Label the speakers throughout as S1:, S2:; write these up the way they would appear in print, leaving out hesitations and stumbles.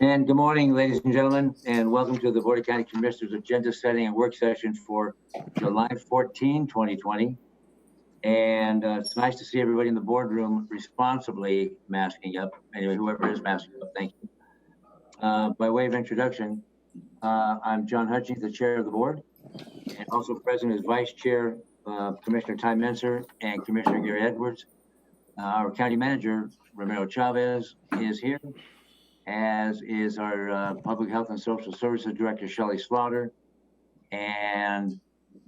S1: And good morning, ladies and gentlemen, and welcome to the Board of County Commissioners Agenda Setting and Work Session for July 14, 2020. And it's nice to see everybody in the boardroom responsibly masking up. Anyway, whoever is masking up, thank you. By way of introduction, I'm John Hutchings, the chair of the board, and also present is Vice Chair Commissioner Ty Menser and Commissioner Gary Edwards. Our County Manager, Ramiro Chavez, is here, as is our Public Health and Social Services Director, Shelley Slaughter. And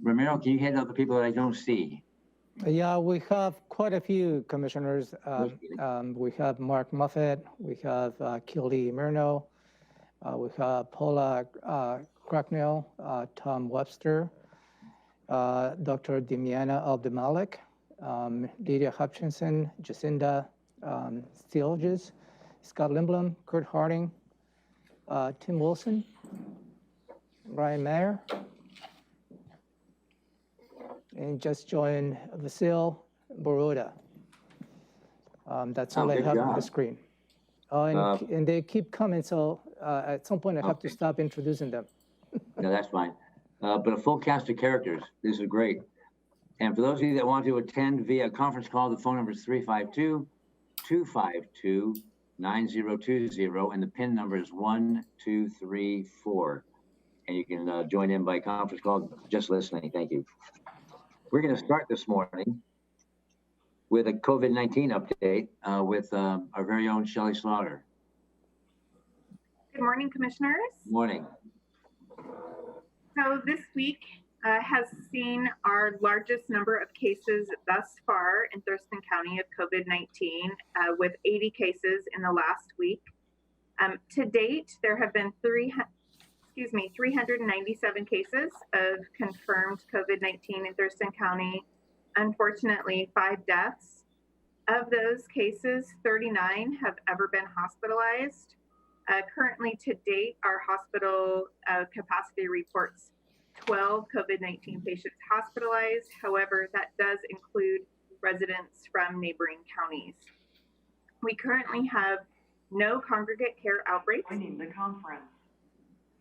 S1: Ramiro, can you hand out the people that I don't see?
S2: Yeah, we have quite a few commissioners. We have Mark Muffet, we have Kildy Myrno, we have Paula Cracknell, Tom Webster, Dr. Demiana Abdelmalik, Lydia Hutchinson, Jacinda Stilges, Scott Lindblom, Kurt Harding, Tim Wilson, Ryan Mayer, and just joined Vasil Boroda. That's all I have on the screen. And they keep coming, so at some point I have to stop introducing them.
S1: No, that's fine. But a full cast of characters. This is great. And for those of you that want to attend via conference call, the phone number is 352-252-9020, and the PIN number is 1234. And you can join in by conference call, just listening. Thank you. We're going to start this morning with a COVID-19 update with our very own Shelley Slaughter.
S3: Good morning, Commissioners.
S1: Good morning.
S3: So this week has seen our largest number of cases thus far in Thurston County of COVID-19 with 80 cases in the last week. To date, there have been 397 cases of confirmed COVID-19 in Thurston County. Unfortunately, 5 deaths. Of those cases, 39 have ever been hospitalized. Currently, to date, our hospital capacity reports 12 COVID-19 patients hospitalized. However, that does include residents from neighboring counties. We currently have no congregate care outbreaks.
S4: Joining the conference.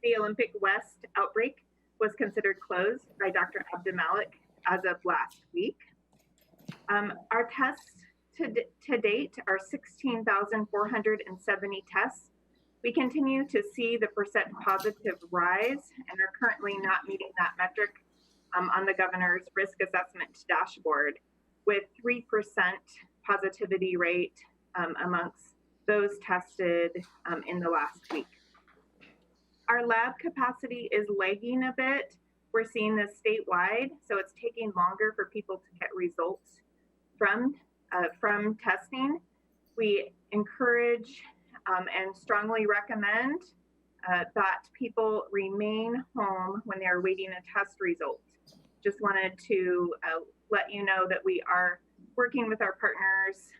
S3: The Olympic West outbreak was considered closed by Dr. Abdelmalik as of last week. Our tests to date are 16,470 tests. We continue to see the percent positive rise and are currently not meeting that metric on the governor's risk assessment dashboard, with 3% positivity rate amongst those tested in the last week. Our lab capacity is lagging a bit. We're seeing this statewide, so it's taking longer for people to get results from testing. We encourage and strongly recommend that people remain home when they are waiting a test result. Just wanted to let you know that we are working with our partners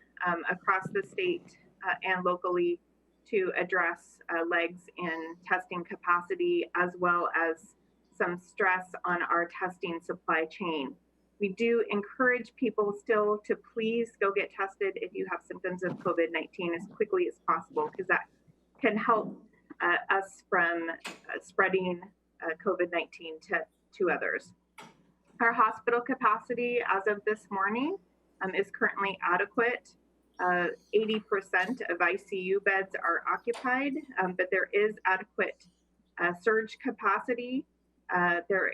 S3: across the state and locally to address legs in testing capacity, as well as some stress on our testing supply chain. We do encourage people still to please go get tested if you have symptoms of COVID-19 as quickly as possible, because that can help us from spreading COVID-19 to others. Our hospital capacity as of this morning is currently adequate. 80% of ICU beds are occupied, but there is adequate surge capacity. There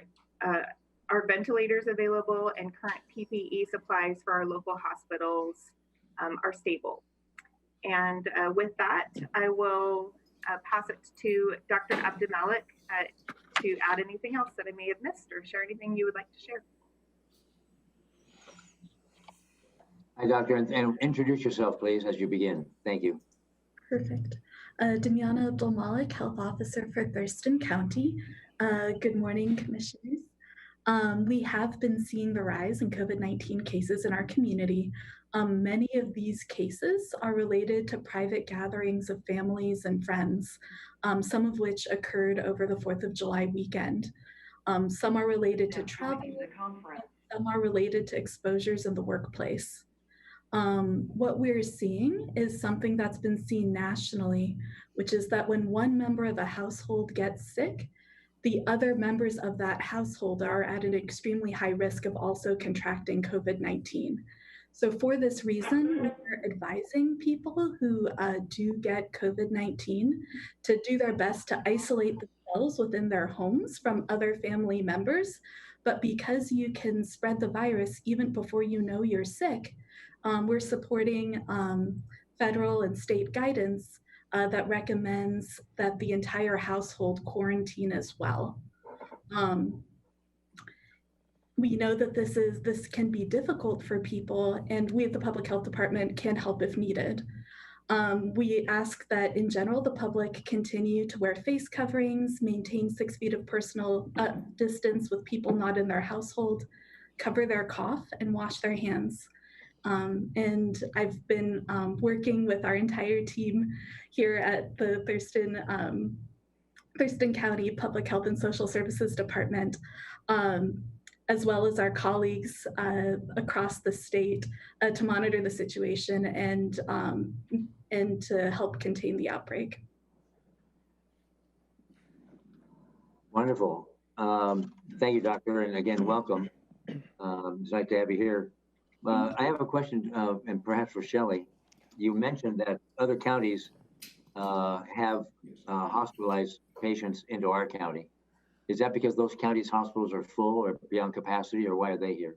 S3: are ventilators available, and current PPE supplies for our local hospitals are stable. And with that, I will pass it to Dr. Abdelmalik to add anything else that I may have missed or share anything you would like to share.
S1: Hi, Doctor, and introduce yourself, please, as you begin. Thank you.
S5: Perfect. Demiana Abdelmalik, Health Officer for Thurston County. Good morning, Commissioners. We have been seeing the rise in COVID-19 cases in our community. Many of these cases are related to private gatherings of families and friends, some of which occurred over the 4th of July weekend. Some are related to travel, some are related to exposures in the workplace. What we're seeing is something that's been seen nationally, which is that when one member of a household gets sick, the other members of that household are at an extremely high risk of also contracting COVID-19. So for this reason, we are advising people who do get COVID-19 to do their best to isolate themselves within their homes from other family members. But because you can spread the virus even before you know you're sick, we're supporting federal and state guidance that recommends that the entire household quarantine as well. We know that this can be difficult for people, and we at the Public Health Department can help if needed. We ask that in general, the public continue to wear face coverings, maintain 6 feet of personal distance with people not in their household, cover their cough, and wash their hands. And I've been working with our entire team here at the Thurston County Public Health and Social Services Department, as well as our colleagues across the state to monitor the situation and to help contain the outbreak.
S1: Wonderful. Thank you, Doctor. And again, welcome. It's nice to have you here. I have a question, and perhaps for Shelley. You mentioned that other counties have hospitalized patients into our county. Is that because those counties' hospitals are full or beyond capacity, or why are they here?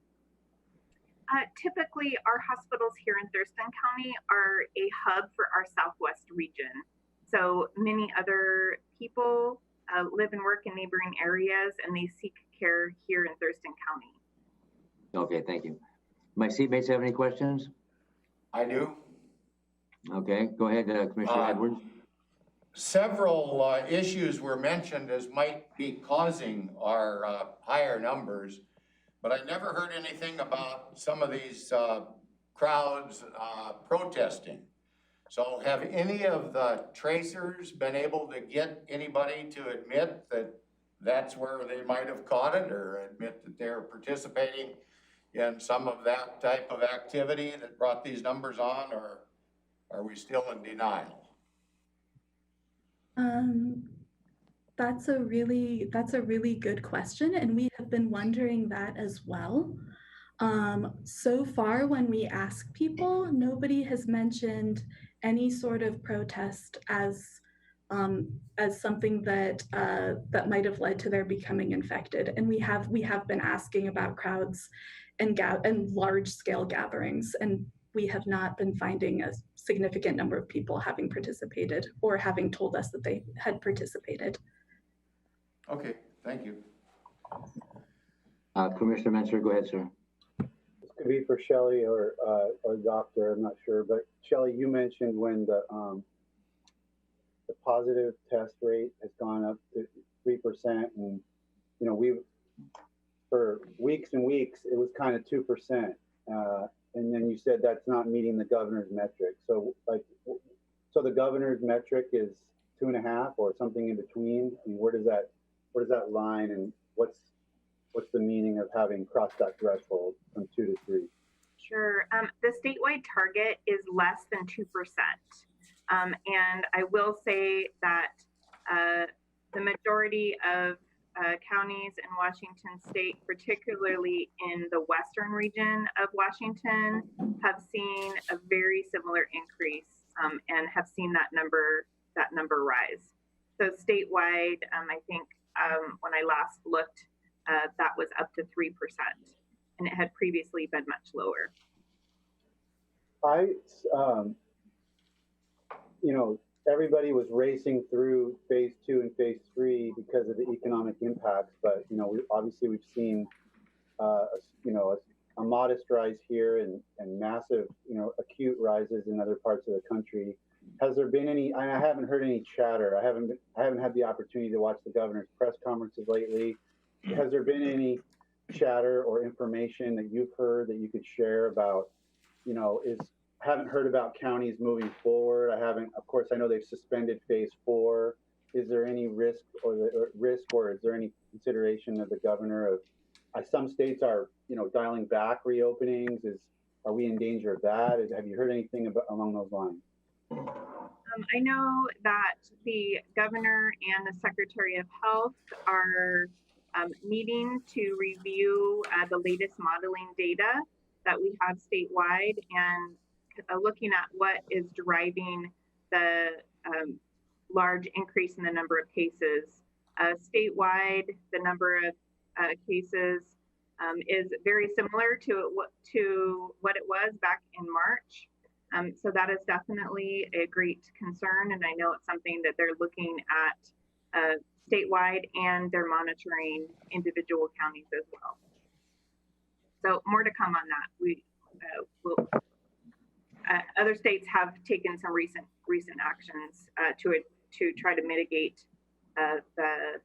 S3: Typically, our hospitals here in Thurston County are a hub for our Southwest region. So many other people live and work in neighboring areas, and they seek care here in Thurston County.
S1: Okay, thank you. My seatmates have any questions?
S4: I do.
S1: Okay, go ahead, Commissioner Edwards.
S4: Several issues were mentioned as might be causing our higher numbers, but I never heard anything about some of these crowds protesting. So have any of the tracers been able to get anybody to admit that that's where they might have caught it, or admit that they're participating in some of that type of activity that brought these numbers on, or are we still in denial?
S5: That's a really good question, and we have been wondering that as well. So far, when we ask people, nobody has mentioned any sort of protest as something that that might have led to their becoming infected. And we have been asking about crowds and large-scale gatherings, and we have not been finding a significant number of people having participated or having told us that they had participated.
S4: Okay, thank you.
S1: Commissioner Menser, go ahead, sir.
S6: This could be for Shelley or Doctor, I'm not sure, but Shelley, you mentioned when the positive test rate has gone up to 3%, and for weeks and weeks it was kind of 2%, and then you said that's not meeting the governor's metric. So so the governor's metric is 2.5 or something in between. I mean, where does that line, and what's the meaning of having crossed that threshold from 2 to 3?
S3: Sure. The statewide target is less than 2%. And I will say that the majority of counties in Washington state, particularly in the western region of Washington, have seen a very similar increase and have seen that number rise. So statewide, I think when I last looked, that was up to 3%, and it had previously been much lower.
S6: Everybody was racing through phase 2 and phase 3 because of the economic impacts, but we've seen a modest rise here and massive acute rises in other parts of the country. Has there been any? I haven't heard any chatter. I haven't had the opportunity to watch the governor's press conferences lately. Has there been any chatter or information that you've heard that you could share about? Haven't heard about counties moving forward. Of course, I know they've suspended phase 4. Is there any risk or is there any consideration of the governor of some states are, dialing back reopenings? Are we in danger of that? Have you heard anything along those lines?
S3: I know that the governor and the secretary of health are meeting to review the latest modeling data that we have statewide and looking at what is driving the large increase in the number of cases. Statewide, the number of cases is very similar to what it was back in March. So that is definitely a great concern, and I know it's something that they're looking at statewide, and they're monitoring individual counties as well. So more to come on that. We will. Other states have taken some recent actions to try to mitigate the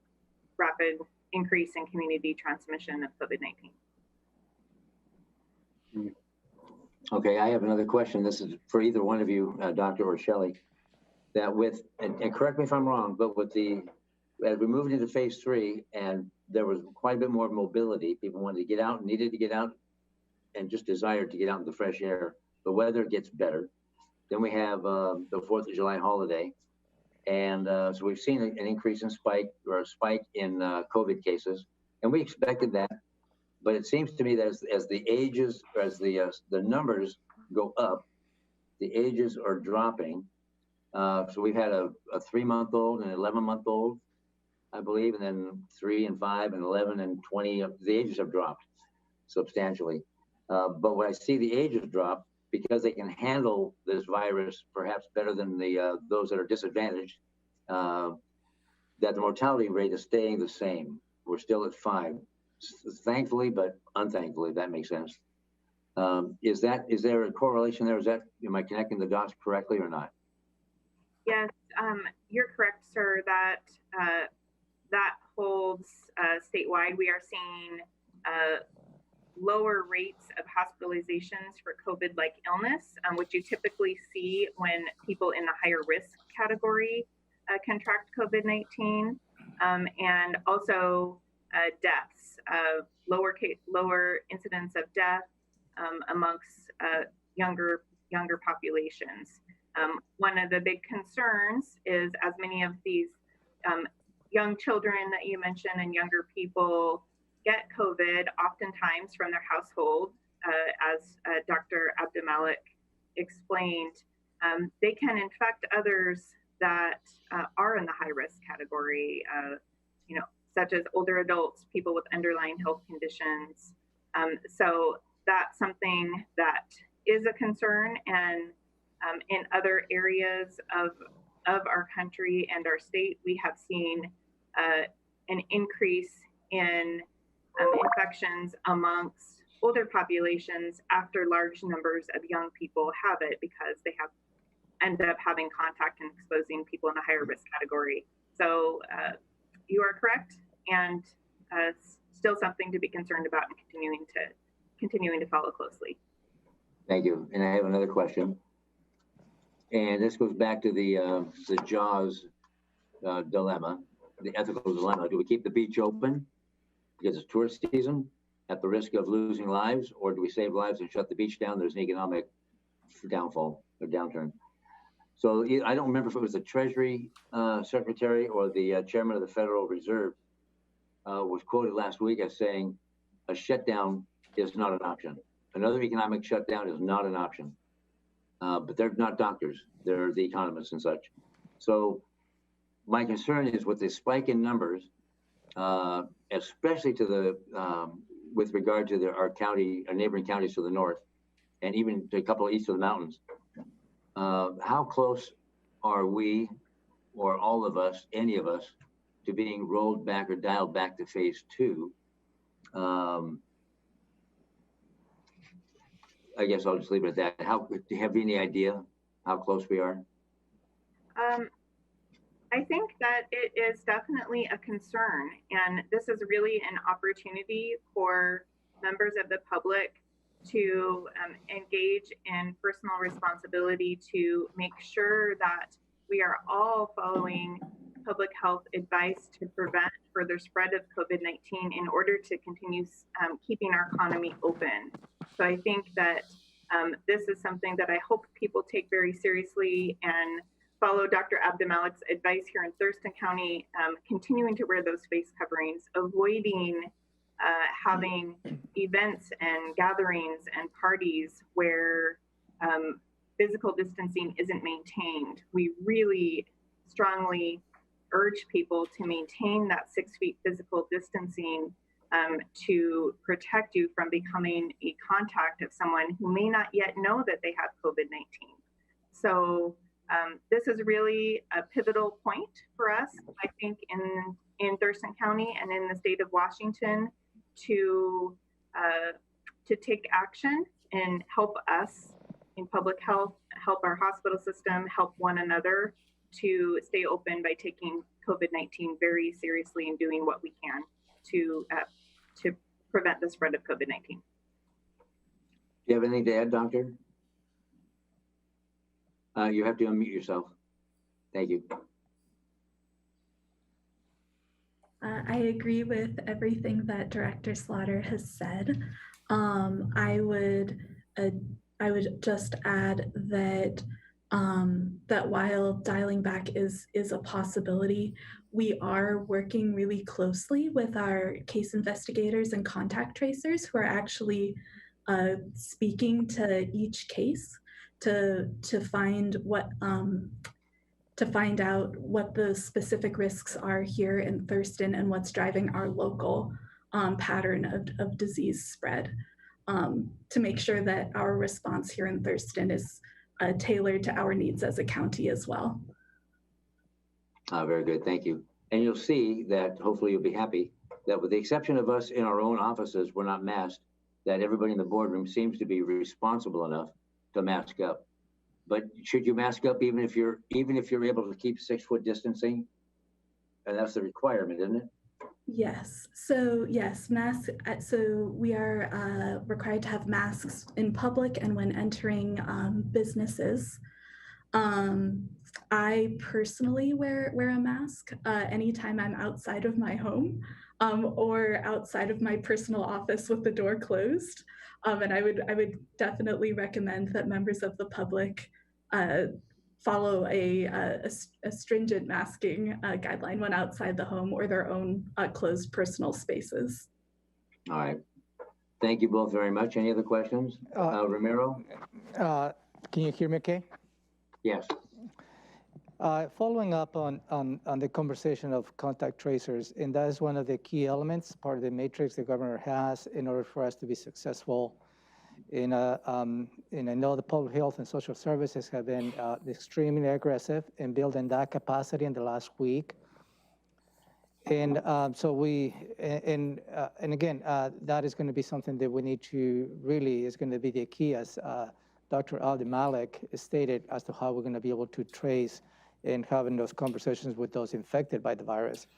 S3: rapid increase in community transmission of COVID-19.
S1: Okay, I have another question. This is for either one of you, Doctor or Shelley. That with, and correct me if I'm wrong, but with as we moved into phase 3 and there was quite a bit more mobility, people wanted to get out, needed to get out, and just desired to get out in the fresh air. The weather gets better. Then we have the 4th of July holiday. And so we've seen an increase in spike in COVID cases, and we expected that. But it seems to me that as the ages, as the numbers go up, the ages are dropping. So we've had a 3-month-old and an 11-month-old, I believe, and then 3 and 5 and 11 and 20. The ages have dropped substantially. But when I see the ages drop, because they can handle this virus perhaps better than those that are disadvantaged, that the mortality rate is staying the same. We're still at 5. Thankfully, but unthankfully, if that makes sense. Is there a correlation there? Am I connecting the dots correctly or not?
S3: Yes, you're correct, sir. That holds statewide. We are seeing lower rates of hospitalizations for COVID-like illness, which you typically see when people in the higher risk category contract COVID-19, and also deaths, lower incidence of death amongst younger populations. One of the big concerns is, as many of these young children that you mentioned and younger people get COVID, oftentimes from their household, as Dr. Abdulmalik explained, they can infect others that are in the high risk category, such as older adults, people with underlying health conditions. So that's something that is a concern, and in other areas of our country and our state, we have seen an increase in infections amongst older populations after large numbers of young people have it, because they have ended up having contact and exposing people in the higher risk category. So you are correct, and still something to be concerned about and continuing to follow closely.
S1: Thank you. And I have another question. And this goes back to the JAWS dilemma, the ethical dilemma. Do we keep the beach open because it's tourist season at the risk of losing lives, or do we save lives and shut the beach down? There's an economic downfall or downturn. So I don't remember if it was the Treasury Secretary or the Chairman of the Federal Reserve was quoted last week as saying a shutdown is not an option. Another economic shutdown is not an option. But they're not doctors, they're the economists and such. So my concern is with the spike in numbers, especially to the with regard to our neighboring counties to the north, and even to a couple east of the mountains. How close are we, or all of us, any of us, to being rolled back or dialed back to phase 2? I guess I'll just leave it at that. Do you have any idea how close we are?
S3: I think that it is definitely a concern, and this is really an opportunity for members of the public to engage in personal responsibility to make sure that we are all following public health advice to prevent further spread of COVID-19 in order to continue keeping our economy open. So I think that This is something that I hope people take very seriously and follow Dr. Abdelmalik's advice here in Thurston County, continuing to wear those face coverings, avoiding having events and gatherings and parties where physical distancing isn't maintained. We really strongly urge people to maintain that 6 feet physical distancing to protect you from becoming a contact of someone who may not yet know that they have COVID-19. So this is really a pivotal point for us, I think, in Thurston County and in the state of Washington to take action and help us in public health, help our hospital system, help one another to stay open by taking COVID-19 very seriously and doing what we can to prevent the spread of COVID-19.
S1: Do you have anything to add, Doctor? You have to unmute yourself. Thank you.
S5: I agree with everything that Director Slaughter has said. I would just add that that while dialing back is a possibility, we are working really closely with our case investigators and contact tracers who are actually speaking to each case to find out what the specific risks are here in Thurston and what's driving our local pattern of disease spread, to make sure that our response here in Thurston is tailored to our needs as a county as well.
S1: Very good, thank you. And you'll see that, hopefully you'll be happy, that with the exception of us in our own offices, we're not masked, that everybody in the boardroom seems to be responsible enough to mask up. But should you mask up even if you're able to keep 6 foot distancing? And that's the requirement, isn't it?
S5: Yes. So yes, masks. So we are required to have masks in public and when entering businesses. I personally wear a mask anytime I'm outside of my home or outside of my personal office with the door closed. And I would definitely recommend that members of the public follow a stringent masking guideline when outside the home or their own closed personal spaces.
S1: All right. Thank you both very much. Any other questions? Ramiro?
S2: Can you hear me okay?
S1: Yes.
S2: Following up on the conversation of contact tracers, and that is one of the key elements, part of the matrix the governor has in order for us to be successful. And I know the public health and social services have been extremely aggressive in building that capacity in the last week. And so and again, that is going to be something that we need to really is going to be the key, as Dr. Abdelmalik stated, as to how we're going to be able to trace and having those conversations with those infected by the virus.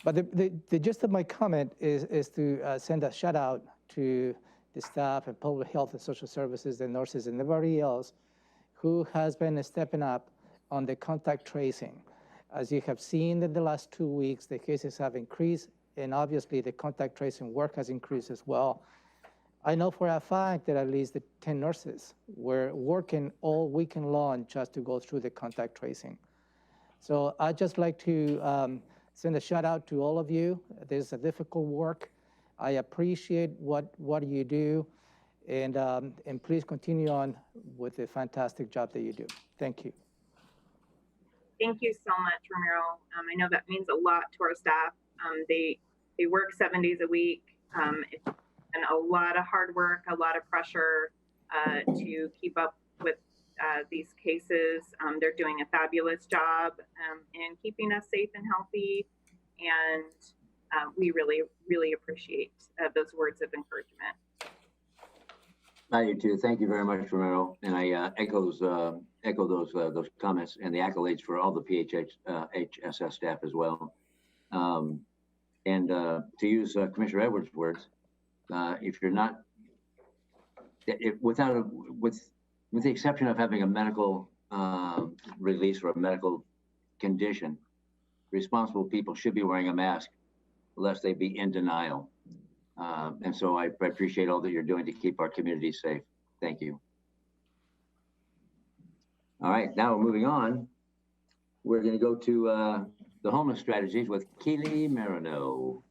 S2: But the gist of my comment is to send a shout out to the staff and public health and social services, the nurses and everybody else who has been stepping up on the contact tracing. As you have seen in the last 2 weeks, the cases have increased, and obviously the contact tracing work has increased as well. I know for a fact that at least the 10 nurses were working all weekend long just to go through the contact tracing. So I'd just like to send a shout out to all of you. This is a difficult work. I appreciate what you do, and please continue on with the fantastic job that you do. Thank you.
S3: Thank you so much, Ramiro. I know that means a lot to our staff. They work 7 days a week, and a lot of hard work, a lot of pressure to keep up with these cases. They're doing a fabulous job in keeping us safe and healthy, and we really, really appreciate those words of encouragement.
S1: I do too. Thank you very much, Ramiro. And I echo those comments and the accolades for all the PHSS staff as well. And to use Commissioner Edwards' words, if you're not, with the exception of having a medical release or a medical condition, responsible people should be wearing a mask, lest they be in denial. And so I appreciate all that you're doing to keep our community safe. Thank you. All right, now we're moving on. We're going to go to the homeless strategies with Keely Marino.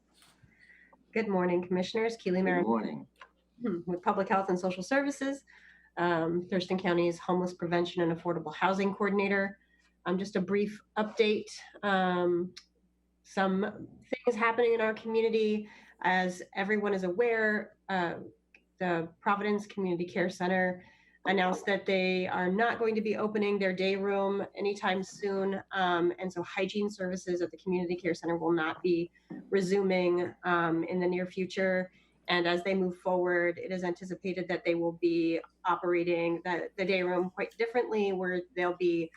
S7: Good morning, Commissioners. Keely
S1: Good
S7: Marino
S1: morning.
S7: with Public Health and Social Services, Thurston County's Homeless Prevention and Affordable Housing Coordinator. Just a brief update. Some things happening in our community. As everyone is aware, the Providence Community Care Center announced that they are not going to be opening their day room anytime soon. And so hygiene services at the Community Care Center will not be resuming in the near future. And as they move forward, it is anticipated that they will be operating the day room quite differently, where they'll be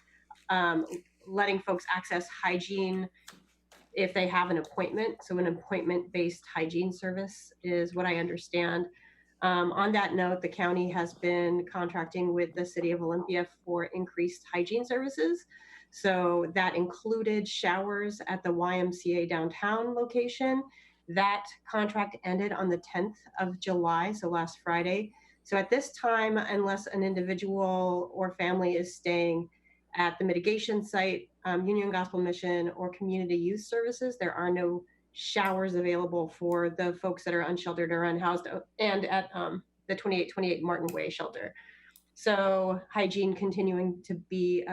S7: letting folks access hygiene if they have an appointment. So an appointment-based hygiene service is what I understand. On that note, the county has been contracting with the City of Olympia for increased hygiene services. So that included showers at the YMCA downtown location. That contract ended on the 10th of July, so last Friday. So at this time, unless an individual or family is staying at the mitigation site, Union Gospel Mission, or community youth services, there are no showers available for the folks that are unsheltered or unhoused, and at the 2828 Martin Way shelter. So hygiene continuing to be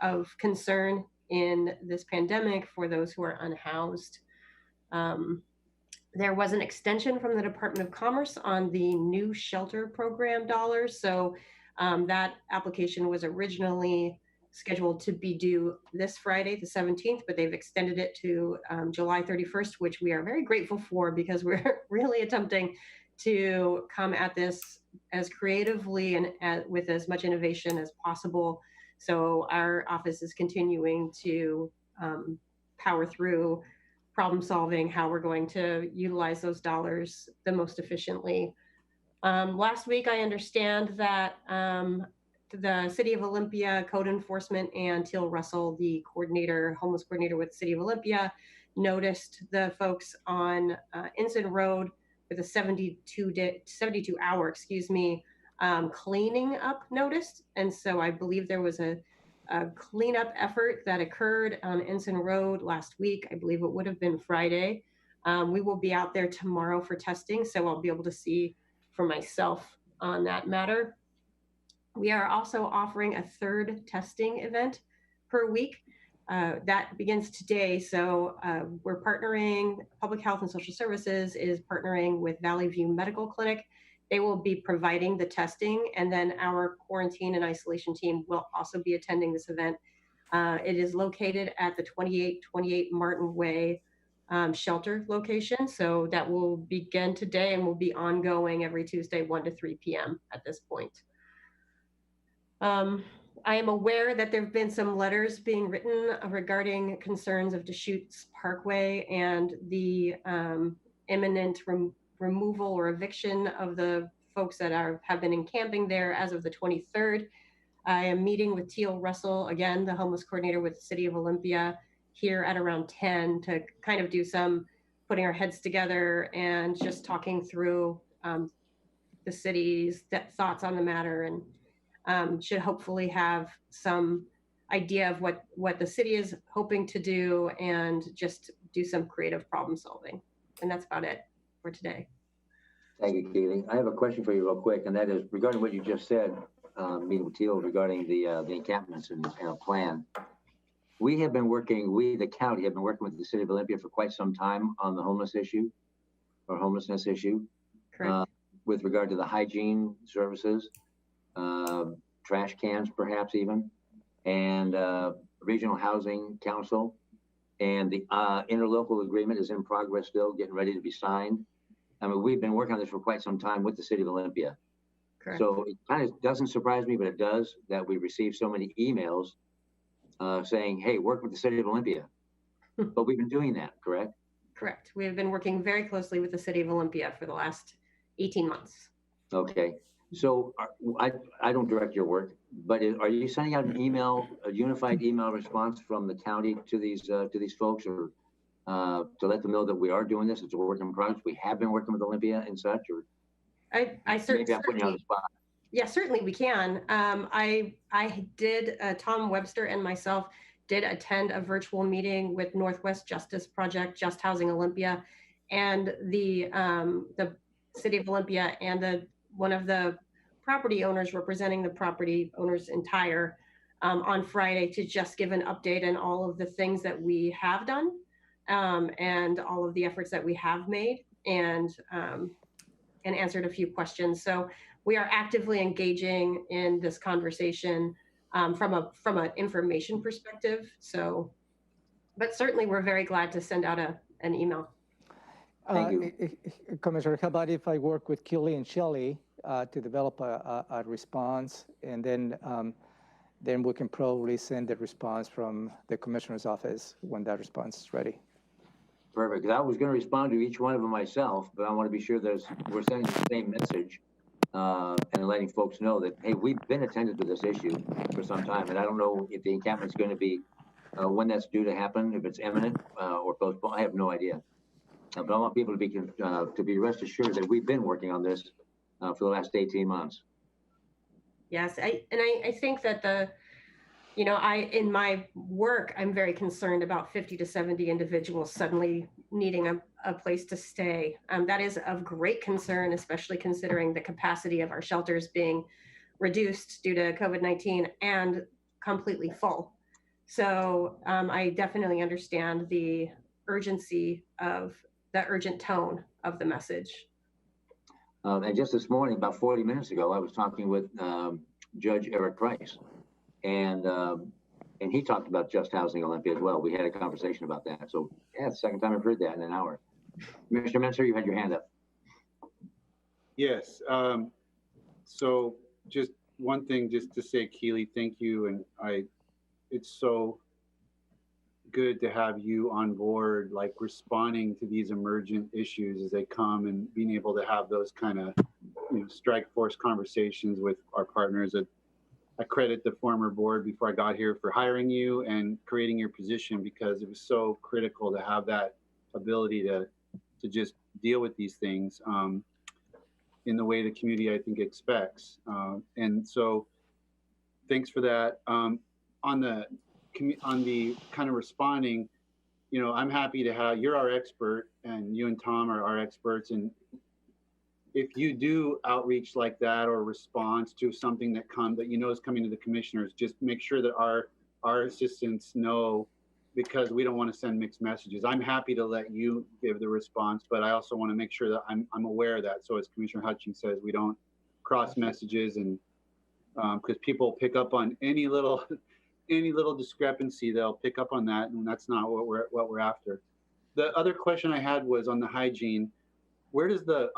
S7: of concern in this pandemic for those who are unhoused. There was an extension from the Department of Commerce on the new shelter program dollars. So that application was originally scheduled to be due this Friday, the 17th, but they've extended it to July 31st, which we are very grateful for, because we're really attempting to come at this as creatively and with as much innovation as possible. So our office is continuing to power through problem solving, how we're going to utilize those dollars the most efficiently. Last week, I understand that the City of Olympia Code Enforcement and Teal Russell, the homeless coordinator with the City of Olympia, noticed the folks on Ensign Road with a 72 hour, cleaning up notice. And so I believe there was a cleanup effort that occurred on Ensign Road last week. I believe it would have been Friday. We will be out there tomorrow for testing, so I'll be able to see for myself on that matter. We are also offering a third testing event per week. That begins today. So we're partnering, Public Health and Social Services is partnering with Valley View Medical Clinic. They will be providing the testing, and then our quarantine and isolation team will also be attending this event. It is located at the 2828 Martin Way shelter location. So that will begin today and will be ongoing every Tuesday, 1 to 3 p.m. at this point. I am aware that there have been some letters being written regarding concerns of Deschutes Parkway and the imminent removal or eviction of the folks that have been encamping there as of the 23rd. I am meeting with Teal Russell, again, the homeless coordinator with the City of Olympia, here at around 10 to kind of do some putting our heads together and just talking through the city's thoughts on the matter, and should hopefully have some idea of what the city is hoping to do and just do some creative problem solving. And that's about it for today.
S1: Thank you, Keely. I have a question for you real quick, and that is regarding what you just said, meeting with Teal regarding the encampments and a plan. We, the county, have been working with the City of Olympia for quite some time on the homelessness issue.
S7: Correct.
S1: With regard to the hygiene services, trash cans perhaps even, and Regional Housing Council, and the interlocal agreement is in progress still, getting ready to be signed. I mean, we've been working on this for quite some time with the City of Olympia.
S7: Correct.
S1: So it kind of doesn't surprise me, but it does that we receive so many emails saying, hey, work with the City of Olympia. But we've been doing that, correct?
S7: Correct. We have been working very closely with the City of Olympia for the last 18 months.
S1: Okay. So I don't direct your work, but are you sending out an email, a unified email response from the county to these folks, or to let them know that we are doing this? It's a work in progress. We have been working with Olympia and such, or
S7: I certainly.
S1: Maybe I'm putting you on the spot.
S7: Yeah, certainly we can. I did, Tom Webster and myself did attend a virtual meeting with Northwest Justice Project, Just Housing Olympia, and the City of Olympia, and one of the property owners representing the property owners entire on Friday, to just give an update on all of the things that we have done and all of the efforts that we have made, and answered a few questions. So we are actively engaging in this conversation from an information perspective. So, but certainly we're very glad to send out an email.
S1: Thank you.
S2: Commissioner, how about if I work with Keely and Shelley to develop a response, and then we can probably send the response from the commissioner's office when that response is ready.
S1: Perfect. 'Cause I was going to respond to each one of them myself, but I want to be sure we're sending the same message and letting folks know that, hey, we've been attentive to this issue for some time, and I don't know if the encampment's going to be when that's due to happen, if it's imminent or postponed. I have no idea. But I want people to be rest assured that we've been working on this for the last 18 months.
S7: Yes, I think that in my work, I'm very concerned about 50 to 70 individuals suddenly needing a place to stay. That is of great concern, especially considering the capacity of our shelters being reduced due to COVID-19 and completely full. So I definitely understand the urgency of the urgent tone of the message.
S1: And just this morning, about 40 minutes ago, I was talking with Judge Eric Price, and he talked about Just Housing Olympia as well. We had a conversation about that. So yeah, it's the second time I've heard that in an hour. Commissioner Menser, you had your hand up.
S6: Yes. So just one thing, just to say, Keely, thank you. And it's so good to have you on board, like responding to these emergent issues as they come, and being able to have those kind of, strike force conversations with our partners. I credit the former board before I got here for hiring you and creating your position, because it was so critical to have that ability to just deal with these things in the way the community, I think, expects. And so thanks for that. On the kind of responding, I'm happy to have, you're our expert, and you and Tom are our experts. And if you do outreach like that, or response to something that is coming to the commissioners, just make sure that our assistants know, because we don't want to send mixed messages. I'm happy to let you give the response, but I also want to make sure that I'm aware of that. So as Commissioner Hutchings says, we don't cross messages, and because people pick up on any little discrepancy, they'll pick up on that, and that's not what we're after. The other question I had was on the hygiene. Where does the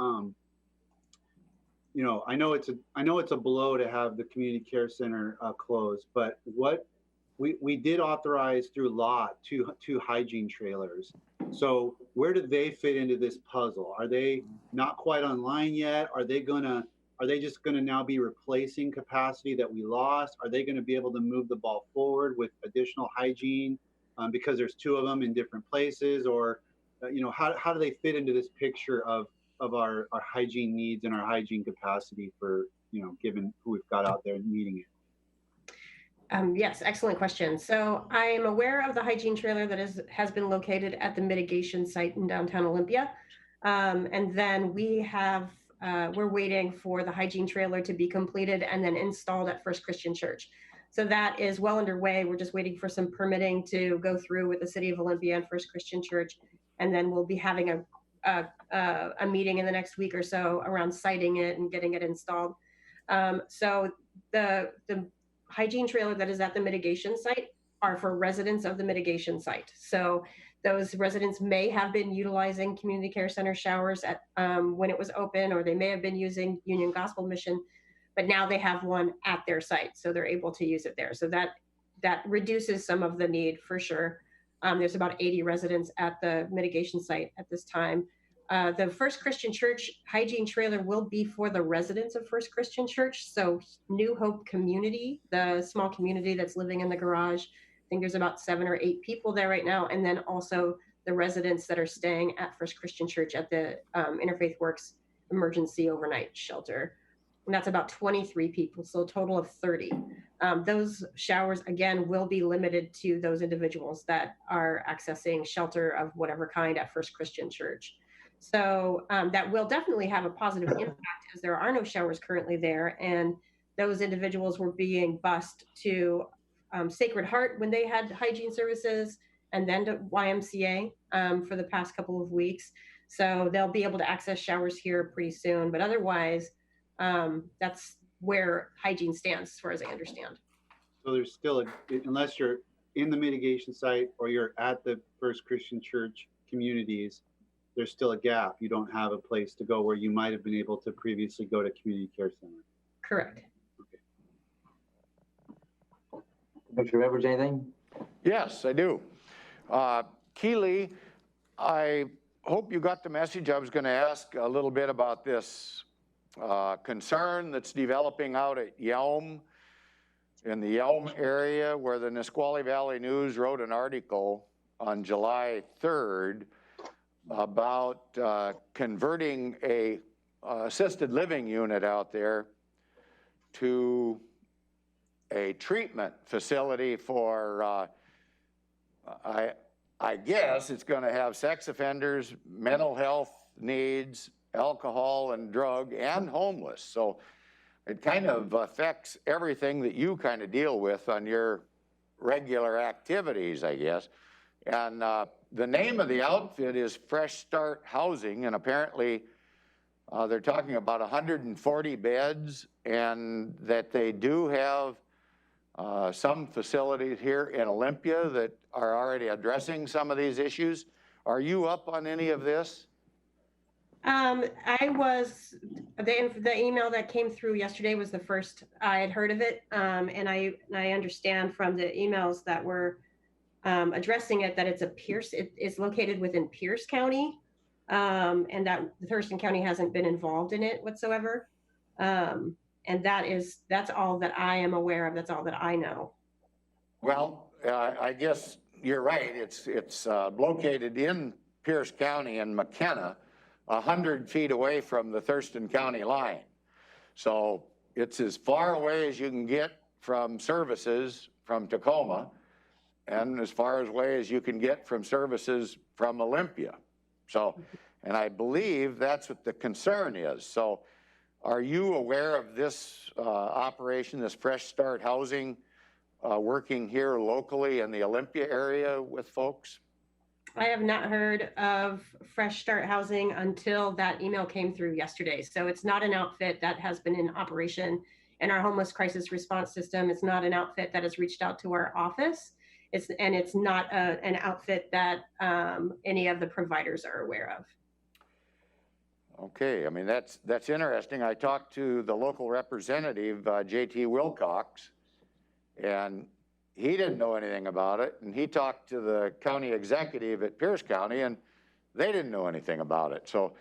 S6: I know it's a blow to have the community care center closed, but what we did authorize through law two hygiene trailers. So where do they fit into this puzzle? Are they not quite online yet? Are they just gonna now be replacing capacity that we lost? Are they gonna be able to move the ball forward with additional hygiene because there's two of them in different places? Or how do they fit into this picture of our hygiene needs and our hygiene capacity for, given who we've got out there needing it?
S7: Yes, excellent question. So I'm aware of the hygiene trailer that has been located at the mitigation site in downtown Olympia. And then we're waiting for the hygiene trailer to be completed and then installed at First Christian Church. So that is well underway. We're just waiting for some permitting to go through with the City of Olympia and First Christian Church. And then we'll be having a meeting in the next week or so around siting it and getting it installed. So the hygiene trailer that is at the mitigation site are for residents of the mitigation site. So those residents may have been utilizing community care center showers at when it was open, or they may have been using Union Gospel Mission, but now they have one at their site, so they're able to use it there. So that reduces some of the need for sure. There's about 80 residents at the mitigation site at this time. The First Christian Church hygiene trailer will be for the residents of First Christian Church. So New Hope community, the small community that's living in the garage, I think there's about 7 or 8 people there right now. And then also the residents that are staying at First Christian Church at the Interfaith Works Emergency Overnight Shelter. and that's about 23 people, so a total of 30. Those showers, again, will be limited to those individuals that are accessing shelter of whatever kind at First Christian Church. So that will definitely have a positive impact, as there are no showers currently there, and those individuals were being bused to Sacred Heart when they had hygiene services, and then to YMCA for the past couple of weeks. So they'll be able to access showers here pretty soon, but otherwise, that's where hygiene stands, as far as I understand.
S6: So there's still, unless you're in the mitigation site or you're at the First Christian Church communities, there's still a gap. You don't have a place to go where you might have been able to previously go to community care center.
S7: Correct.
S1: Commissioner Edwards, anything?
S4: Yes, I do. Keely, I hope you got the message. I was going to ask a little bit about this concern that's developing out at Yelm, in the Yelm area, where the Nisqually Valley News wrote an article on July 3rd about converting a assisted living unit out there to a treatment facility for, I guess it's going to have sex offenders, mental health needs, alcohol and drug, and homeless. So it kind of affects everything that you kind of deal with on your regular activities, I guess. And the name of the outfit is Fresh Start Housing, and apparently they're talking about 140 beds, and that they do have some facilities here in Olympia that are already addressing some of these issues. Are you up on any of this?
S7: I was, the email that came through yesterday was the first I had heard of it. And I understand from the emails that were addressing it that it's it's located within Pierce County, and that Thurston County hasn't been involved in it whatsoever. And that's all that I am aware of. That's all that I know.
S4: Well, I guess you're right. It's located in Pierce County and McKenna, 100 feet away from the Thurston County line. So it's as far away as you can get from services from Tacoma, and as far away as you can get from services from Olympia. So, and I believe that's what the concern is. So are you aware of this operation, this Fresh Start Housing, working here locally in the Olympia area with folks?
S7: I have not heard of Fresh Start Housing until that email came through yesterday. So it's not an outfit that has been in operation in our homeless crisis response system. It's not an outfit that has reached out to our office. It's not an outfit that any of the providers are aware of.
S4: Okay, I mean, that's interesting. I talked to the local representative, JT Wilcox, and he didn't know anything about it. And he talked to the county executive at Pierce County, and they didn't know anything about it. So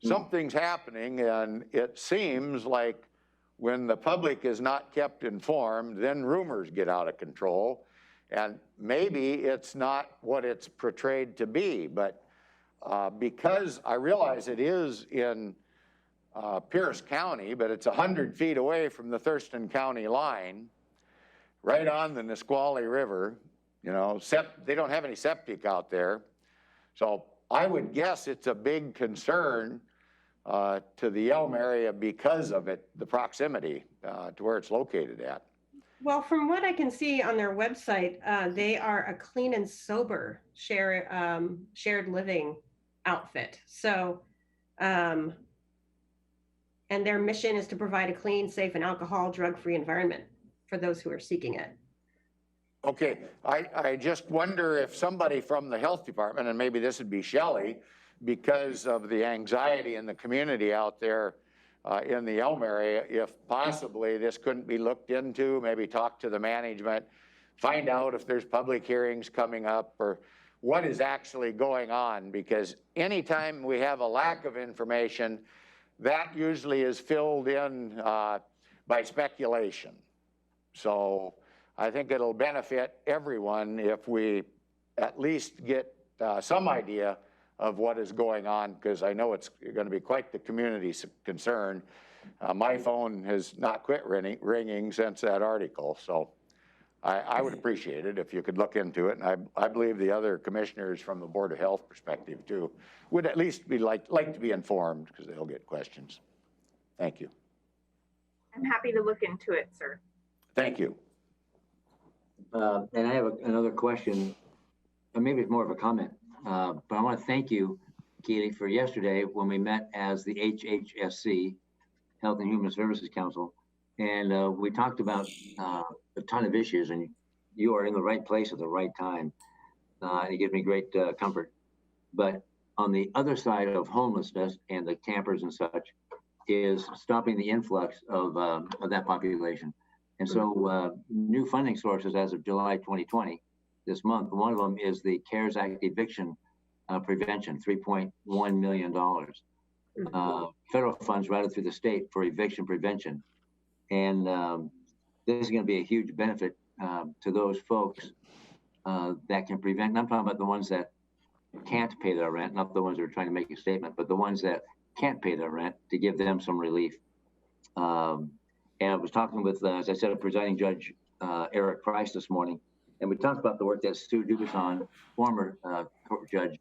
S4: something's happening, and it seems like when the public is not kept informed, then rumors get out of control. And maybe it's not what it's portrayed to be, but because I realize it is in Pierce County, but it's 100 feet away from the Thurston County line, right on the Nisqually River. You know, they don't have any septic out there. So I would guess it's a big concern to the Yelm area because of the proximity to where it's located at.
S7: Well, from what I can see on their website, they are a clean and sober shared living outfit. So, and their mission is to provide a clean, safe, and alcohol, drug-free environment for those who are seeking it.
S4: Okay, I just wonder if somebody from the health department, and maybe this would be Shelley, because of the anxiety in the community out there in the Elm area, if possibly this couldn't be looked into, maybe talk to the management, find out if there's public hearings coming up or what is actually going on, because anytime we have a lack of information, that usually is filled in by speculation. So I think it'll benefit everyone if we at least get some idea of what is going on, because I know it's going to be quite the community concern. My phone has not quit ringing since that article, so I would appreciate it if you could look into it. And I believe the other commissioners from the Board of Health perspective too would at least be like to be informed, because they'll get questions. Thank you.
S3: I'm happy to look into it, sir.
S4: Thank you.
S1: And I have another question, or maybe it's more of a comment, but I want to thank you, Keely, for yesterday when we met as the HHSC, Health and Human Services Council, and we talked about a ton of issues, and you are in the right place at the right time, and it gives me great comfort. But on the other side of homelessness and the campers and such is stopping the influx of that population. And so new funding sources as of July 2020, this month, one of them is the CARES Act Eviction Prevention, $3.1 million. Federal funds routed through the state for eviction prevention. And this is going to be a huge benefit to those folks that can prevent, and I'm talking about the ones that can't pay their rent, not the ones that are trying to make a statement, but the ones that can't pay their rent, to give them some relief. And I was talking with, as I said, a presiding judge, Eric Price this morning, and we talked about the work that Sue Dubuisson, former judge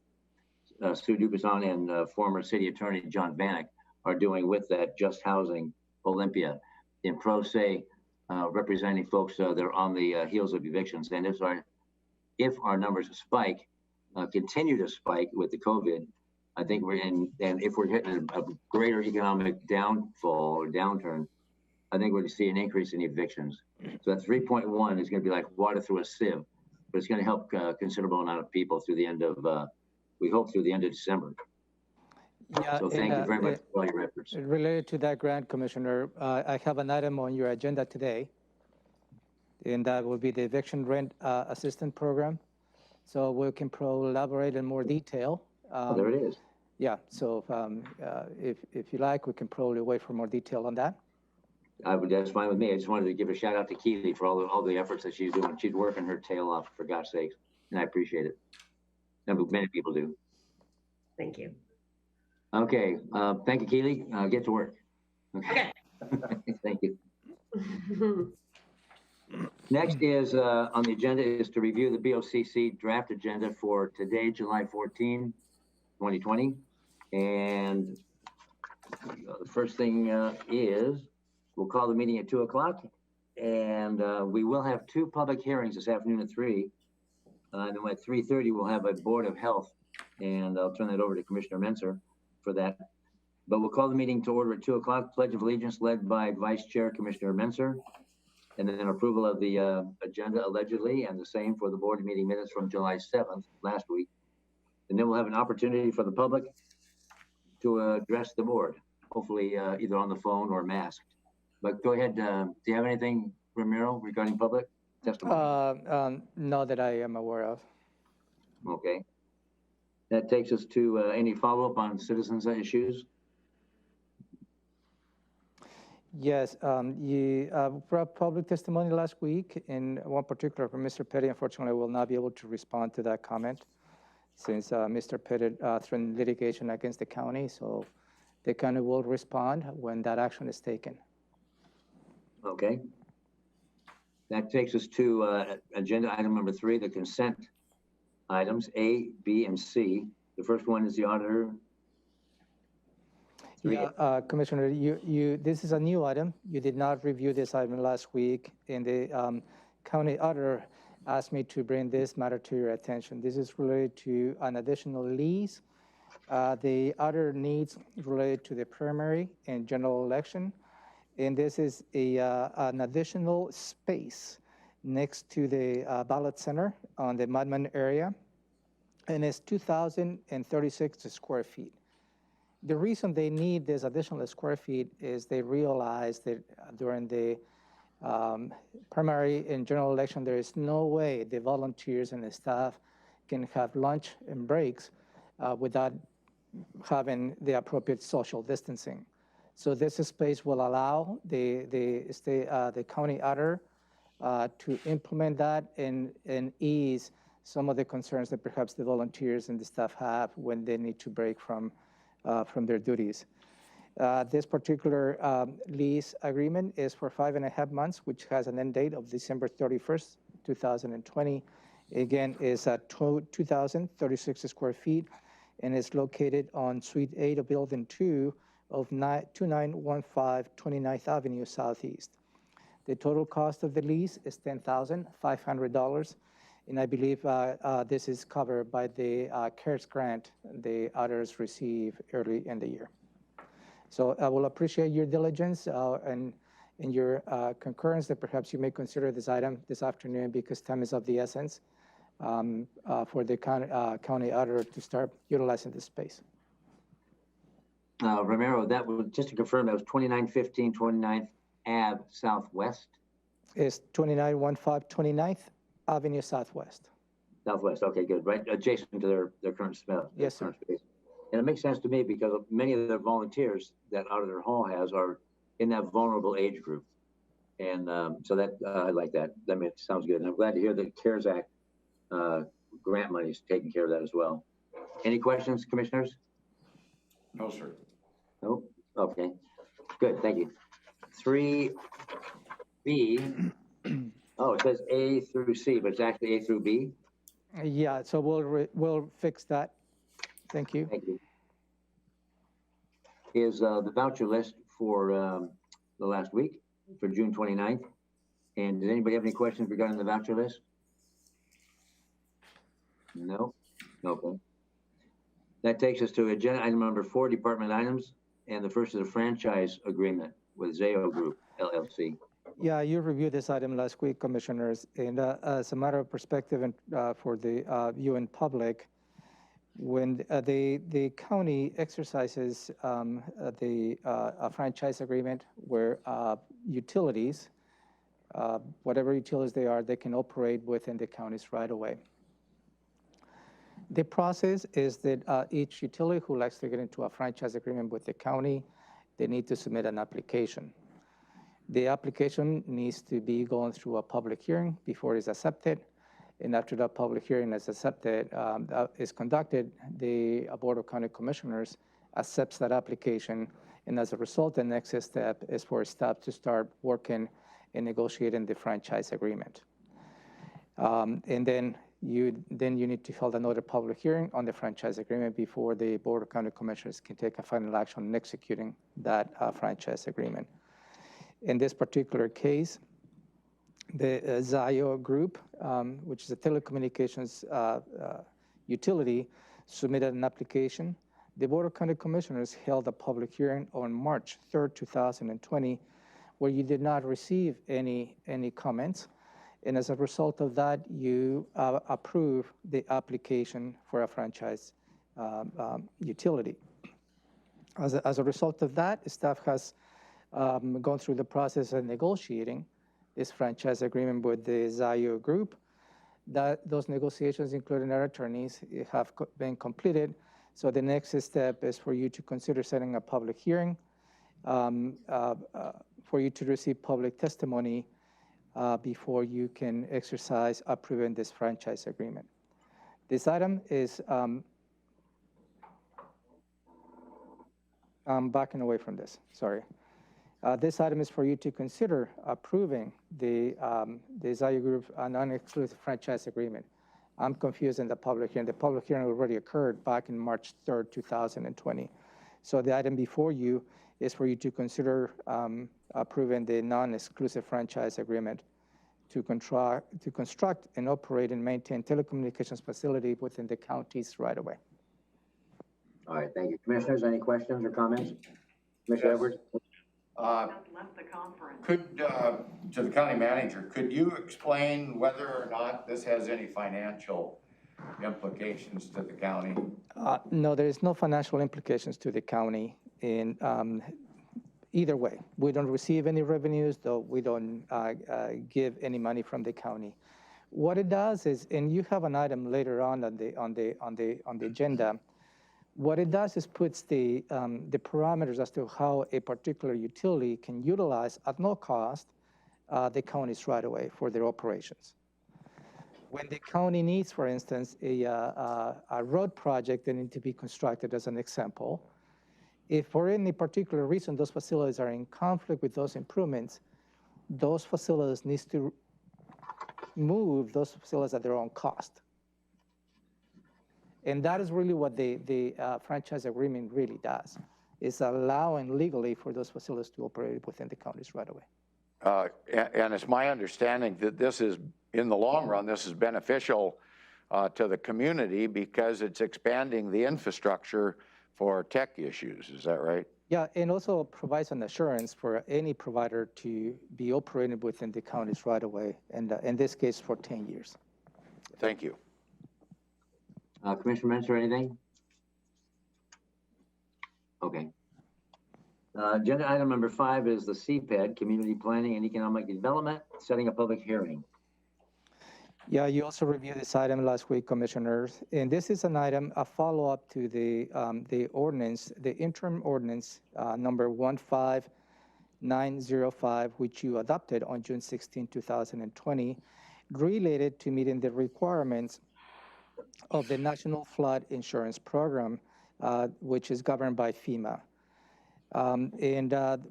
S1: Sue Dubuisson, and former city attorney John Vanek are doing with that Just Housing Olympia in pro se, representing folks that are on the heels of evictions. And if our numbers spike, continue to spike with the COVID, I think we're in, and if we're hitting a greater economic downfall or downturn, I think we're going to see an increase in evictions. So that 3.1 is going to be like water through a sieve, but it's going to help a considerable amount of people through the end of, we hope through the end of December.
S2: Yeah,
S1: so thank you very much for all your efforts.
S2: Related to that grant, Commissioner, I have an item on your agenda today, and that will be the eviction rent assistance program. So we can elaborate in more detail.
S1: There it is.
S2: Yeah, so if you like, we can probably wait for more detail on that.
S1: That's fine with me. I just wanted to give a shout out to Keely for all the efforts that she's doing. She's working her tail off, for God's sakes, and I appreciate it. And many people do.
S7: Thank you.
S1: Okay, thank you, Keely. Get to work.
S7: Okay.
S1: Thank you. Next is on the agenda is to review the BoCC draft agenda for today, July 14, 2020. And the first thing is we'll call the meeting at 2 o'clock. And we will have 2 public hearings this afternoon at 3. And then at 3:30, we'll have a Board of Health. And I'll turn that over to Commissioner Menser for that. But we'll call the meeting to order at 2 o'clock. Pledge of Allegiance led by Vice Chair Commissioner Menser. And then approval of the agenda allegedly, and the same for the board meeting minutes from July 7th, last week. And then we'll have an opportunity for the public to address the board, hopefully either on the phone or masked. But go ahead, do you have anything, Ramiro, regarding public testimony?
S2: No, that I am aware of.
S1: Okay. That takes us to any follow-up on citizens issues?
S2: Yes, you brought public testimony last week, in one particular from Mr. Petty. Unfortunately, I will not be able to respond to that comment since Mr. Petty threatened litigation against the county. So the county will respond when that action is taken.
S1: Okay. That takes us to agenda item number 3, the consent items A, B, and C. The first one is the auditor.
S2: Yeah, Commissioner, this is a new item. You did not review this item last week, and the county auditor asked me to bring this matter to your attention. This is related to an additional lease. The other needs related to the primary and general election, and this is an additional space next to the ballot center on the Madman area, and it's 2,036 square feet. The reason they need this additional square feet is they realize that during the primary and general election, there is no way the volunteers and the staff can have lunch and breaks without having the appropriate social distancing. So this space will allow the county auditor to implement that and ease some of the concerns that perhaps the volunteers and the staff have when they need to break from their duties. This particular lease agreement is for 5.5 months, which has an end date of December 31st, 2020. Again, is at 2,036 square feet and is located on Suite 8 of Building 2 of 2915 29th Avenue Southeast. The total cost of the lease is $10,500, and I believe this is covered by the CARES grant the auditors receive early in the year. So I will appreciate your diligence and your concurrence that perhaps you may consider this item this afternoon because time is of the essence for the county auditor to start utilizing this space.
S1: Romero, that was, just to confirm, that was 2915 29th Ave Southwest?
S2: It's 2915 29th Avenue Southwest.
S1: Southwest, okay, good, right adjacent to their current smell.
S2: Yes, sir.
S1: Space. And it makes sense to me because many of the volunteers that Auditor Hall has are in that vulnerable age group. And so that I like that. That sounds good. And I'm glad to hear that CARES Act grant money is taking care of that as well. Any questions, commissioners?
S4: No, sir.
S1: No? Okay, good, thank you. 3B, oh, it says A through C, but it's actually A through B?
S2: Yeah, so we'll fix that. Thank you.
S1: Thank you. Is the voucher list for the last week, for June 29th. And does anybody have any questions regarding the voucher list? No? Okay. That takes us to agenda item number 4, department items. And the first is a franchise agreement with Zayo Group, LLC.
S2: Yeah, you reviewed this item last week, commissioners. And as a matter of perspective and for the viewing public, when the county exercises a franchise agreement where utilities, whatever utilities they are, they can operate within the counties right away. The process is that each utility who likes to get into a franchise agreement with the county, they need to submit an application. The application needs to be going through a public hearing before it's accepted. And after that public hearing is accepted, is conducted, the Board of County Commissioners accepts that application. And as a result, the next step is for staff to start working and negotiating the franchise agreement. And then you need to hold another public hearing on the franchise agreement before the Board of County Commissioners can take a final action on executing that franchise agreement. In this particular case, the Zayo Group, which is a telecommunications utility, submitted an application. The Board of County Commissioners held a public hearing on March 3rd, 2020, where you did not receive any comments. And as a result of that, you approve the application for a franchise utility. As a result of that, staff has gone through the process of negotiating this franchise agreement with the Zayo Group. Those negotiations, including our attorneys, have been completed. So the next step is for you to consider setting a public hearing, for you to receive public testimony before you can exercise approving this franchise agreement. This item is, I'm backing away from this, sorry. This item is for you to consider approving the Zayo Group non-exclusive franchise agreement. I'm confused in the public hearing. The public hearing already occurred back in March 3rd, 2020. So the item before you is for you to consider approving the non-exclusive franchise agreement to construct and operate and maintain telecommunications facility within the counties right away.
S1: All right, thank you. Commissioners, any questions or comments? Commissioner Edwards?
S4: To the county manager, could you explain whether or not this has any financial implications to the county?
S2: No, there is no financial implications to the county in either way. We don't receive any revenues, though we don't give any money from the county. What it does is, and you have an item later on the agenda. What it does is puts the parameters as to how a particular utility can utilize at no cost the counties right away for their operations. When the county needs, for instance, a road project that needs to be constructed, as an example, if for any particular reason those facilities are in conflict with those improvements, those facilities need to move those facilities at their own cost. And that is really what the franchise agreement really does, is allowing legally for those facilities to operate within the counties right away.
S4: And it's my understanding that this is, in the long run, this is beneficial to the community because it's expanding the infrastructure for tech issues. Is that right?
S2: Yeah, and also provides an assurance for any provider to be operating within the counties right away, and in this case for 10 years.
S4: Thank you.
S1: Commissioner Mentor, anything? Okay. Agenda item number 5 is the Seedbed, Community Planning and Economic Development, setting a public hearing.
S2: Yeah, you also reviewed this item last week, Commissioners, and this is an item, a follow-up to the ordinance, the interim ordinance number 15905, which you adopted on June 16, 2020, related to meeting the requirements of the National Flood Insurance Program, which is governed by FEMA.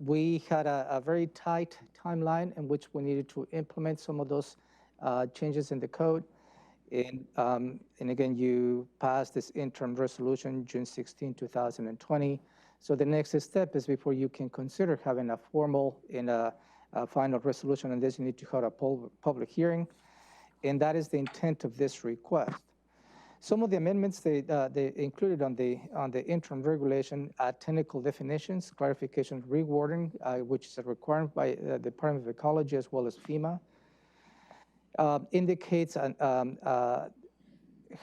S2: We had a very tight timeline in which we needed to implement some of those changes in the code. And again, you passed this interim resolution June 16, 2020. So the next step is, before you can consider having a formal and a final resolution on this, you need to have a public hearing. And that is the intent of this request. Some of the amendments they included on the interim regulation are technical definitions, clarification, rewording, which is a requirement by the Department of Ecology as well as FEMA. Indicates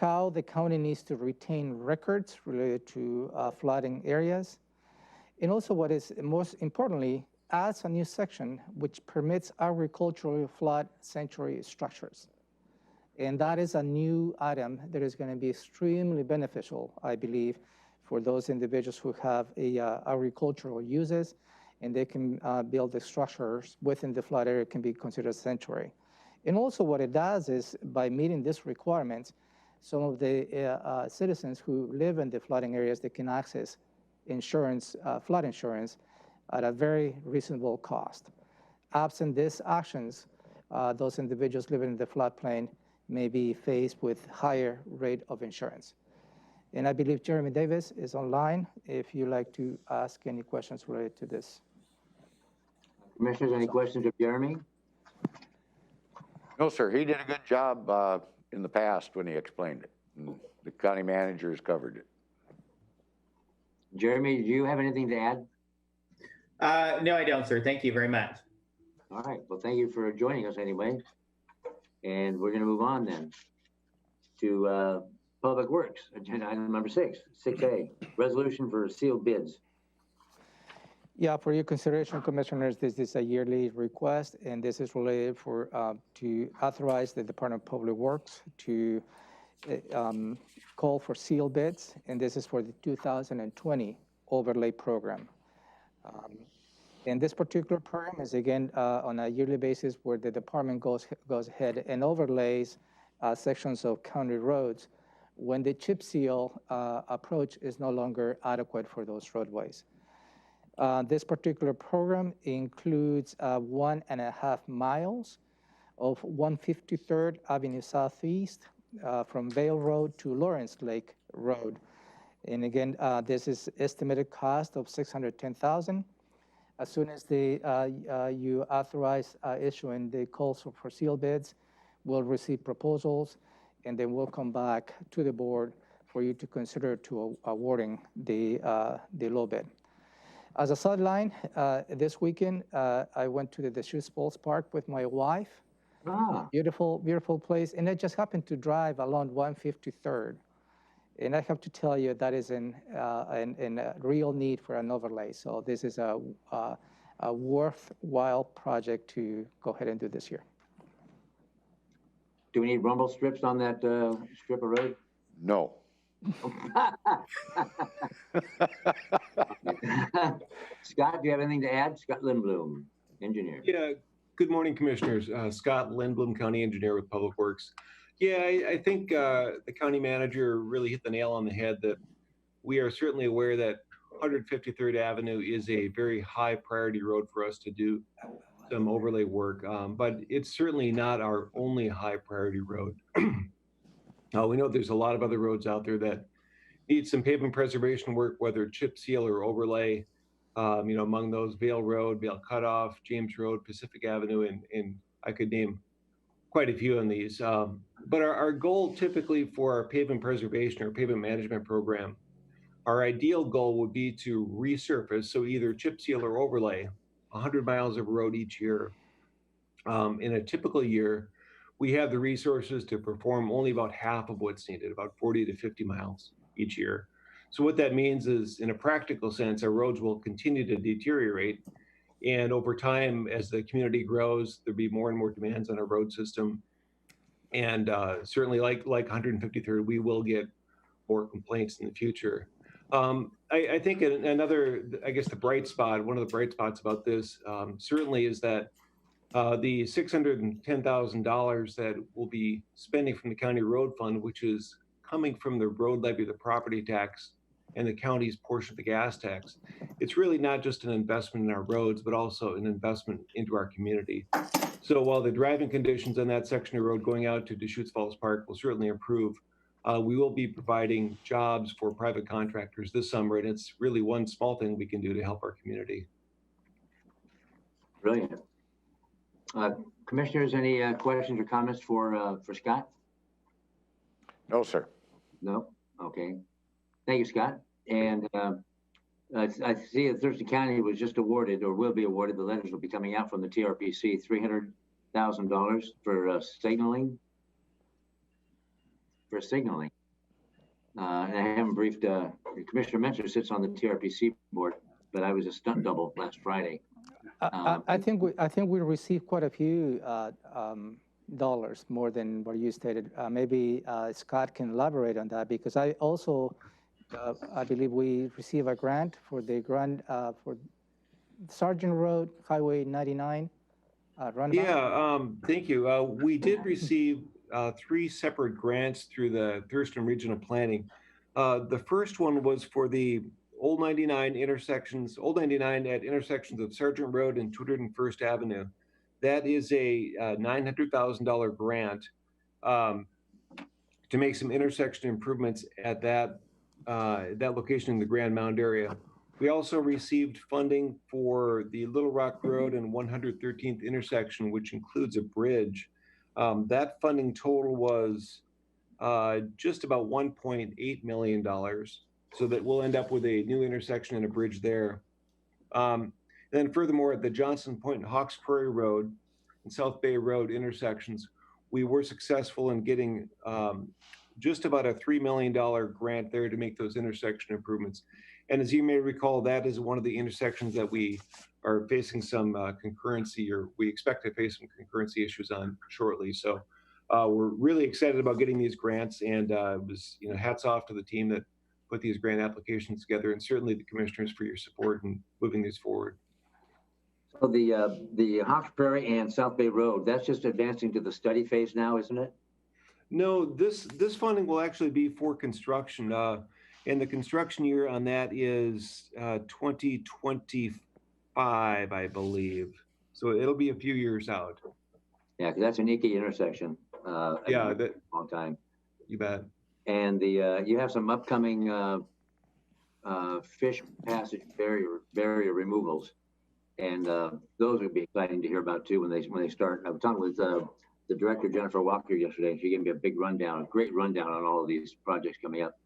S2: how the county needs to retain records related to flooding areas. And also, what is most importantly, adds a new section which permits agricultural flood sanctuary structures. And that is a new item that is going to be extremely beneficial, I believe, for those individuals who have agricultural uses, and they can build the structures within the flood area can be considered sanctuary. And also what it does is, by meeting these requirements, some of the citizens who live in the flooding areas, they can access insurance, flood insurance, at a very reasonable cost. Absent these actions, those individuals living in the floodplain may be faced with higher rate of insurance. And I believe Jeremy Davis is online if you'd like to ask any questions related to this.
S1: Commissioners, any questions of Jeremy?
S4: No, sir. He did a good job in the past when he explained it. The county manager has covered it.
S1: Jeremy, do you have anything to add?
S8: No, I don't, sir. Thank you very much.
S1: All right. Well, thank you for joining us anyway. And we're going to move on then to Public Works, agenda item number 6A, resolution for sealed bids.
S2: Yeah, for your consideration, Commissioners, this is a yearly request, and this is related to authorize the Department of Public Works to call for sealed bids, and this is for the 2020 overlay program. And this particular program is, again, on a yearly basis, where the department goes ahead and overlays sections of county roads when the chip seal approach is no longer adequate for those roadways. This particular program includes 1.5 miles of 153rd Avenue Southeast from Vale Road to Lawrence Lake Road. And again, this is estimated cost of $610,000. As soon as you authorize issuing the calls for sealed bids, we'll receive proposals, and then we'll come back to the board for you to consider to awarding the low bid. As a sideline, this weekend, I went to the Deschutes Falls Park with my wife. Beautiful, beautiful place. And I just happened to drive along 153rd. And I have to tell you, that is in real need for an overlay. So this is a worthwhile project to go ahead and do this year.
S1: Do we need rumble strips on that strip of road?
S4: No.
S1: Scott, do you have anything to add? Scott Lindblom, engineer.
S9: Yeah, good morning, Commissioners. Scott Lindblom, County Engineer with Public Works. Yeah, I think the county manager really hit the nail on the head that we are certainly aware that 153rd Avenue is a very high priority road for us to do some overlay work, but it's certainly not our only high priority road. We know there's a lot of other roads out there that need some pavement preservation work, whether chip seal or overlay. Among those, Vale Road, Vale Cutoff, James Road, Pacific Avenue, and I could name quite a few on these. But our goal typically for our pavement preservation or pavement management program, our ideal goal would be to resurface, so either chip seal or overlay, 100 miles of road each year. In a typical year, we have the resources to perform only about half of what's needed, about 40 to 50 miles each year. So what that means is, in a practical sense, our roads will continue to deteriorate. And over time, as the community grows, there'll be more and more demands on our road system. And certainly like 153rd, we will get more complaints in the future. I think another, I guess the bright spot, one of the bright spots about this certainly is that the $610,000 that we'll be spending from the county road fund, which is coming from the road levy, the property tax, and the county's portion of the gas tax, it's really not just an investment in our roads, but also an investment into our community. So while the driving conditions on that section of road going out to Deschutes Falls Park will certainly improve, we will be providing jobs for private contractors this summer, and it's really one small thing we can do to help our community.
S1: Brilliant. Commissioners, any questions or comments for Scott?
S4: No, sir.
S1: No? Okay. Thank you, Scott. And I see that Thurston County was just awarded, or will be awarded, the letters will be coming out from the TRPC, $300,000 for signaling. And I haven't briefed, Commissioner Mentor sits on the TRPC board, but I was a stunt double last Friday.
S2: I think we received quite a few dollars more than what you stated. Maybe Scott can elaborate on that, because I also I believe we received a grant for for Sargent Road, Highway 99 runabout.
S9: Yeah, thank you. We did receive 3 separate grants through the Thurston Regional Planning. The first one was for the Old 99 at intersections of Sargent Road and 201st Avenue. That is a $900,000 grant to make some intersection improvements at that location in the Grand Mound area. We also received funding for the Little Rock Road and 113th intersection, which includes a bridge. That funding total was just about $1.8 million. So that we'll end up with a new intersection and a bridge there. Then furthermore, at the Johnson Point and Hawks Prairie Road and South Bay Road intersections, we were successful in getting just about a $3 million grant there to make those intersection improvements. And as you may recall, that is one of the intersections that we are facing some concurrency, or we expect to face some concurrency issues on shortly. So we're really excited about getting these grants, and it was, hats off to the team that put these grant applications together, and certainly the commissioners for your support in moving these forward.
S1: So the Hawks Prairie and South Bay Road, that's just advancing to the study phase now, isn't it?
S9: No, this funding will actually be for construction, and the construction year on that is 2025, I believe. So it'll be a few years out.
S1: Yeah, because that's an icky intersection.
S9: Yeah,
S1: long time.
S9: You bet.
S1: And you have some upcoming fish passage barrier removals, and those would be exciting to hear about too when they start. I was talking with the director Jennifer Walker yesterday, and she gave me a great rundown on all of these projects coming up.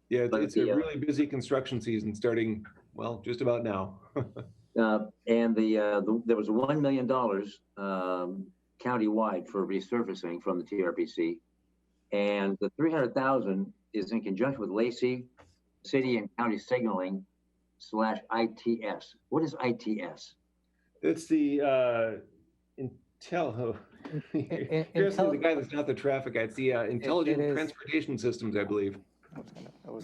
S9: Yeah, it's a really busy construction season starting, well, just about now.
S1: And there was $1 million countywide for resurfacing from the TRPC. And the $300,000 is in conjunction with Lacey City and County Signaling /ITS. What is ITS?
S9: It's the the guy that's not the traffic guy. It's the Intelligent Transportation Systems, I believe.
S1: What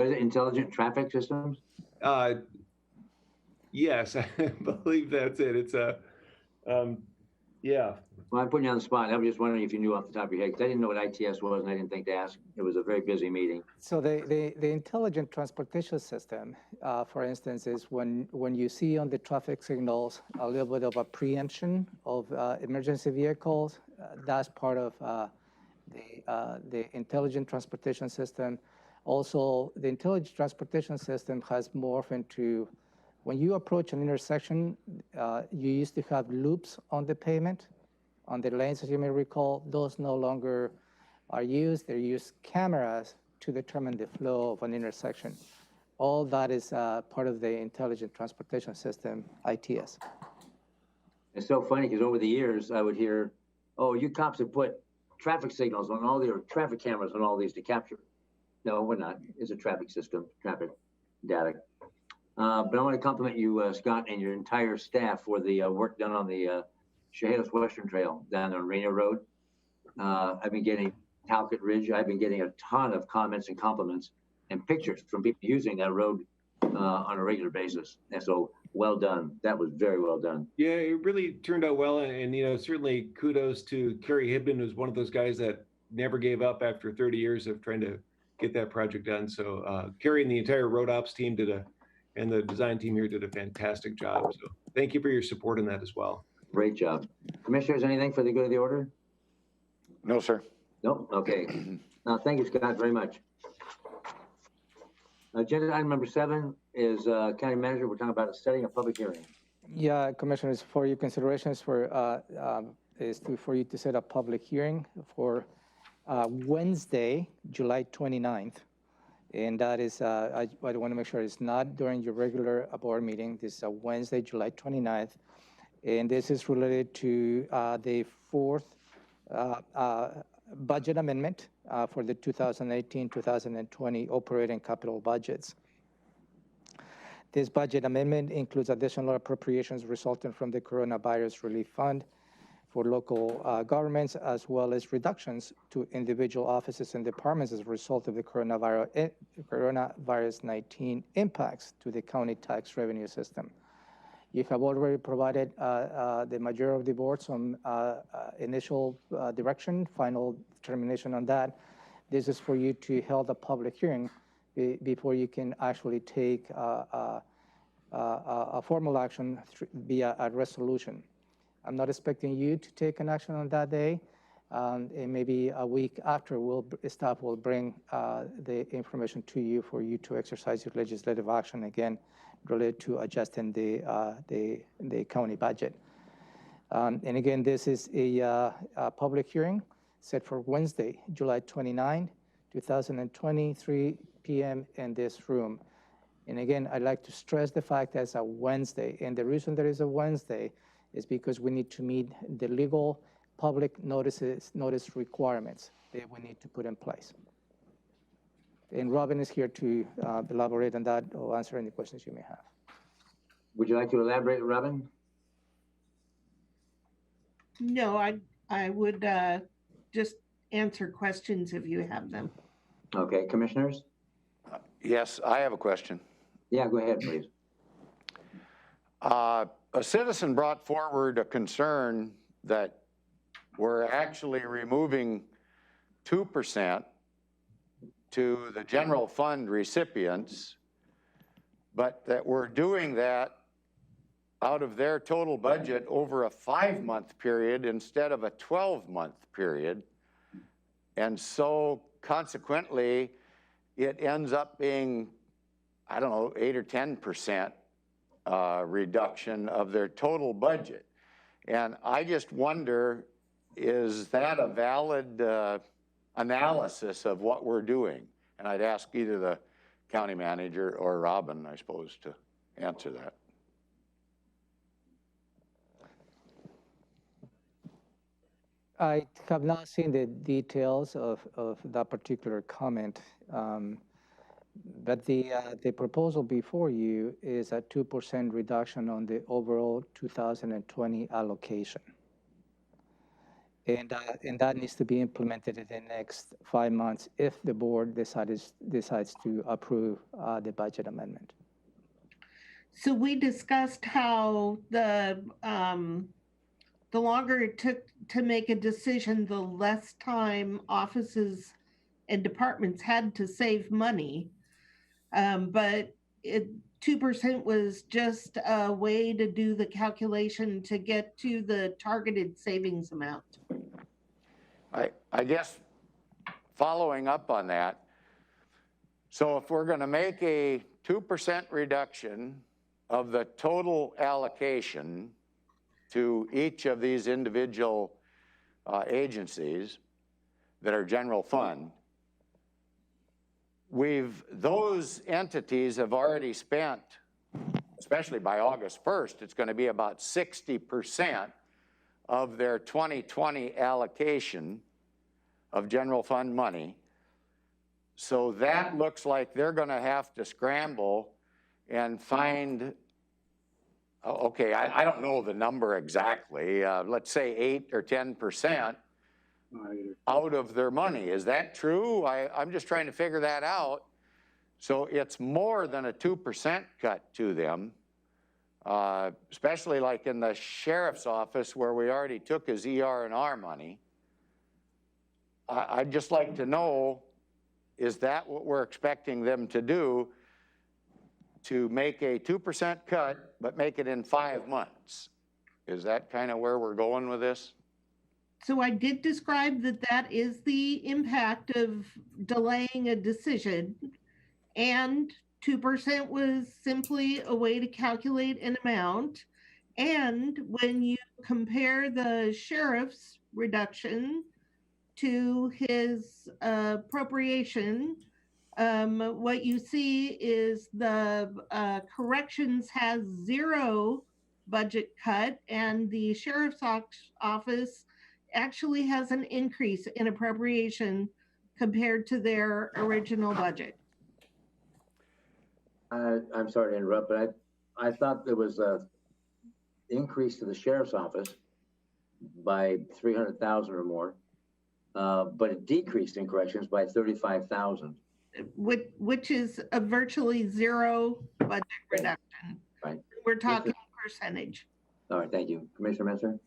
S1: is it? Intelligent Traffic Systems?
S9: Yes, I believe that's it. It's Yeah.
S1: Well, I'm putting you on the spot. I was just wondering if you knew off the top of your head, because I didn't know what ITS was, and I didn't think to ask. It was a very busy meeting.
S2: So the intelligent transportation system, for instance, is when you see on the traffic signals a little bit of a preemption of emergency vehicles, that's part of the intelligent transportation system. Also, the intelligent transportation system has morphed into, when you approach an intersection, you used to have loops on the pavement, on the lanes, as you may recall. Those no longer are used. They use cameras to determine the flow of an intersection. All that is part of the intelligent transportation system, ITS.
S1: It's so funny because over the years I would hear, oh, you cops have put traffic signals on all your traffic cameras on all these to capture. No, we're not. It's a traffic system, traffic data. But I want to compliment you, Scott, and your entire staff for the work done on the Chehalis Western Trail down on Rainier Road. I've been getting Talcott Ridge. I've been getting a ton of comments and compliments and pictures from people using that road on a regular basis. And so, well done. That was very well done.
S9: Yeah, it really turned out well. And you know, certainly kudos to Kerry Hibben, who's one of those guys that never gave up after 30 years of trying to get that project done. So Kerry and the entire road ops team and the design team here did a fantastic job. So thank you for your support in that as well.
S1: Great job. Commissioners, anything for the good of the order?
S4: No, sir.
S1: No? Okay. Thank you, Scott, very much. Agenda item number 7 is County Manager. We're talking about setting a public hearing.
S2: Yeah, Commissioners, for your considerations for you to set a public hearing for Wednesday, July 29th. And that is, I want to make sure it's not during your regular board meeting. This is Wednesday, July 29th. And this is related to the 4th budget amendment for the 2018-2020 operating capital budgets. This budget amendment includes additional appropriations resulting from the Coronavirus Relief Fund for local governments, as well as reductions to individual offices and departments as a result of the coronavirus-19 impacts to the county tax revenue system. You have already provided the majority of the board some initial direction, final determination on that. This is for you to hold a public hearing before you can actually take a formal action via a resolution. I'm not expecting you to take an action on that day. And maybe a week after, staff will bring the information to you for you to exercise your legislative action again related to adjusting the county budget. And again, this is a public hearing set for Wednesday, July 29, 2020, 3 p.m. in this room. And again, I'd like to stress the fact that it's a Wednesday. And the reason there is a Wednesday is because we need to meet the legal public notice requirements that we need to put in place. And Robin is here to elaborate on that or answer any questions you may have.
S1: Would you like to elaborate, Robin?
S10: No, I would just answer questions if you have them.
S1: Okay, commissioners?
S4: Yes, I have a question.
S1: Yeah, go ahead, please.
S4: A citizen brought forward a concern that we're actually removing 2% to the general fund recipients, but that we're doing that out of their total budget over a 5-month period instead of a 12-month period. And so consequently, it ends up being, I don't know, 8 or 10% reduction of their total budget. And I just wonder, is that a valid analysis of what we're doing? And I'd ask either the county manager or Robin, I suppose, to answer that.
S2: I have not seen the details of that particular comment, but the proposal before you is a 2% reduction on the overall 2020 allocation. And that needs to be implemented in the next 5 months if the board decides to approve the budget amendment.
S10: So we discussed how the the longer it took to make a decision, the less time offices and departments had to save money. But 2% was just a way to do the calculation to get to the targeted savings amount.
S4: I guess following up on that, so if we're going to make a 2% reduction of the total allocation to each of these individual agencies that are general fund, those entities have already spent, especially by August 1st, it's going to be about 60% of their 2020 allocation of general fund money. So that looks like they're going to have to scramble and find, okay, I don't know the number exactly, let's say 8 or 10% out of their money. Is that true? I'm just trying to figure that out. So it's more than a 2% cut to them, especially like in the sheriff's office where we already took his ER&R money. I'd just like to know, is that what we're expecting them to do, to make a 2% cut, but make it in 5 months? Is that kind of where we're going with this?
S10: So I did describe that is the impact of delaying a decision, and 2% was simply a way to calculate an amount. And when you compare the sheriff's reduction to his appropriation, what you see is the corrections has 0 budget cut, and the sheriff's office actually has an increase in appropriation compared to their original budget.
S1: I'm sorry to interrupt, but I thought there was a increase to the sheriff's office by 300,000 or more, but it decreased in corrections by 35,000.
S10: Which is a virtually 0 budget reduction.
S1: Right.
S10: We're talking percentage.
S1: All right, thank you. Commissioner Menser?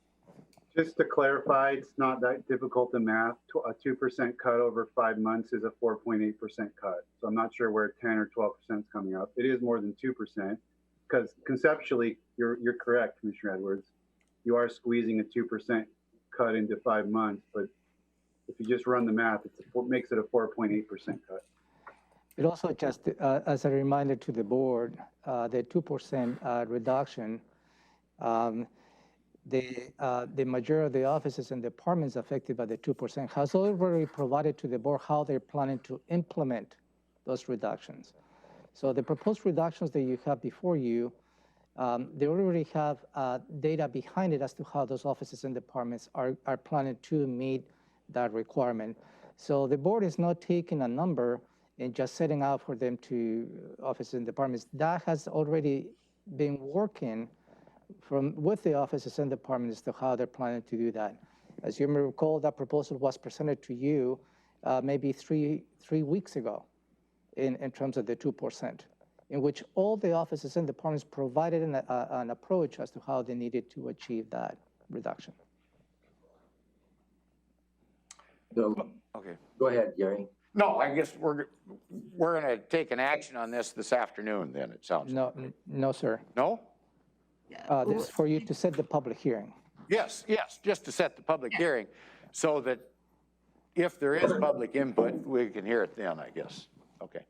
S6: Just to clarify, it's not that difficult to math. A 2% cut over 5 months is a 4.8% cut. So I'm not sure where 10 or 12% is coming up. It is more than 2%, because conceptually, you're correct, Commissioner Edwards. You are squeezing a 2% cut into 5 months, but if you just run the math, it makes it a 4.8% cut.
S2: It also just, as a reminder to the board, the 2% reduction, the majority of the offices and departments affected by the 2% has already provided to the board how they're planning to implement those reductions. So the proposed reductions that you have before you, they already have data behind it as to how those offices and departments are planning to meet that requirement. So the board is not taking a number and just setting out for them to offices and departments. That has already been working with the offices and departments as to how they're planning to do that. As you may recall, that proposal was presented to you maybe three weeks ago in terms of the 2%, in which all the offices and departments provided an approach as to how they needed to achieve that reduction.
S1: So,
S4: Okay.
S1: Go ahead, Gary.
S4: No, I guess we're going to take an action on this afternoon then, it sounds like.
S2: No, sir.
S4: No?
S2: This is for you to set the public hearing.
S4: Yes, just to set the public hearing so that if there is public input, we can hear it then, I guess. Okay.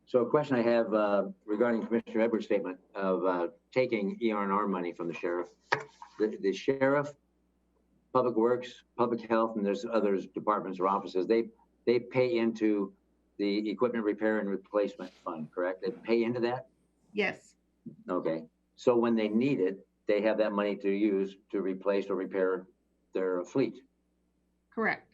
S1: So a question I have regarding Commissioner Edwards' statement of taking ER&R money from the sheriff. The sheriff, Public Works, Public Health, and there's others departments or offices, they pay into the equipment repair and replacement fund, correct? They pay into that?
S10: Yes.
S1: Okay. So when they need it, they have that money to use to replace or repair their fleet.
S10: Correct.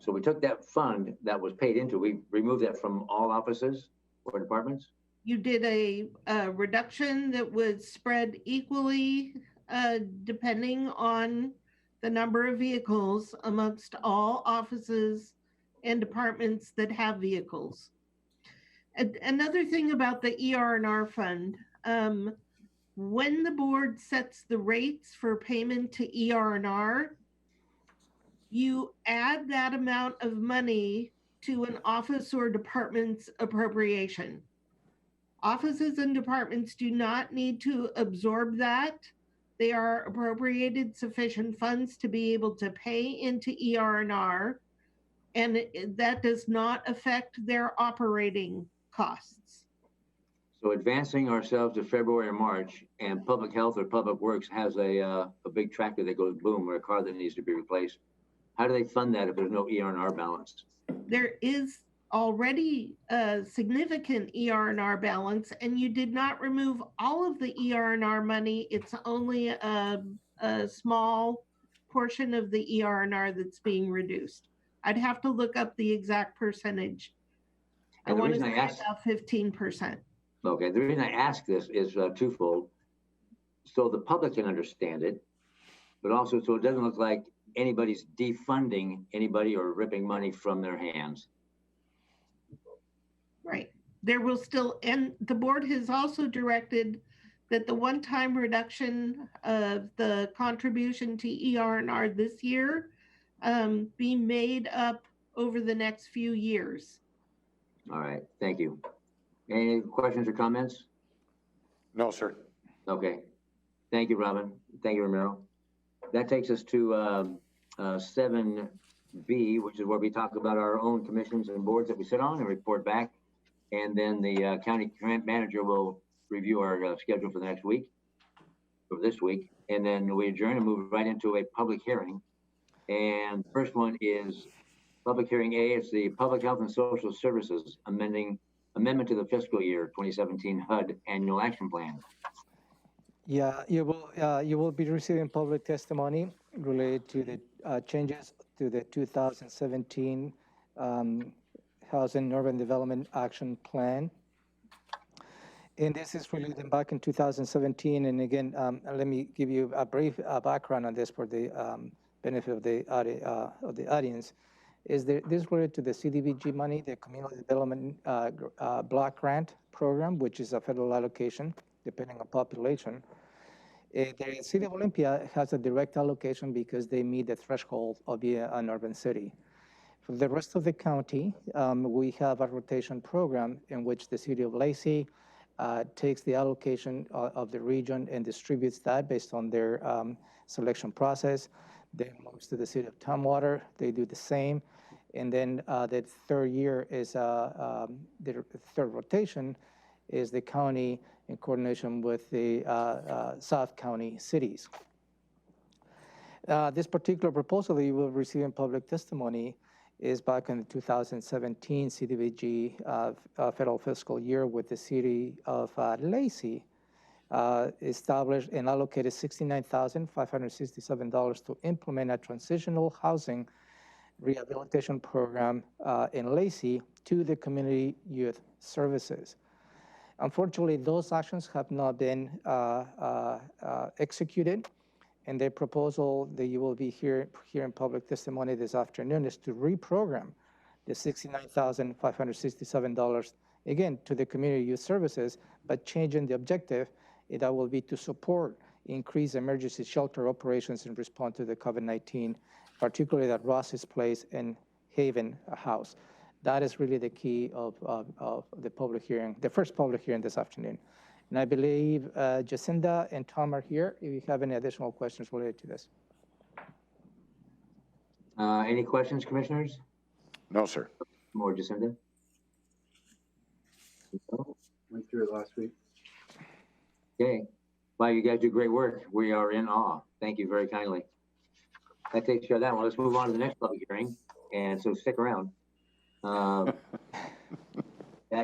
S1: So we took that fund that was paid into, we removed that from all offices or departments?
S10: You did a reduction that was spread equally depending on the number of vehicles amongst all offices and departments that have vehicles. Another thing about the ER&R fund, when the board sets the rates for payment to ER&R, you add that amount of money to an office or department's appropriation. Offices and departments do not need to absorb that. They are appropriated sufficient funds to be able to pay into ER&R, and that does not affect their operating costs.
S1: So advancing ourselves to February or March, and public health or public works has a big tractor that goes boom, or a car that needs to be replaced. How do they fund that if there's no ER&R balance?
S10: There is already a significant ER&R balance, and you did not remove all of the ER&R money. It's only a small portion of the ER&R that's being reduced. I'd have to look up the exact percentage. I want to say about 15%.
S1: Okay, the reason I ask this is twofold. So the public can understand it, but also so it doesn't look like anybody's defunding anybody or ripping money from their hands.
S10: Right. There will still, and the board has also directed that the one-time reduction of the contribution to ER&R this year be made up over the next few years.
S1: All right, thank you. Any questions or comments?
S4: No, sir.
S1: Okay. Thank you, Robin. Thank you, Ramiro. That takes us to 7B, which is where we talk about our own commissions and boards that we sit on and report back. And then the county manager will review our schedule for the next week, for this week. And then we adjourn and move right into a public hearing. And the first one is public hearing A. It's the Public Health and Social Services amendment to the fiscal year 2017 HUD Annual Action Plan.
S2: Yeah, you will be receiving public testimony related to the changes to the 2017 Housing and Urban Development Action Plan. And this is related back in 2017. And again, let me give you a brief background on this for the benefit of the audience. Is this related to the CDBG money, the Community Development Block Grant Program, which is a federal allocation depending on population. The City of Olympia has a direct allocation because they meet the threshold of being an urban city. For the rest of the county, we have a rotation program in which the City of Lacey takes the allocation of the region and distributes that based on their selection process. Then moves to the City of Tumwater. They do the same. And then the third year is the third rotation is the county in coordination with the South County cities. This particular proposal that you will receive in public testimony is back in the 2017 CDBG federal fiscal year with the City of Lacey established and allocated $69,567 to implement a transitional housing rehabilitation program in Lacey to the Community Youth Services. Unfortunately, those actions have not been executed, and the proposal that you will be here in public testimony this afternoon is to reprogram the $69,567 again to the Community Youth Services, but changing the objective. That will be to support increased emergency shelter operations in response to the COVID-19, particularly at Ross's Place and Haven House. That is really the key of the public hearing, the first public hearing this afternoon. And I believe Jacinda and Tom are here if you have any additional questions related to this.
S1: Any questions, commissioners?
S4: No, sir.
S1: More, Jacinda?
S6: Went through it last week.
S1: Okay. Wow, you guys do great work. We are in awe. Thank you very kindly. That takes care of that one. Let's move on to the next public hearing. And so stick around. That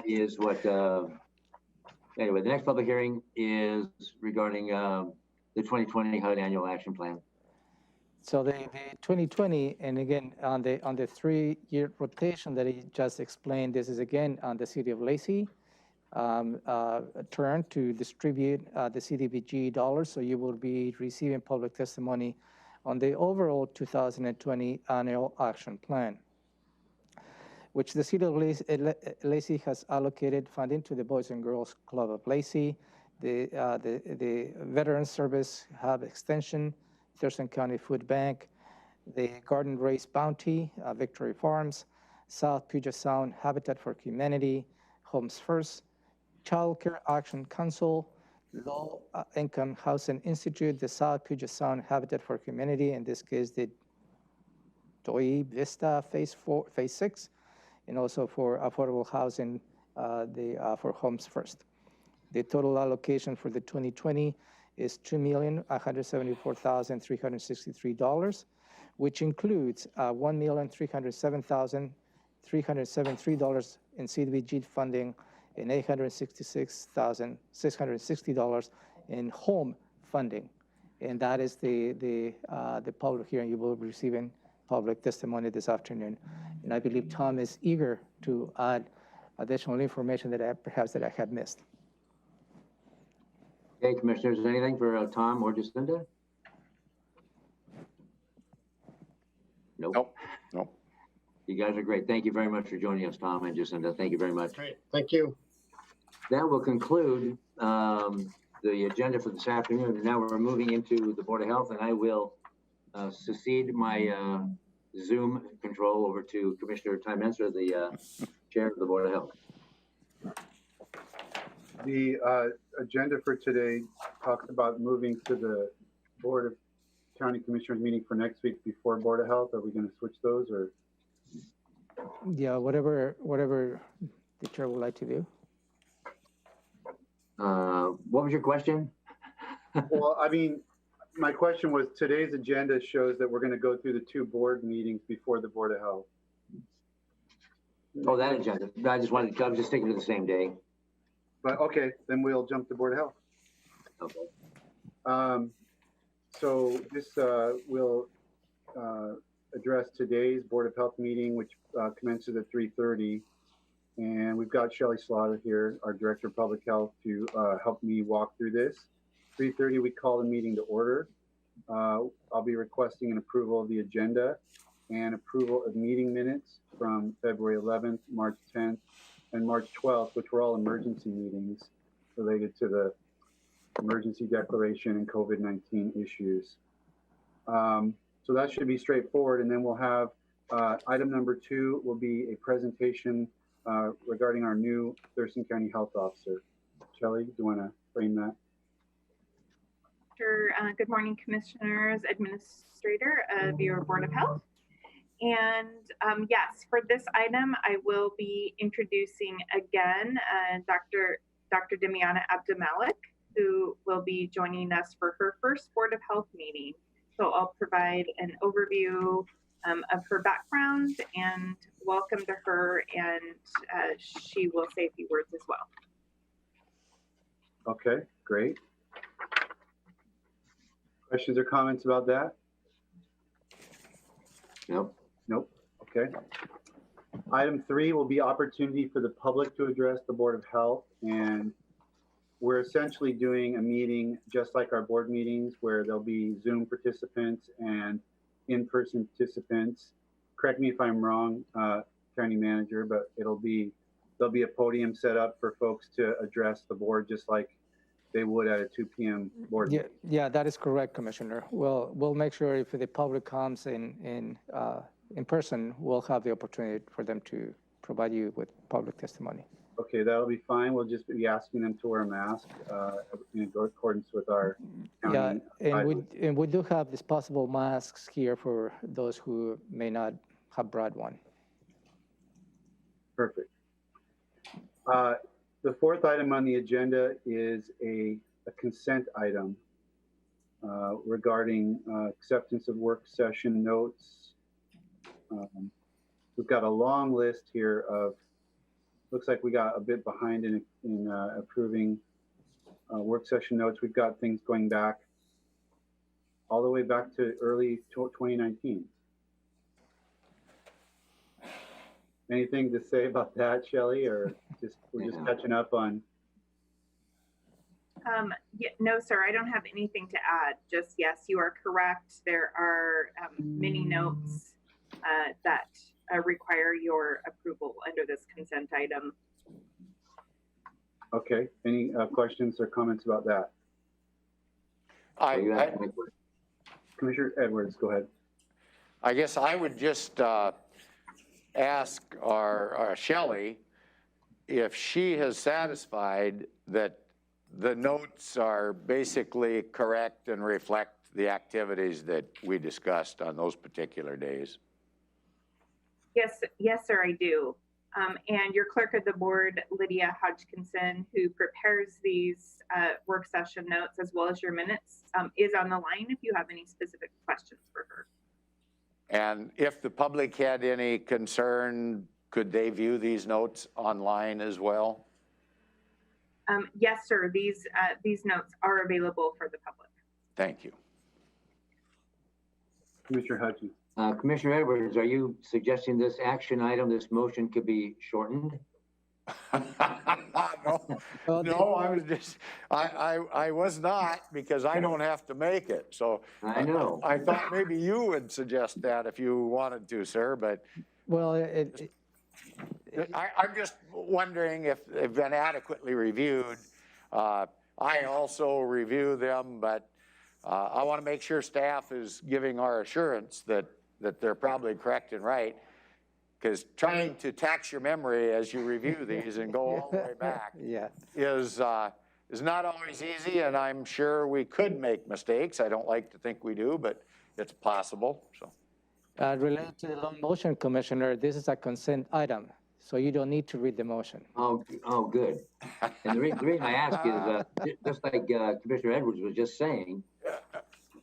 S1: is what, anyway, the next public hearing is regarding the 2020 HUD Annual Action Plan.
S2: So the 2020, and again, on the 3-year rotation that he just explained, this is again on the City of Lacey turn to distribute the CDBG dollars. So you will be receiving public testimony on the overall 2020 Annual Action Plan, which the City of Lacey has allocated funding to the Boys and Girls Club of Lacey, the Veterans Service Hub Extension, Thurston County Food Bank, the Garden Race Bounty, Victory Farms, South Puget Sound Habitat for Humanity, Homes First, Child Care Action Council, Low Income Housing Institute, the South Puget Sound Habitat for Humanity, in this case, the Doi Vista Phase 6, and also for affordable housing, for Homes First. The total allocation for the 2020 is $2,174,363, which includes $1,307,373 in CDBG funding and $866,660 in home funding. And that is the public hearing. You will be receiving public testimony this afternoon. And I believe Tom is eager to add additional information that I have missed.
S1: Okay, Commissioners, anything for Tom or Jacinda? Nope.
S4: Nope.
S1: You guys are great. Thank you very much for joining us, Tom and Jacinda. Thank you very much.
S4: Great. Thank you.
S1: That will conclude the agenda for this afternoon. And now we're moving into the Board of Health, and I will succeed my Zoom control over to Commissioner Ty Menser, the Chair of the Board of Health.
S6: The agenda for today talks about moving to the Board of County Commissioners meeting for next week before Board of Health. Are we going to switch those, or?
S2: Yeah, whatever the chair would like to do.
S1: What was your question?
S6: Well, I mean, my question was, today's agenda shows that we're going to go through the 2 board meetings before the Board of Health.
S1: Oh, that agenda. I was just thinking of the same day.
S6: But okay, then we'll jump to Board of Health.
S1: Okay.
S6: So this will address today's Board of Health meeting, which commences at 3:30. And we've got Shelley Slaughter here, our Director of Public Health, to help me walk through this. 3:30, we call the meeting to order. I'll be requesting an approval of the agenda and approval of meeting minutes from February 11th, March 10th, and March 12th, which were all emergency meetings related to the emergency declaration and COVID-19 issues. So that should be straightforward. And then we'll have item number 2 will be a presentation regarding our new Thurston County Health Officer. Shelley, do you want to frame that?
S3: Sure. Good morning, Commissioners, Administrator of your Board of Health. And yes, for this item, I will be introducing again Dr. Demiana Abdulmalik, who will be joining us for her first Board of Health meeting. So I'll provide an overview of her background and welcome to her, and she will say a few words as well.
S6: Okay, great. Questions or comments about that?
S1: Nope.
S6: Nope. Okay. Item 3 will be opportunity for the public to address the Board of Health. And we're essentially doing a meeting just like our board meetings, where there'll be Zoom participants and in-person participants. Correct me if I'm wrong, County Manager, but there'll be a podium set up for folks to address the board just like they would at a 2 p.m. board meeting.
S2: Yeah, that is correct, Commissioner. We'll make sure if the public comes in person, we'll have the opportunity for them to provide you with public testimony.
S6: Okay, that'll be fine. We'll just be asking them to wear a mask in accordance with our county.
S2: Yeah, and we do have disposable masks here for those who may not have brought one.
S6: Perfect. The 4th item on the agenda is a consent item regarding acceptance of work session notes. We've got a long list here of, looks like we got a bit behind in approving work session notes. We've got things going back all the way back to early 2019. Anything to say about that, Shelley, or we're just catching up on?
S3: Yeah, no, sir, I don't have anything to add. Just yes, you are correct. There are many notes that require your approval under this consent item.
S6: Okay, any questions or comments about that? Commissioner Edwards, go ahead.
S4: I guess I would just ask our Shelley if she has satisfied that the notes are basically correct and reflect the activities that we discussed on those particular days.
S3: Yes, sir, I do. And your clerk of the board, Lydia Hodgkinson, who prepares these work session notes as well as your minutes, is on the line if you have any specific questions for her.
S4: And if the public had any concern, could they view these notes online as well?
S3: Yes, sir. These notes are available for the public.
S4: Thank you.
S6: Commissioner Hudson.
S1: Commissioner Edwards, are you suggesting this action item, this motion could be shortened?
S4: No, I was just, I was not, because I don't have to make it. So
S1: I know.
S4: I thought maybe you would suggest that if you wanted to, sir, but.
S2: Well,
S4: I'm just wondering if they've been adequately reviewed. I also review them, but I want to make sure staff is giving our assurance that they're probably correct and right. Because trying to tax your memory as you review these and go all the way back is not always easy, and I'm sure we could make mistakes. I don't like to think we do, but it's possible. So.
S2: Related to the long motion, Commissioner, this is a consent item, so you don't need to read the motion.
S1: Oh, good. And the reason I ask is, just like Commissioner Edwards was just saying,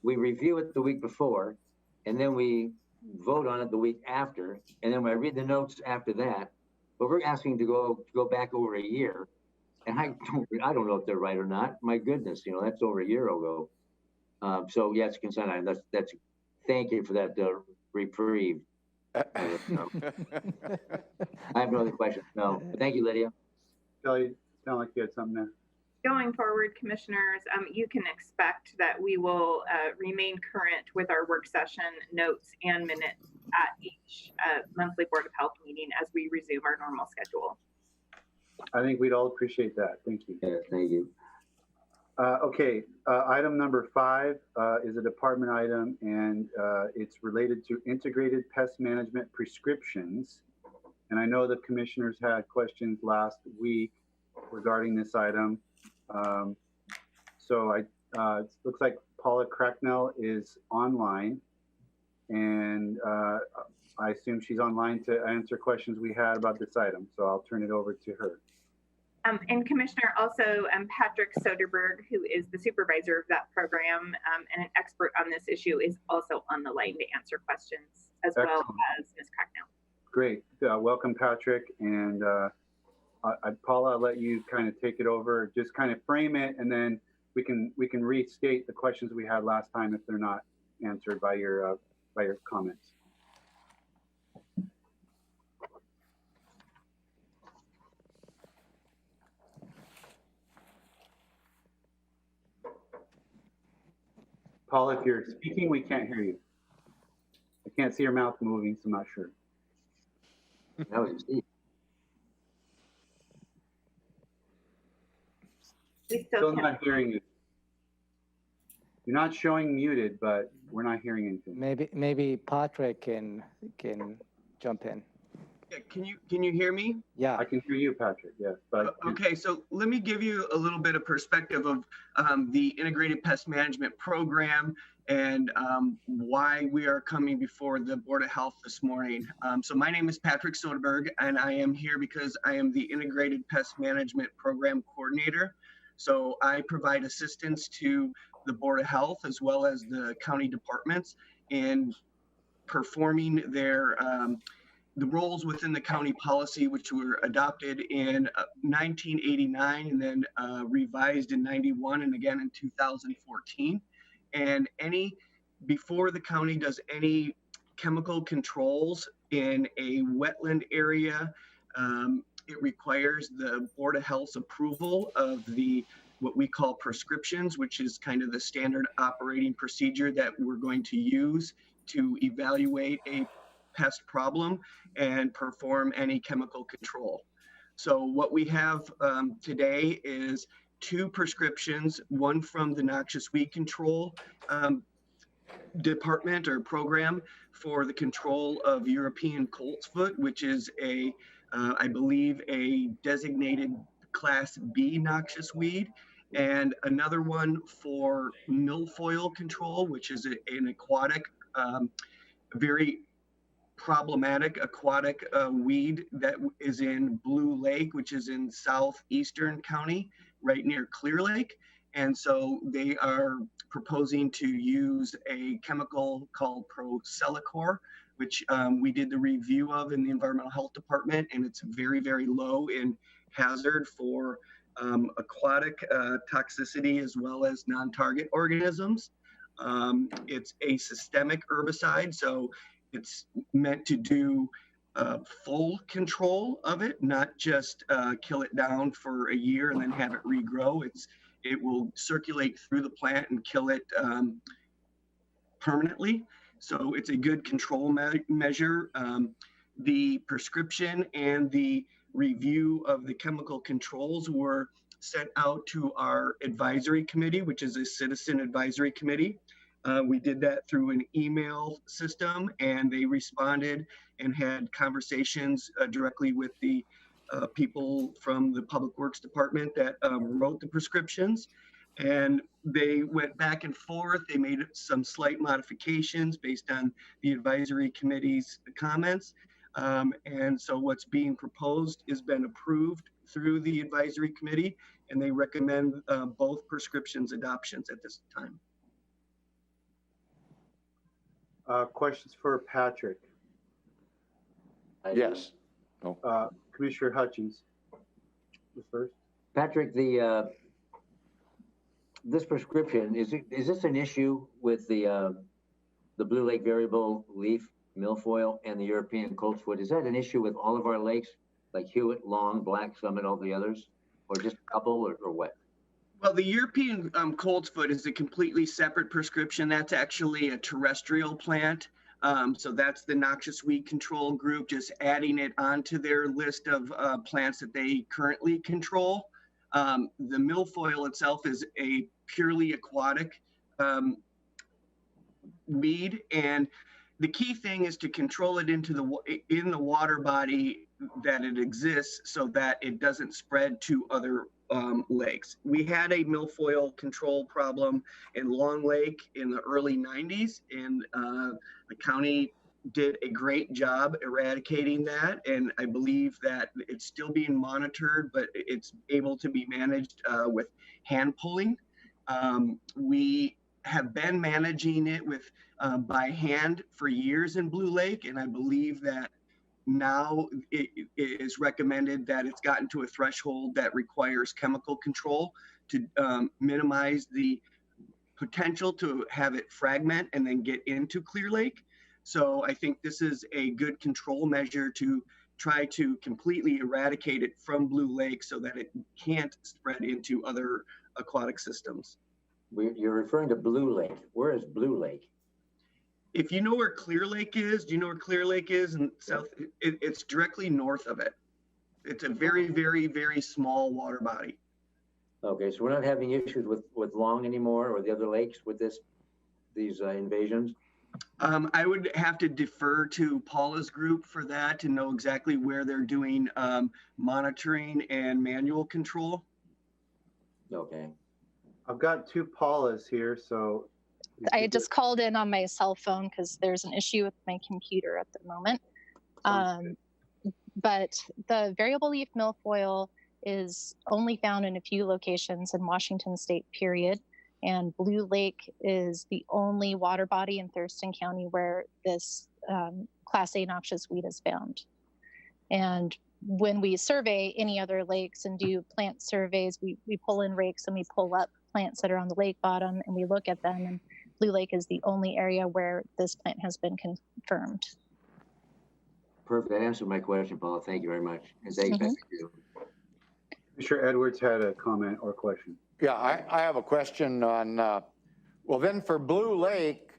S1: we review it the week before, and then we vote on it the week after, and then when I read the notes after that, but we're asking to go back over a year, and I don't know if they're right or not. My goodness, that's over a year ago. So yeah, it's a consent item. That's thank you for that reprieve. I have no other questions. No, but thank you, Lydia.
S6: Kelly, sound like you had something there.
S3: Going forward, commissioners, you can expect that we will remain current with our work session notes and minutes at each monthly Board of Health meeting as we resume our normal schedule.
S6: I think we'd all appreciate that. Thank you.
S1: Yeah, thank you.
S6: Okay, item number 5 is a department item, and it's related to integrated pest management prescriptions. And I know the commissioners had questions last week regarding this item. So it looks like Paula Cracknell is online, and I assume she's online to answer questions we had about this item. So I'll turn it over to her.
S3: And Commissioner, also Patrick Soderberg, who is the supervisor of that program and an expert on this issue, is also on the line to answer questions, as well as Ms. Cracknell.
S6: Great. Welcome, Patrick. And Paula, I'll let you kind of take it over, just kind of frame it, and then we can restate the questions we had last time if they're not answered by your comments. Paula, if you're speaking, we can't hear you. I can't see your mouth moving, so I'm not sure.
S1: That was Steve.
S6: Still not hearing you. You're not showing muted, but we're not hearing anything.
S2: Maybe Patrick can jump in.
S11: Yeah, can you hear me?
S2: Yeah,
S6: I can hear you, Patrick. Yes, but
S11: okay. So let me give you a little bit of perspective of the Integrated Pest Management Program and why we are coming before the Board of Health this morning. So my name is Patrick Soderberg, and I am here because I am the Integrated Pest Management Program Coordinator. So I provide assistance to the Board of Health as well as the county departments in performing their the roles within the county policy, which were adopted in 1989 and then revised in 91 and again in 2014. And before the county does any chemical controls in a wetland area, it requires the Board of Health's approval of what we call prescriptions, which is kind of the standard operating procedure that we're going to use to evaluate a pest problem and perform any chemical control. So what we have today is 2 prescriptions, one from the noxious weed control department or program for the control of European coltsfoot, which is I believe a designated Class B noxious weed, and another one for milfoil control, which is an aquatic, very problematic aquatic weed that is in Blue Lake, which is in southeastern county, right near Clear Lake. And so they are proposing to use a chemical called Procelicor, which we did the review of in the Environmental Health Department, and it's very, very low in hazard for aquatic toxicity as well as non-target organisms. It's a systemic herbicide, so it's meant to do full control of it, not just kill it down for a year and then have it regrow. It will circulate through the plant and kill it permanently. So it's a good control measure. The prescription and the review of the chemical controls were sent out to our advisory committee, which is a citizen advisory committee. We did that through an email system, and they responded and had conversations directly with the people from the Public Works Department that wrote the prescriptions. And they went back and forth. They made some slight modifications based on the advisory committee's comments. And so what's being proposed has been approved through the advisory committee, and they recommend both prescriptions adoptions at this time.
S6: Questions for Patrick?
S4: Yes.
S6: Commissioner Hutchins, the first.
S1: Patrick, this prescription, is this an issue with the Blue Lake variable leaf milfoil and the European coltsfoot? Is that an issue with all of our lakes, like Hewitt, Long, Black Summit, all the others, or just a couple, or what?
S11: Well, the European coltsfoot is a completely separate prescription. That's actually a terrestrial plant. So that's the noxious weed control group, just adding it onto their list of plants that they currently control. The milfoil itself is a purely aquatic weed, and the key thing is to control it in the water body that it exists, so that it doesn't spread to other lakes. We had a milfoil control problem in Long Lake in the early 90s, and the county did a great job eradicating that, and I believe that it's still being monitored, but it's able to be managed with hand pulling. We have been managing it with by hand for years in Blue Lake, and I believe that now it is recommended that it's gotten to a threshold that requires chemical control to minimize the potential to have it fragment and then get into Clear Lake. So I think this is a good control measure to try to completely eradicate it from Blue Lake so that it can't spread into other aquatic systems.
S1: You're referring to Blue Lake. Where is Blue Lake?
S11: If you know where Clear Lake is, do you know where Clear Lake is in south? It's directly north of it. It's a very, very, very small water body.
S1: Okay, so we're not having issues with Long anymore, or the other lakes with these invasions?
S11: I would have to defer to Paula's group for that to know exactly where they're doing monitoring and manual control.
S1: Okay.
S6: I've got 2 Paulas here, so.
S12: I just called in on my cell phone because there's an issue with my computer at the moment. But the variable leaf milfoil is only found in a few locations in Washington State, period. And Blue Lake is the only water body in Thurston County where this Class A noxious weed is found. And when we survey any other lakes and do plant surveys, we pull in rakes and we pull up plants that are on the lake bottom and we look at them. And Blue Lake is the only area where this plant has been confirmed.
S1: Perfect. That answered my question, Paula. Thank you very much. And thank you.
S6: Mr. Edwards had a comment or question.
S4: Yeah, I have a question on, well then for Blue Lake,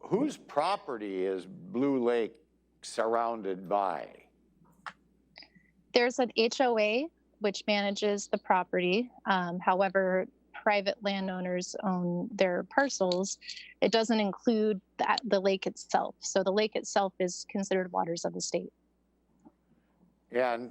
S4: whose property is Blue Lake surrounded by?
S12: There's an HOA which manages the property. However, private landowners own their parcels. It doesn't include the lake itself. So the lake itself is considered waters of the state.
S4: And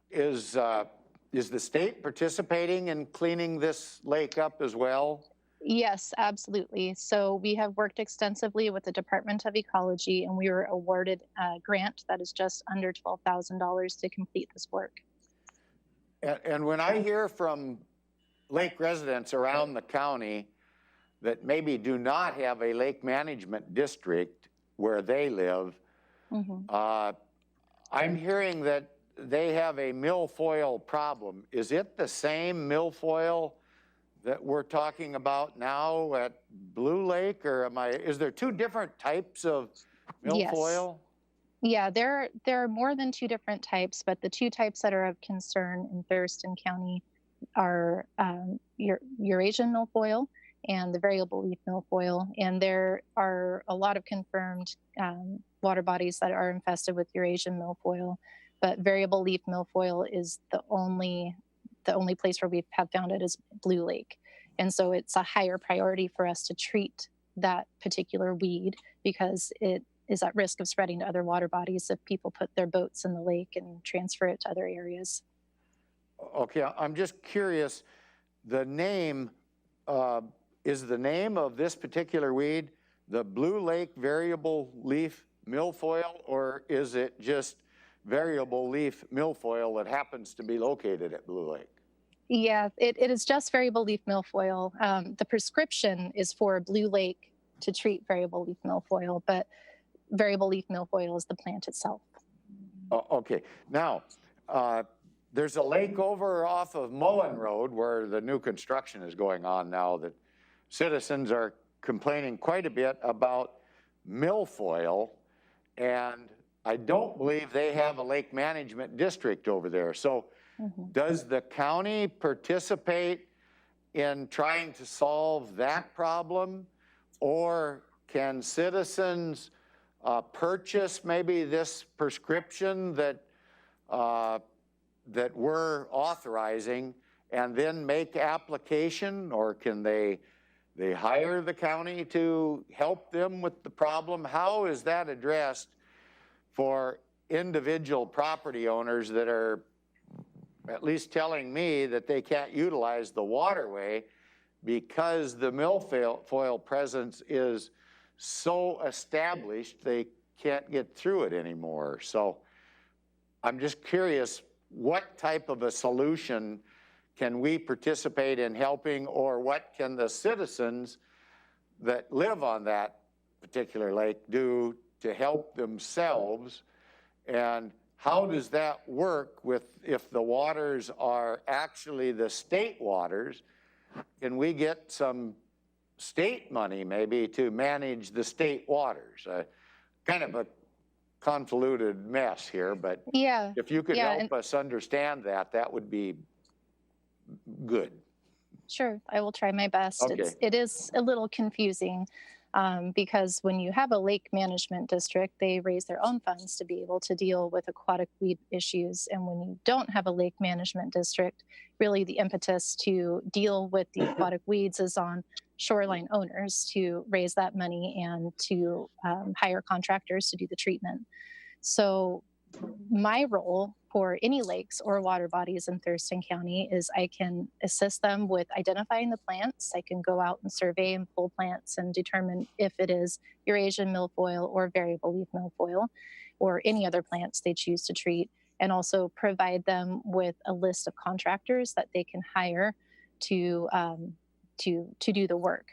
S4: is the state participating in cleaning this lake up as well?
S12: Yes, absolutely. So we have worked extensively with the Department of Ecology, and we were awarded a grant that is just under $12,000 to complete this work.
S4: And when I hear from lake residents around the county that maybe do not have a lake management district where they live, I'm hearing that they have a milfoil problem. Is it the same milfoil that we're talking about now at Blue Lake, or is there two different types of milfoil?
S12: Yes. Yeah, there are more than two different types, but the two types that are of concern in Thurston County are Eurasian milfoil and the variable leaf milfoil. And there are a lot of confirmed water bodies that are infested with Eurasian milfoil, but variable leaf milfoil is the only place where we have found it is Blue Lake. And so it's a higher priority for us to treat that particular weed because it is at risk of spreading to other water bodies if people put their boats in the lake and transfer it to other areas.
S4: Okay, I'm just curious, the name, is the name of this particular weed the Blue Lake variable leaf milfoil, or is it just variable leaf milfoil that happens to be located at Blue Lake?
S12: Yeah, it is just variable leaf milfoil. The prescription is for Blue Lake to treat variable leaf milfoil, but variable leaf milfoil is the plant itself.
S4: Okay, now, there's a lake over off of Mullen Road where the new construction is going on now that citizens are complaining quite a bit about milfoil, and I don't believe they have a lake management district over there. So does the county participate in trying to solve that problem, or can citizens purchase maybe this prescription that that we're authorizing and then make application, or can they hire the county to help them with the problem? How is that addressed for individual property owners that are at least telling me that they can't utilize the waterway because the milfoil presence is so established they can't get through it anymore? So I'm just curious, what type of a solution can we participate in helping, or what can the citizens that live on that particular lake do to help themselves? And how does that work with, if the waters are actually the state waters, can we get some state money maybe to manage the state waters? Kind of a convoluted mess here, but
S12: yeah,
S4: if you could help us understand that, that would be good.
S12: Sure, I will try my best.
S4: Okay.
S12: It is a little confusing because when you have a lake management district, they raise their own funds to be able to deal with aquatic weed issues. And when you don't have a lake management district, really the impetus to deal with the aquatic weeds is on shoreline owners to raise that money and to hire contractors to do the treatment. So my role for any lakes or water bodies in Thurston County is I can assist them with identifying the plants. I can go out and survey and pull plants and determine if it is Eurasian milfoil or variable leaf milfoil or any other plants they choose to treat, and also provide them with a list of contractors that they can hire to do the work.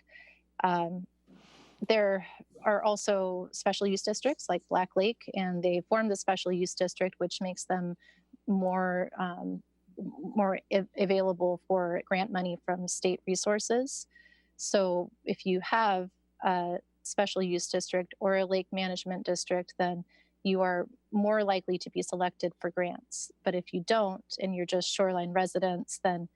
S12: There are also special use districts like Black Lake, and they formed the special use district, which makes them more available for grant money from state resources. So if you have a special use district or a lake management district, then you are more likely to be selected for grants. But if you don't, and you're just shoreline residents, then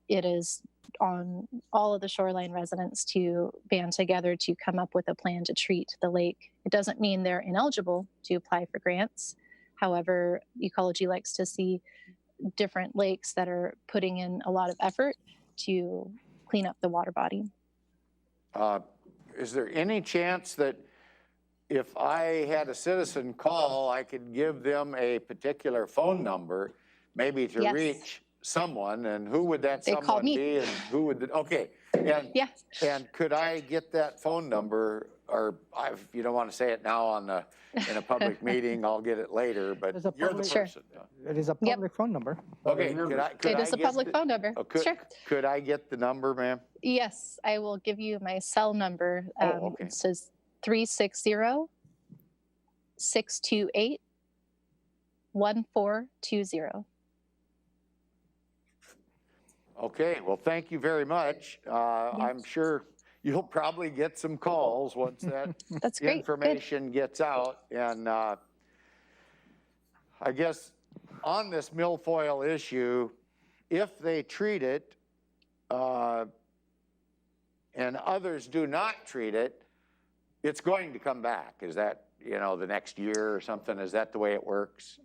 S12: it is on all of the shoreline residents to band together to come up with a plan to treat the lake. It doesn't mean they're ineligible to apply for grants. However, ecology likes to see different lakes that are putting in a lot of effort to clean up the water body.
S4: Is there any chance that if I had a citizen call, I could give them a particular phone number, maybe to reach someone, and who would that someone be, and who would, okay. And, and could I get that phone number, or if you don't want to say it now on the, in a public meeting, I'll get it later, but you're the person.
S2: It is a public phone number.
S4: Okay,
S12: It is a public phone number.
S4: Could I get the number, ma'am?
S12: Yes, I will give you my cell number.
S4: Okay.
S12: It says 360-628-1420.
S4: Okay, well, thank you very much. I'm sure you'll probably get some calls once that
S12: That's great.
S4: information gets out. And I guess on this milfoil issue, if they treat it and others do not treat it, it's going to come back. Is that, you know, the next year or something? Is that the way it works?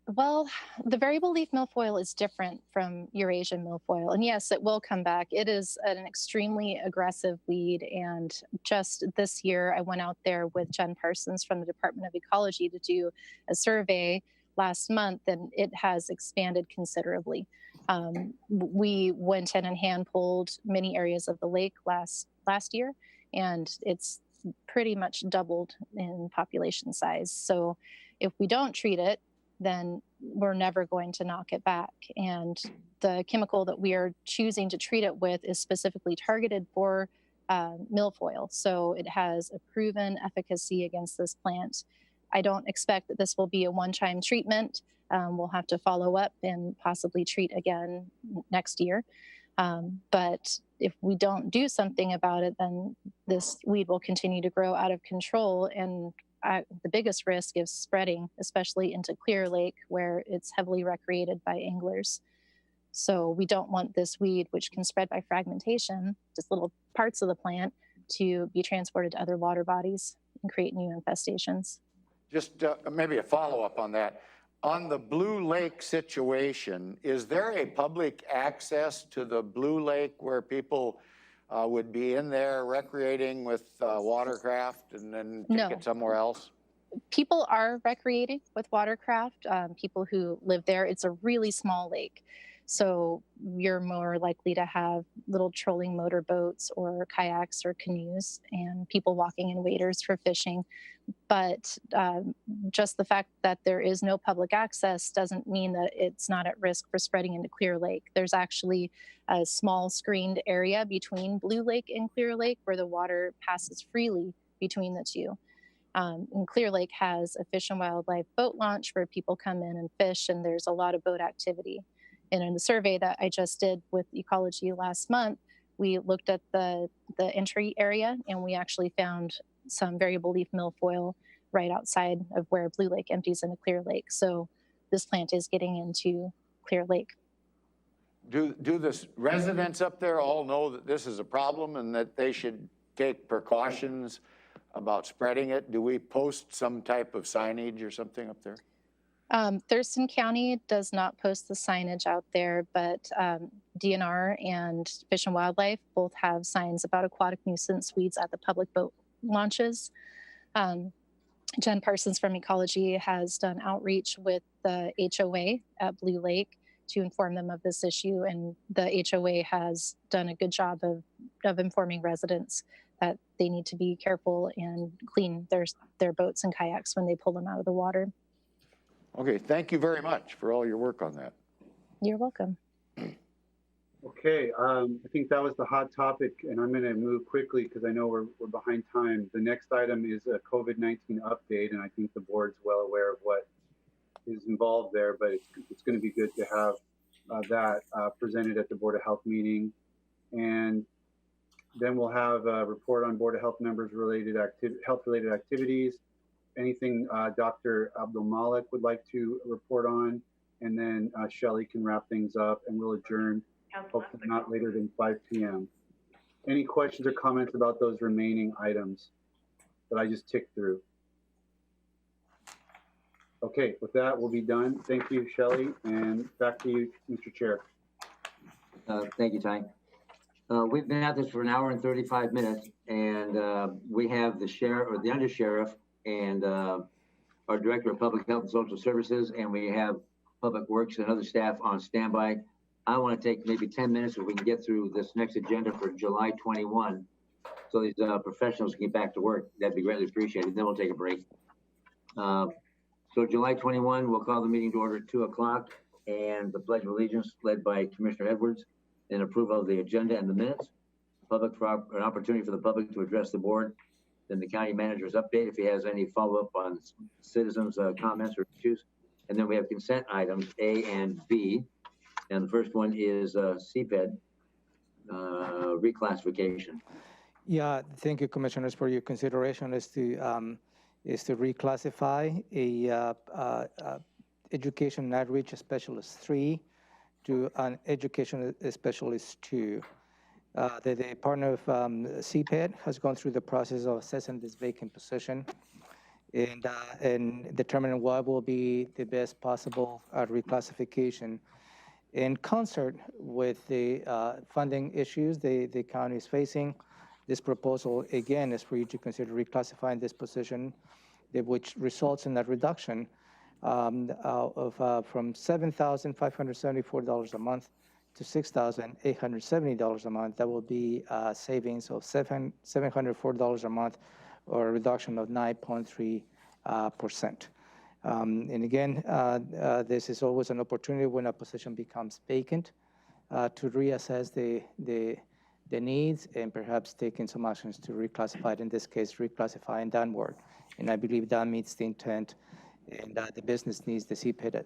S12: Well, the variable leaf milfoil is different from Eurasian milfoil. And yes, it will come back. It is an extremely aggressive weed. And just this year, I went out there with Jen Parsons from the Department of Ecology to do a survey last month, and it has expanded considerably. We went in and hand pulled many areas of the lake last year, and it's pretty much doubled in population size. So if we don't treat it, then we're never going to knock it back. And the chemical that we are choosing to treat it with is specifically targeted for milfoil. So it has a proven efficacy against this plant. I don't expect that this will be a one-time treatment. We'll have to follow up and possibly treat again next year. But if we don't do something about it, then this weed will continue to grow out of control. And the biggest risk is spreading, especially into Clear Lake, where it's heavily recreated by anglers. So we don't want this weed, which can spread by fragmentation, just little parts of the plant, to be transported to other water bodies and create new infestations.
S4: Just maybe a follow-up on that. On the Blue Lake situation, is there a public access to the Blue Lake where people would be in there recreating with watercraft and then take it somewhere else?
S12: People are recreating with watercraft, people who live there. It's a really small lake. So you're more likely to have little trolling motorboats or kayaks or canoes and people walking in waders for fishing. But just the fact that there is no public access doesn't mean that it's not at risk for spreading into Clear Lake. There's actually a small screened area between Blue Lake and Clear Lake where the water passes freely between the two. And Clear Lake has a Fish and Wildlife boat launch where people come in and fish, and there's a lot of boat activity. And in the survey that I just did with Ecology last month, we looked at the entry area, and we actually found some variable leaf milfoil right outside of where Blue Lake empties into Clear Lake. So this plant is getting into Clear Lake.
S4: Do the residents up there all know that this is a problem and that they should take precautions about spreading it? Do we post some type of signage or something up there?
S12: Thurston County does not post the signage out there, but DNR and Fish and Wildlife both have signs about aquatic nuisance weeds at the public boat launches. Jen Parsons from Ecology has done outreach with the HOA at Blue Lake to inform them of this issue, and the HOA has done a good job of informing residents that they need to be careful and clean their boats and kayaks when they pull them out of the water.
S4: Okay, thank you very much for all your work on that.
S12: You're welcome.
S6: Okay, I think that was the hot topic, and I'm going to move quickly because I know we're behind time. The next item is a COVID-19 update, and I think the board's well aware of what is involved there, but it's going to be good to have that presented at the Board of Health meeting. And then we'll have a report on Board of Health members related health-related activities. Anything Dr. Abdul Malik would like to report on, and then Shelley can wrap things up, and we'll adjourn, hopefully not later than 5 p.m. Any questions or comments about those remaining items that I just ticked through? Okay, with that, we'll be done. Thank you, Shelley, and back to you, Mr. Chair.
S1: Thank you, Ty. We've been at this for an hour and 35 minutes, and we have the sheriff or the undersheriff and our director of public health and social services, and we have public works and other staff on standby. I want to take maybe 10 minutes so we can get through this next agenda for July 21, so these professionals can get back to work. That'd be greatly appreciated. Then we'll take a break. So July 21, we'll call the meeting to order at 2 o'clock, and the Pledge of Allegiance led by Commissioner Edwards, and approval of the agenda and the minutes. Public for an opportunity for the public to address the board. Then the county manager's update if he has any follow-up on citizens' comments or issues. And then we have consent items A and B. And the first one is Seedbed reclassification.
S2: Yeah, thank you, commissioners, for your consideration is to reclassify a education and outreach specialist 3 to an education specialist 2. The Department of Seedbed has gone through the process of assessing this vacant position and determining what will be the best possible reclassification. In concert with the funding issues the county is facing, this proposal again is for you to consider reclassifying this position, which results in a reduction from $7,574 a month to $6,870 a month. That will be savings of $704 a month, or a reduction of 9.3%. And again, this is always an opportunity when a position becomes vacant to reassess the needs and perhaps taking some actions to reclassify it, in this case, reclassifying downward. And I believe that meets the intent and the business needs the Seedbed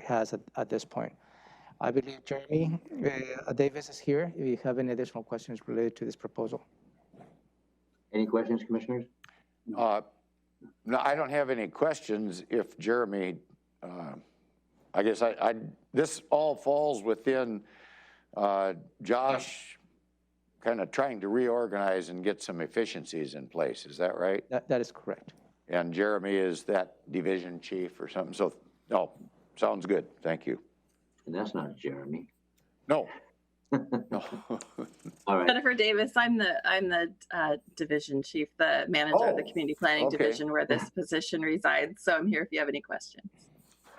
S2: has at this point. I believe Jeremy Davis is here if you have any additional questions related to this proposal.
S1: Any questions, commissioners?
S4: No, I don't have any questions. If Jeremy, I guess this all falls within Josh kind of trying to reorganize and get some efficiencies in place. Is that right?
S2: That is correct.
S4: And Jeremy is that division chief or something. So, no, sounds good. Thank you.
S1: And that's not Jeremy.
S4: No. No.
S1: All right.
S13: Jennifer Davis, I'm the division chief, the manager of the community planning division where this position resides. So I'm here if you have any questions.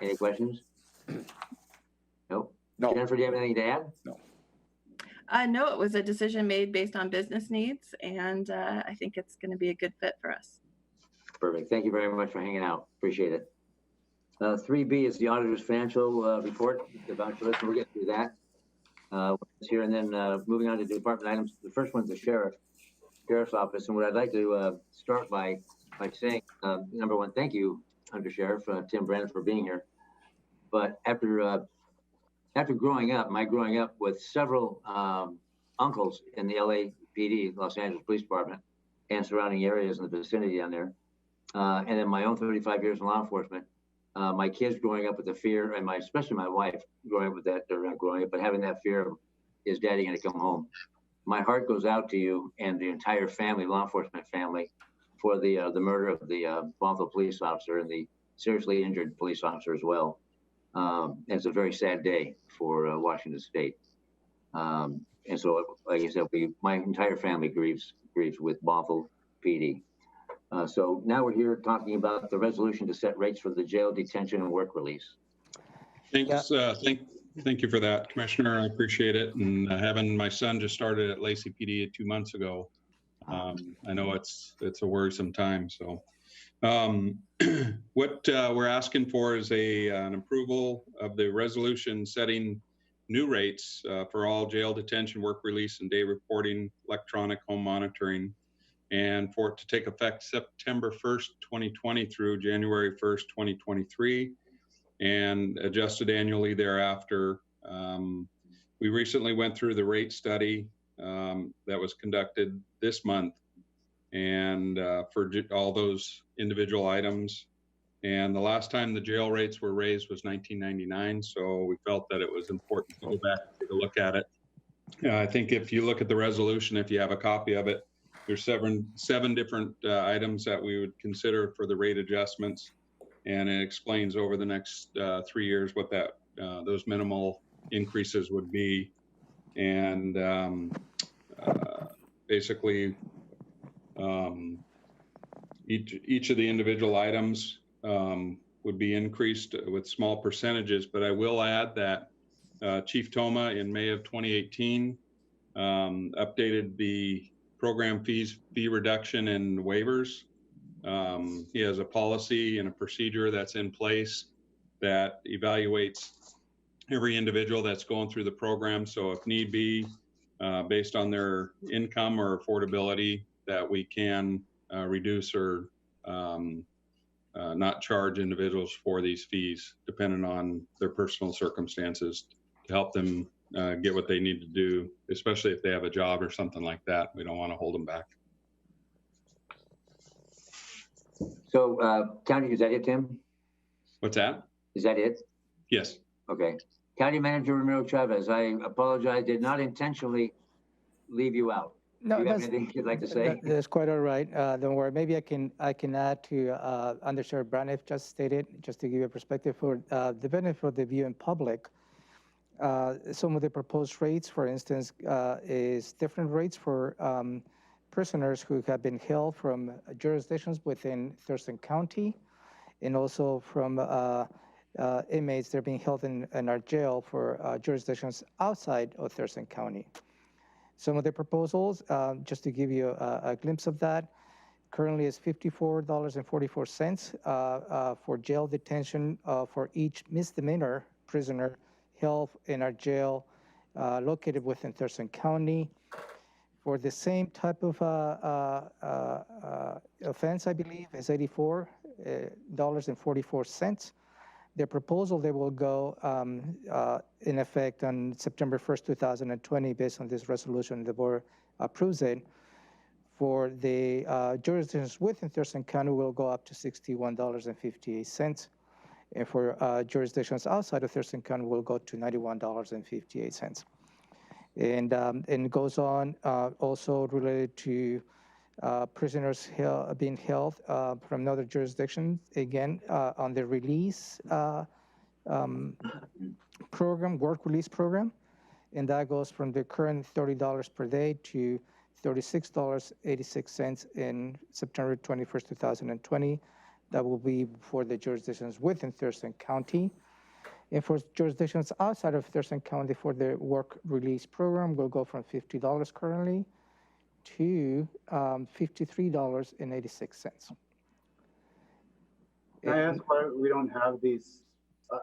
S1: Any questions? Nope.
S4: No.
S1: Jennifer, do you have anything to add?
S4: No.
S13: No, it was a decision made based on business needs, and I think it's going to be a good fit for us.
S1: Perfect. Thank you very much for hanging out. Appreciate it. 3B is the auditor's financial report. The voucher list. We'll get through that here, and then moving on to department items. The first one's the sheriff's office, and what I'd like to start by saying, number one, thank you, Under Sheriff Tim Brennan, for being here. But after growing up with several uncles in the LAPD, Los Angeles Police Department, and surrounding areas in the vicinity down there, and then my own 35 years in law enforcement, my kids growing up with the fear, and especially my wife growing up with that, or not growing up, but having that fear of, is daddy going to come home? My heart goes out to you and the entire family, law enforcement family, for the murder of the Bothell police officer and the seriously injured police officer as well. It's a very sad day for Washington State. And so, like I said, my entire family grieves with Bothell PD. So now we're here talking about the resolution to set rates for the jail, detention, and work release.
S14: Thanks. Thank you for that, Commissioner. I appreciate it. And having my son just started at Lacey PD 2 months ago, I know it's a worrisome time. So what we're asking for is an approval of the resolution setting new rates for all jail, detention, work release, and day reporting, electronic home monitoring, and for it to take effect September 1st, 2020 through January 1st, 2023, and adjusted annually thereafter. We recently went through the rate study that was conducted this month, and for all those individual items. And the last time the jail rates were raised was 1999, so we felt that it was important to go back and take a look at it. I think if you look at the resolution, if you have a copy of it, there's seven different items that we would consider for the rate adjustments. and it explains over the next 3 years what that those minimal increases would be. And basically, each of the individual items would be increased with small percentages. But I will add that Chief Toma in May of 2018 updated the program fee reduction and waivers. He has a policy and a procedure that's in place that evaluates every individual that's going through the program. So if need be, based on their income or affordability, that we can reduce or not charge individuals for these fees, depending on their personal circumstances, to help them get what they need to do, especially if they have a job or something like that. We don't want to hold them back.
S1: So, County, is that it, Tim?
S14: What's that?
S1: Is that it?
S14: Yes.
S1: Okay. County Manager Ramiro Chavez, I apologize, did not intentionally leave you out.
S2: No,
S1: Do you have anything you'd like to say?
S2: That's quite all right. Don't worry. Maybe I can add to Under Sheriff Braniff just stated, just to give you a perspective for the benefit of the viewing public. Some of the proposed rates, for instance, is different rates for prisoners who have been held from jurisdictions within Thurston County, and also from inmates that are being held in our jail for jurisdictions outside of Thurston County. Some of the proposals, just to give you a glimpse of that, currently is $54.44 for jail detention for each misdemeanor prisoner held in our jail located within Thurston County. For the same type of offense, I believe, is $84.44. The proposal that will go in effect on September 1st, 2020, based on this resolution, the board approves it. For the jurisdictions within Thurston County will go up to $61.58. And for jurisdictions outside of Thurston County will go to $91.58. And it goes on also related to prisoners being held from another jurisdiction, again, on the release program, work release program. And that goes from the current $30 per day to $36.86 in September 21st, 2020. That will be for the jurisdictions within Thurston County. And for jurisdictions outside of Thurston County for the work release program, will go from $50 currently to $53.86.
S6: Can I ask why we don't have these?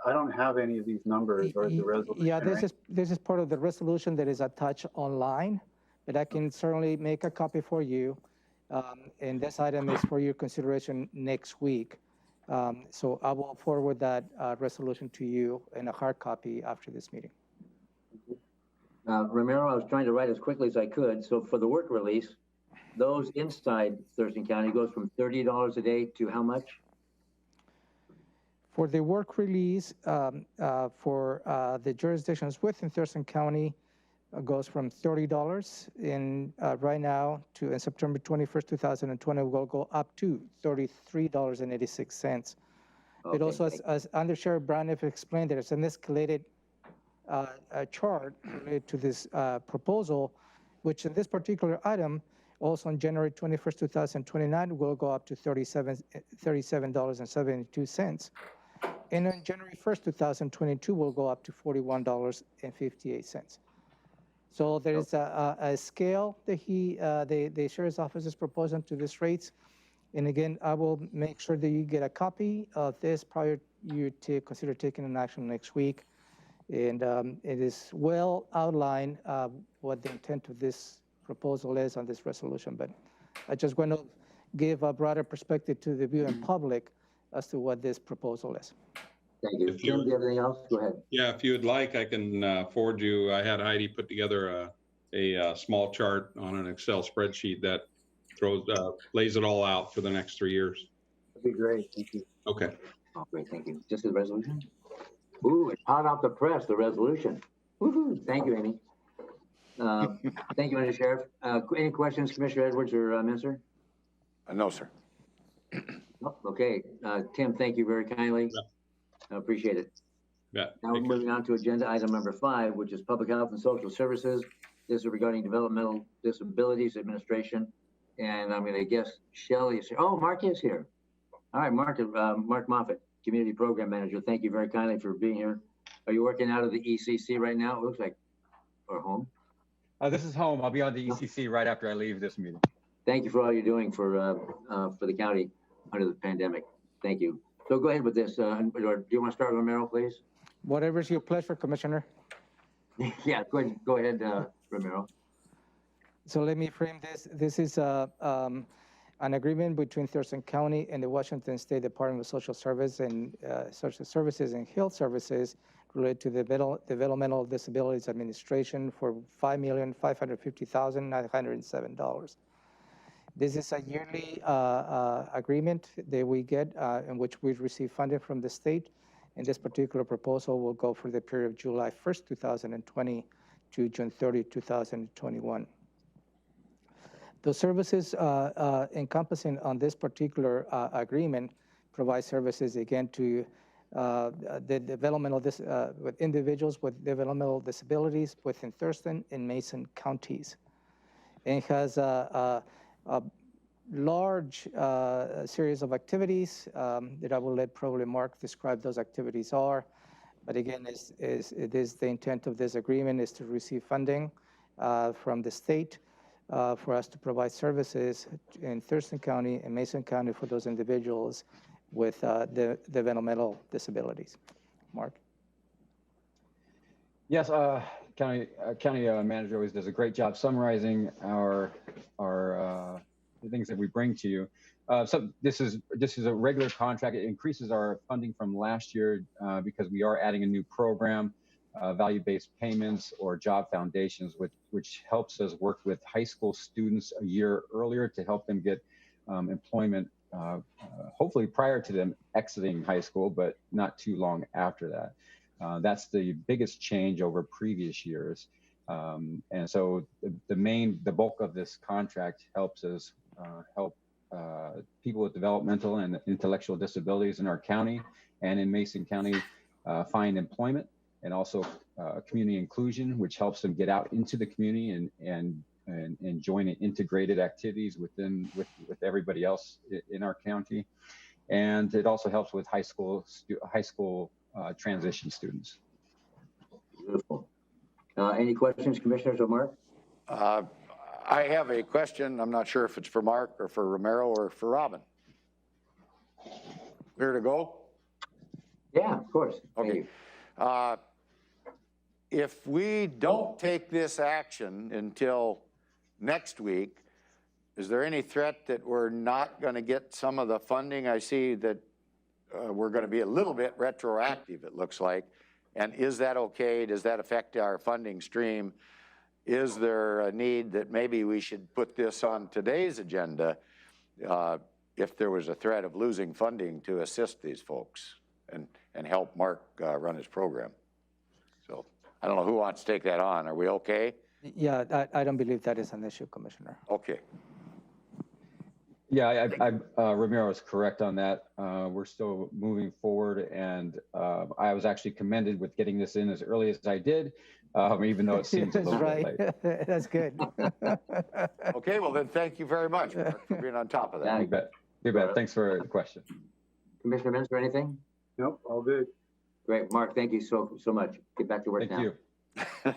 S6: I don't have any of these numbers or the resolution.
S2: Yeah, this is part of the resolution that is attached online, but I can certainly make a copy for you. And this item is for your consideration next week. So I will forward that resolution to you in a hard copy after this meeting.
S1: Ramiro, I was trying to write as quickly as I could. So for the work release, those inside Thurston County goes from $30 a day to how much?
S2: For the work release, for the jurisdictions within Thurston County, goes from $30 in right now to in September 21st, 2020, will go up to $33.86. But also, as Under Sheriff Braniff explained, there's an escalated chart related to this proposal, which in this particular item, also on January 21st, 2029, will go up to $37.72. And on January 1st, 2022, will go up to $41.58. So there is a scale that the Sheriff's Office is proposing to these rates. And again, I will make sure that you get a copy of this prior you to consider taking an action next week. And it is well outlined what the intent of this proposal is on this resolution. But I just want to give a broader perspective to the viewing public as to what this proposal is.
S1: Thank you. Tim, do you have anything else? Go ahead.
S14: Yeah, if you would like, I can forward you. I had Heidi put together a small chart on an Excel spreadsheet that lays it all out for the next 3 years.
S6: That'd be great. Thank you.
S14: Okay.
S1: Oh, great. Thank you. Just the resolution? Ooh, it's hot off the press, the resolution. Woohoo. Thank you, Amy. Thank you, Mr. Sheriff. Any questions, Commissioner Edwards or Minster?
S4: No, sir.
S1: Oh, okay, Tim, thank you very kindly. I appreciate it.
S14: Yeah.
S1: Now we're moving on to agenda item number 5, which is Public Health and Social Services. This is regarding Developmental Disabilities Administration. And I'm going to guess Shelley is here. Oh, Mark is here. All right, Mark Moffitt, Community Program Manager. Thank you very kindly for being here. Are you working out of the ECC right now? It looks like, or home?
S15: This is home. I'll be on the ECC right after I leave this meeting.
S1: Thank you for all you're doing for the county under the pandemic. Thank you. So go ahead with this. Or do you want to start, Romero, please?
S2: Whatever's your pleasure, Commissioner.
S1: Yeah, go ahead, Romero.
S2: So let me frame this. This is an agreement between Thurston County and the Washington State Department of Social Services and Health Services related to the Developmental Disabilities Administration for $5,550,907. This is a yearly agreement that we get in which we receive funding from the state. And this particular proposal will go for the period of July 1st, 2020 to June 30, 2021. The services encompassing on this particular agreement provide services again to the developmental with individuals with developmental disabilities within Thurston and Mason counties, and has a large series of activities that I will let probably Mark describe those activities are. But again, it is the intent of this agreement is to receive funding from the state for us to provide services in Thurston County and Mason County for those individuals with the developmental disabilities. Mark?
S15: Yes, county manager always does a great job summarizing our the things that we bring to you. So this is a regular contract. It increases our funding from last year because we are adding a new program, value-based payments or job foundations, which helps us work with high school students a year earlier to help them get employment, hopefully prior to them exiting high school, but not too long after that. That's the biggest change over previous years. And so the bulk of this contract helps us help people with developmental and intellectual disabilities in our county and in Mason County find employment, and also community inclusion, which helps them get out into the community and join in integrated activities with everybody else in our county. And it also helps with high school transition students.
S1: Beautiful. Any questions, Commissioners or Mark?
S4: I have a question. I'm not sure if it's for Mark or for Romero or for Robin. Clear to go?
S1: Yeah, of course.
S4: Okay. If we don't take this action until next week, is there any threat that we're not going to get some of the funding? I see that we're going to be a little bit retroactive, it looks like. And is that okay? Does that affect our funding stream? Is there a need that maybe we should put this on today's agenda if there was a threat of losing funding to assist these folks and help Mark run his program? So I don't know who wants to take that on. Are we okay?
S2: Yeah, I don't believe that is an issue, Commissioner.
S4: Okay.
S15: Yeah, Romero is correct on that. We're still moving forward, and I was actually commended with getting this in as early as I did, even though it seems a little bit late.
S2: That's good.
S4: Okay, well then, thank you very much, Mark, for being on top of that.
S15: You bet. You bet. Thanks for the question.
S1: Commissioner Menzer, anything?
S6: Nope, all good.
S1: Great, Mark. Thank you so much. Get back to work now.
S15: Thank you.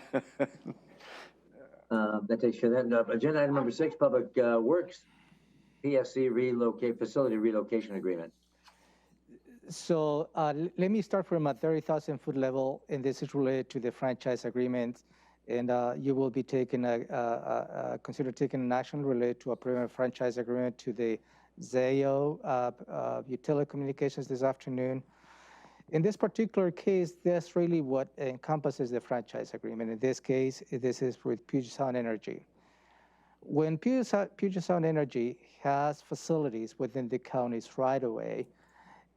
S1: That takes care of that. Agenda item number 6, Public Works PSC facility relocation agreement.
S2: So let me start from a 30,000 foot level, and this is related to the franchise agreement. And you will be taking consider taking an action related to approving a franchise agreement to the Zayo Utility Communications this afternoon. In this particular case, that's really what encompasses the franchise agreement. In this case, this is with Puget Sound Energy. When Puget Sound Energy has facilities within the county's right of way,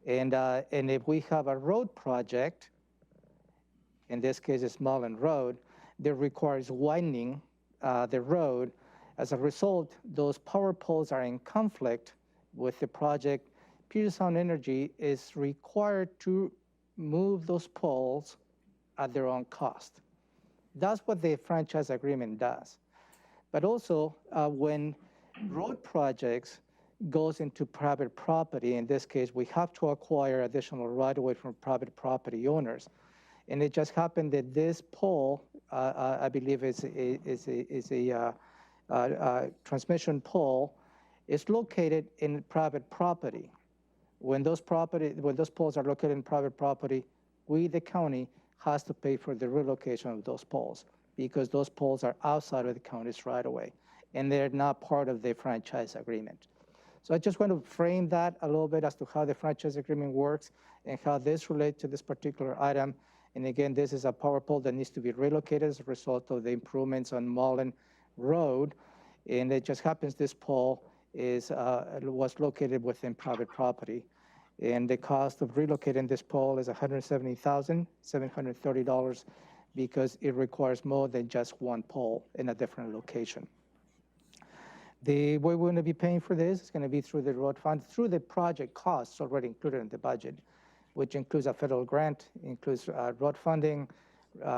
S2: and if we have a road project, in this case it's Mullen Road, that requires widening the road, as a result, those power poles are in conflict with the project. Puget Sound Energy is required to move those poles at their own cost. That's what the franchise agreement does. But also, when road projects goes into private property, in this case, we have to acquire additional right-of-way from private property owners. And it just happened that this pole, I believe is a transmission pole, is located in private property. When those poles are located in private property, we, the county, has to pay for the relocation of those poles because those poles are outside of the county's right-of-way, and they're not part of the franchise agreement. So I just want to frame that a little bit as to how the franchise agreement works and how this relates to this particular item. And again, this is a power pole that needs to be relocated as a result of the improvements on Mullen Road. And it just happens this pole was located within private property. And the cost of relocating this pole is $170,730 because it requires more than just one pole in a different location. The way we're going to be paying for this is going to be through the road fund, through the project costs already included in the budget, which includes a federal grant, includes road funding,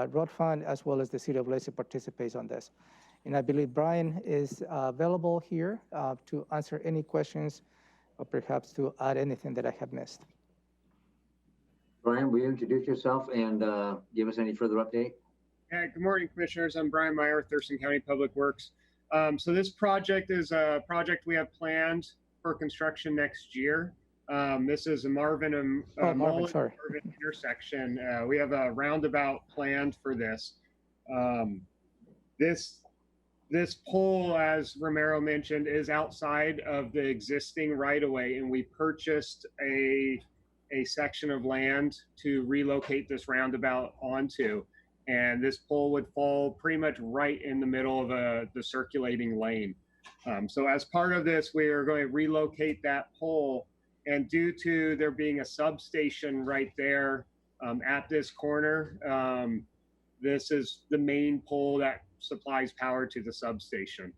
S2: road fund, as well as the city of Lacey participates on this. And I believe Brian is available here to answer any questions or perhaps to add anything that I have missed.
S1: Brian, will you introduce yourself and give us any further update?
S16: Good morning, Commissioners. I'm Brian Meyer, Thurston County Public Works. So this project is a project we have planned for construction next year. This is a Marvin intersection. We have a roundabout planned for this. This pole, as Romero mentioned, is outside of the existing right-of-way, and we purchased a section of land to relocate this roundabout onto. And this pole would fall pretty much right in the middle of the circulating lane. So as part of this, we are going to relocate that pole. And due to there being a substation right there at this corner, this is the main pole that supplies power to the substation.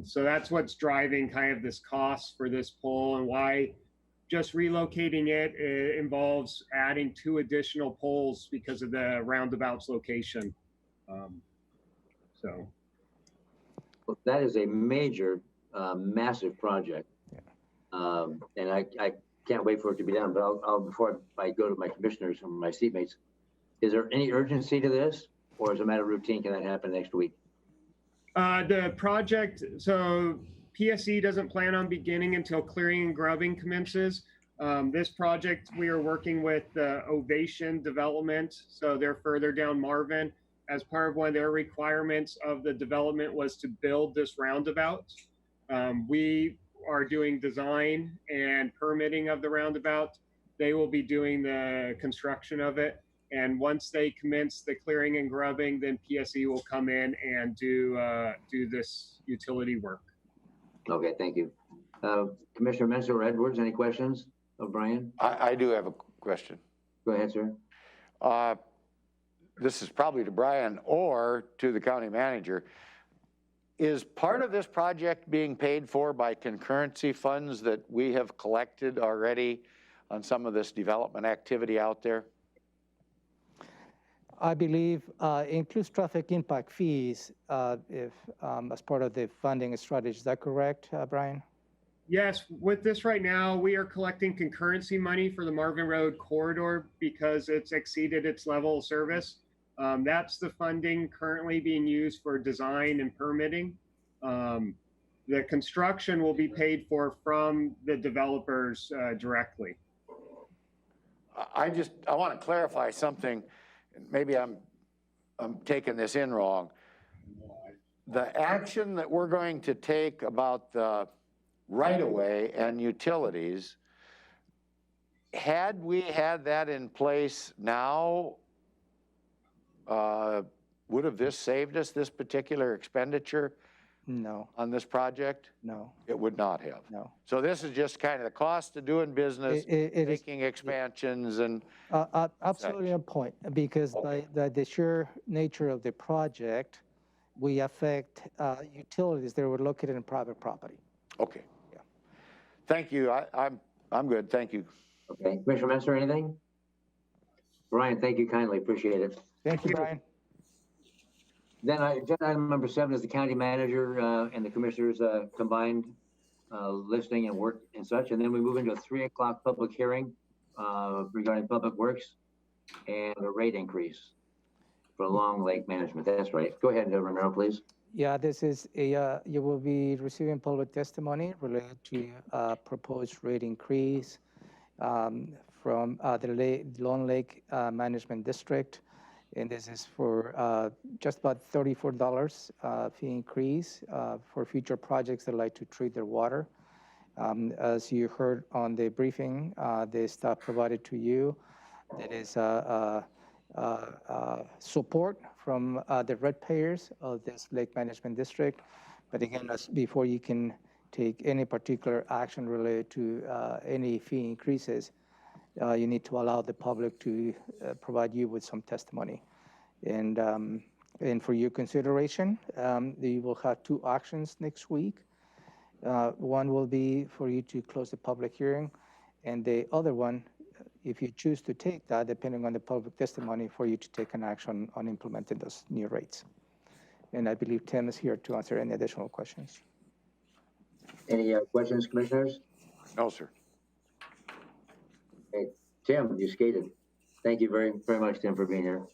S16: So that's what's driving kind of this cost for this pole, and why just relocating it involves adding 2 additional poles because of the roundabout's location. Well,
S1: that is a major, massive project. And I can't wait for it to be done, but I'll before I go to my commissioners and my seatmates, is there any urgency to this, or is it a matter of routine? Can that happen next week?
S16: The project, so PSE doesn't plan on beginning until clearing and grubbing commences. This project, we are working with Ovation Development, so they're further down Marvin. As part of one of their requirements of the development was to build this roundabout. We are doing design and permitting of the roundabout. They will be doing the construction of it. And once they commence the clearing and grubbing, then PSE will come in and do this utility work.
S1: Okay, thank you. Commissioner Mensah or Edwards, any questions of Brian?
S4: I do have a question.
S1: Go ahead, sir.
S4: This is probably to Brian or to the county manager. Is part of this project being paid for by concurrency funds that we have collected already on some of this development activity out there?
S2: I believe includes traffic impact fees if as part of the funding strategy. Is that correct, Brian?
S16: Yes, with this right now, we are collecting concurrency money for the Marvin Road corridor because it's exceeded its level of service. That's the funding currently being used for design and permitting. The construction will be paid for from the developers directly.
S4: I want to clarify something. Maybe I'm taking this in wrong. The action that we're going to take about the right-of-way and utilities, had we had that in place now, would have this saved us this particular expenditure?
S2: No.
S4: On this project?
S2: No.
S4: It would not have?
S2: No.
S4: So this is just kind of the cost of doing business, making expansions and...
S2: Absolutely on point, because the sheer nature of the project, we affect utilities that were located in private property.
S4: Okay.
S2: Yeah.
S4: Thank you. I'm good, thank you.
S1: Okay, Commissioner Mentor, anything? Brian, thank you kindly, appreciate it.
S2: Thank you, Brian.
S1: Then agenda item number 7 is the county manager and the commissioners combined listing and work and such. And then we move into a 3 o'clock public hearing regarding public works and a rate increase for Long Lake Management. That's right. Go ahead, Romero, please.
S2: Yeah, this is a, you will be receiving public testimony related to proposed rate increase from the Long Lake Management District. And this is for just about $34 fee increase for future projects that like to treat their water. As you heard on the briefing, the staff provided to you, that is support from the ratepayers of this Lake Management District. But again, before you can take any particular action related to any fee increases, you need to allow the public to provide you with some testimony. And for your consideration, you will have 2 actions next week. One will be for you to close the public hearing, and the other one, if you choose to take that, depending on the public testimony, for you to take an action on implementing those new rates. And I believe Tim is here to answer any additional questions.
S1: Any questions, commissioners?
S4: No, sir.
S1: Hey, Tim, you skated. Thank you very, very much, Tim, for being here.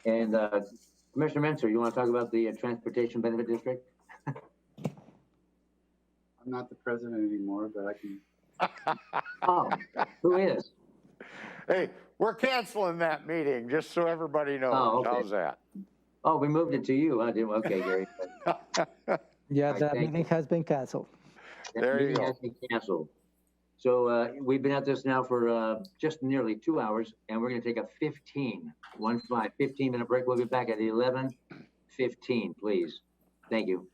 S1: And Commissioner Mentor, you want to talk about the Transportation Benefit District?
S6: I'm not the president anymore, but I can.
S1: Oh, who is?
S4: Hey, we're canceling that meeting, just so everybody knows.
S1: Oh, okay.
S4: How's that?
S1: Oh, we moved it to you, huh? Okay, Gary.
S2: Yeah, that meeting has been canceled.
S4: There you go.
S1: Has been canceled. So we've been at this now for just nearly 2 hours, and we're going to take a 15-minute break. We'll be back at 11:15, please. Thank you.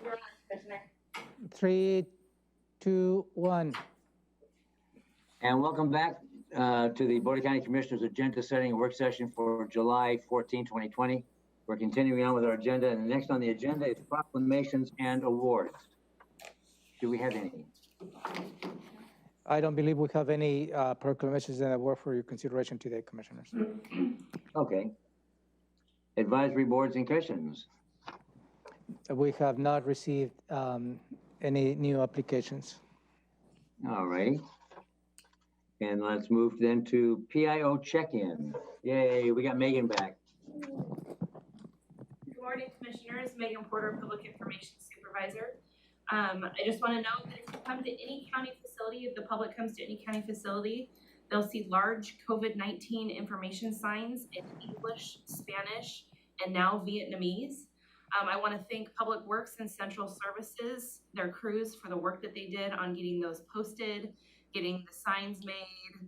S3: You're on, Commissioner.
S2: 3, 2, 1.
S1: And welcome back to the Board of County Commissioners agenda setting work session for July 14, 2020. We're continuing on with our agenda, and next on the agenda is proclamations and awards. Do we have any?
S2: I don't believe we have any proclamations and award for your consideration today, Commissioners.
S1: Okay. Advisory boards and commissions.
S2: We have not received any new applications.
S1: All right. And let's move then to PIO check-in. Yay, we got Megan back.
S17: Good morning, Commissioners. Megan Porter, Public Information Supervisor. I just want to note that if you come to any county facility, if the public comes to any county facility, they'll see large COVID-19 information signs in English, Spanish, and now Vietnamese. I want to thank Public Works and Central Services, their crews, for the work that they did on getting those posted, getting the signs made,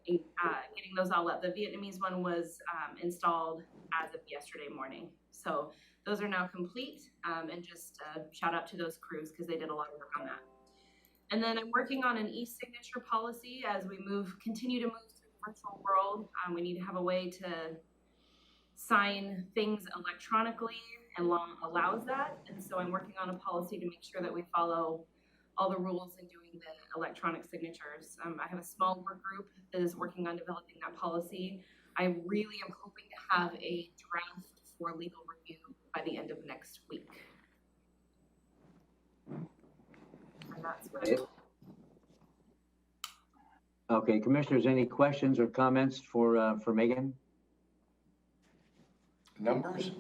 S17: getting those all up. The Vietnamese one was installed as of yesterday morning. So those are now complete, and just shout out to those crews because they did a lot of work on that. And then I'm working on an e-signature policy as we continue to move through the virtual world. We need to have a way to sign things electronically, and law allows that. And so I'm working on a policy to make sure that we follow all the rules in doing the electronic signatures. I have a small work group that is working on developing that policy. I really am hoping to have a draft for legal review by the end of next week. And that's what
S1: Okay, Commissioners, any questions or comments for Megan?
S4: Numbers?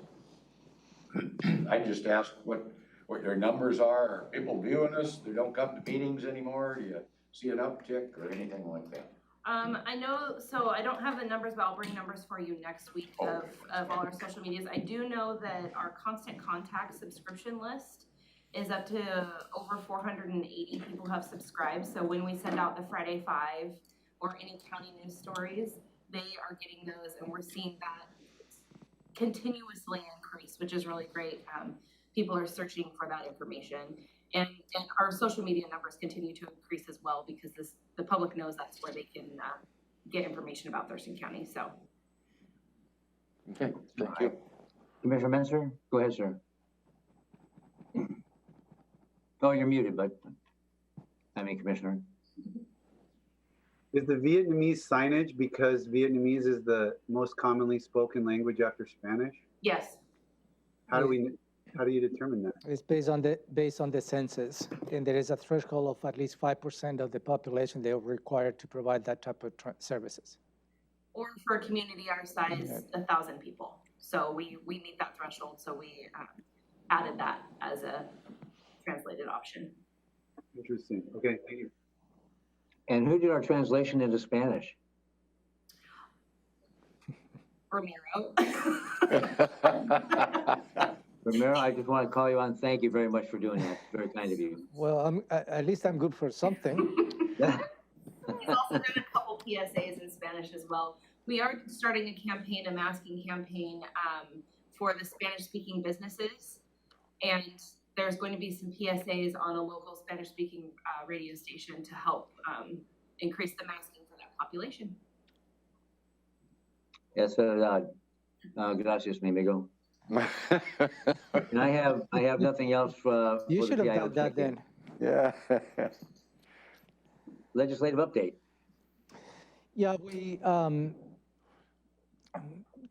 S4: I just asked what their numbers are. Are people viewing us? They don't come to meetings anymore? Do you see an uptick or anything like that?
S17: I know, so I don't have the numbers, but I'll bring numbers for you next week of all our social medias. I do know that our Constant Contact subscription list is up to over 480 people have subscribed. So when we send out the Friday 5 or any county news stories, they are getting those, and we're seeing that continuously increase, which is really great. People are searching for that information, and our social media numbers continue to increase as well because the public knows that's where they can get information about Thurston County. So,
S1: okay, thank you. Commissioner Menser, go ahead, sir. Oh, you're muted, but Commissioner.
S6: Is the Vietnamese signage because Vietnamese is the most commonly spoken language after Spanish?
S17: yes.
S6: How do you determine that?
S2: It's based on the census, and there is a threshold of at least 5% of the population they are required to provide that type of services.
S17: Or for a community our size, 1,000 people. So we meet that threshold. So we added that as a translated option.
S6: Interesting. Okay, thank you.
S1: And who did our translation into Spanish?
S17: Ramiro.
S1: Ramiro, I just want to call you on. Thank you very much for doing that. Very kind of you.
S2: Well, at least I'm good for something.
S17: He's also done a couple PSAs in Spanish as well. We are starting a campaign, a masking campaign for the Spanish-speaking businesses, and there's going to be some PSAs on a local Spanish-speaking radio station to help increase the masking for that population.
S1: Yes, gracias, mi amigo. And I have nothing else for
S2: You should
S1: the
S2: have done that then.
S18: Yeah.
S1: Legislative update.
S2: Yeah, we,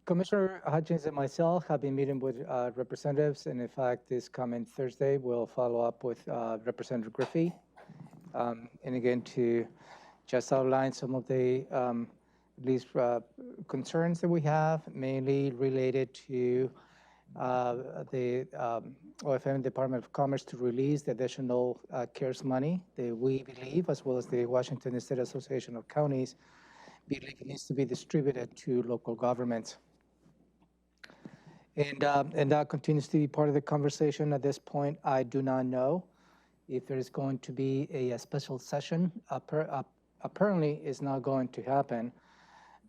S2: Commissioner Hutchins and myself have been meeting with representatives, and in fact, this coming Thursday, we'll follow up with Representative Griffey. And again, to just outline some of the at least concerns that we have, mainly related to the OFM Department of Commerce to release the additional CARES money that we believe, as well as the Washington State Association of Counties, believe it needs to be distributed to local governments. And that continues to be part of the conversation at this point. I do not know if there is going to be a special session. Apparently, it's not going to happen.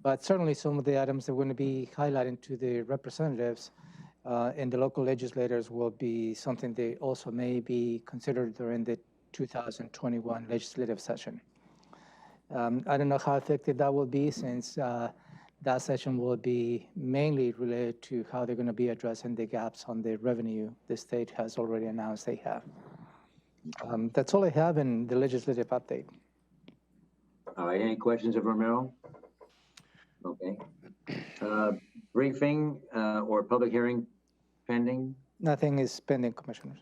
S2: But certainly some of the items that we're going to be highlighting to the representatives and the local legislators will be something they also may be considered during the 2021 legislative session. I don't know how effective that will be, since that session will be mainly related to how they're going to be addressing the gaps on the revenue the state has already announced they have. That's all I have in the legislative update.
S1: All right, any questions of Romero? Okay. Briefing or public hearing pending?
S2: Nothing is pending, Commissioners.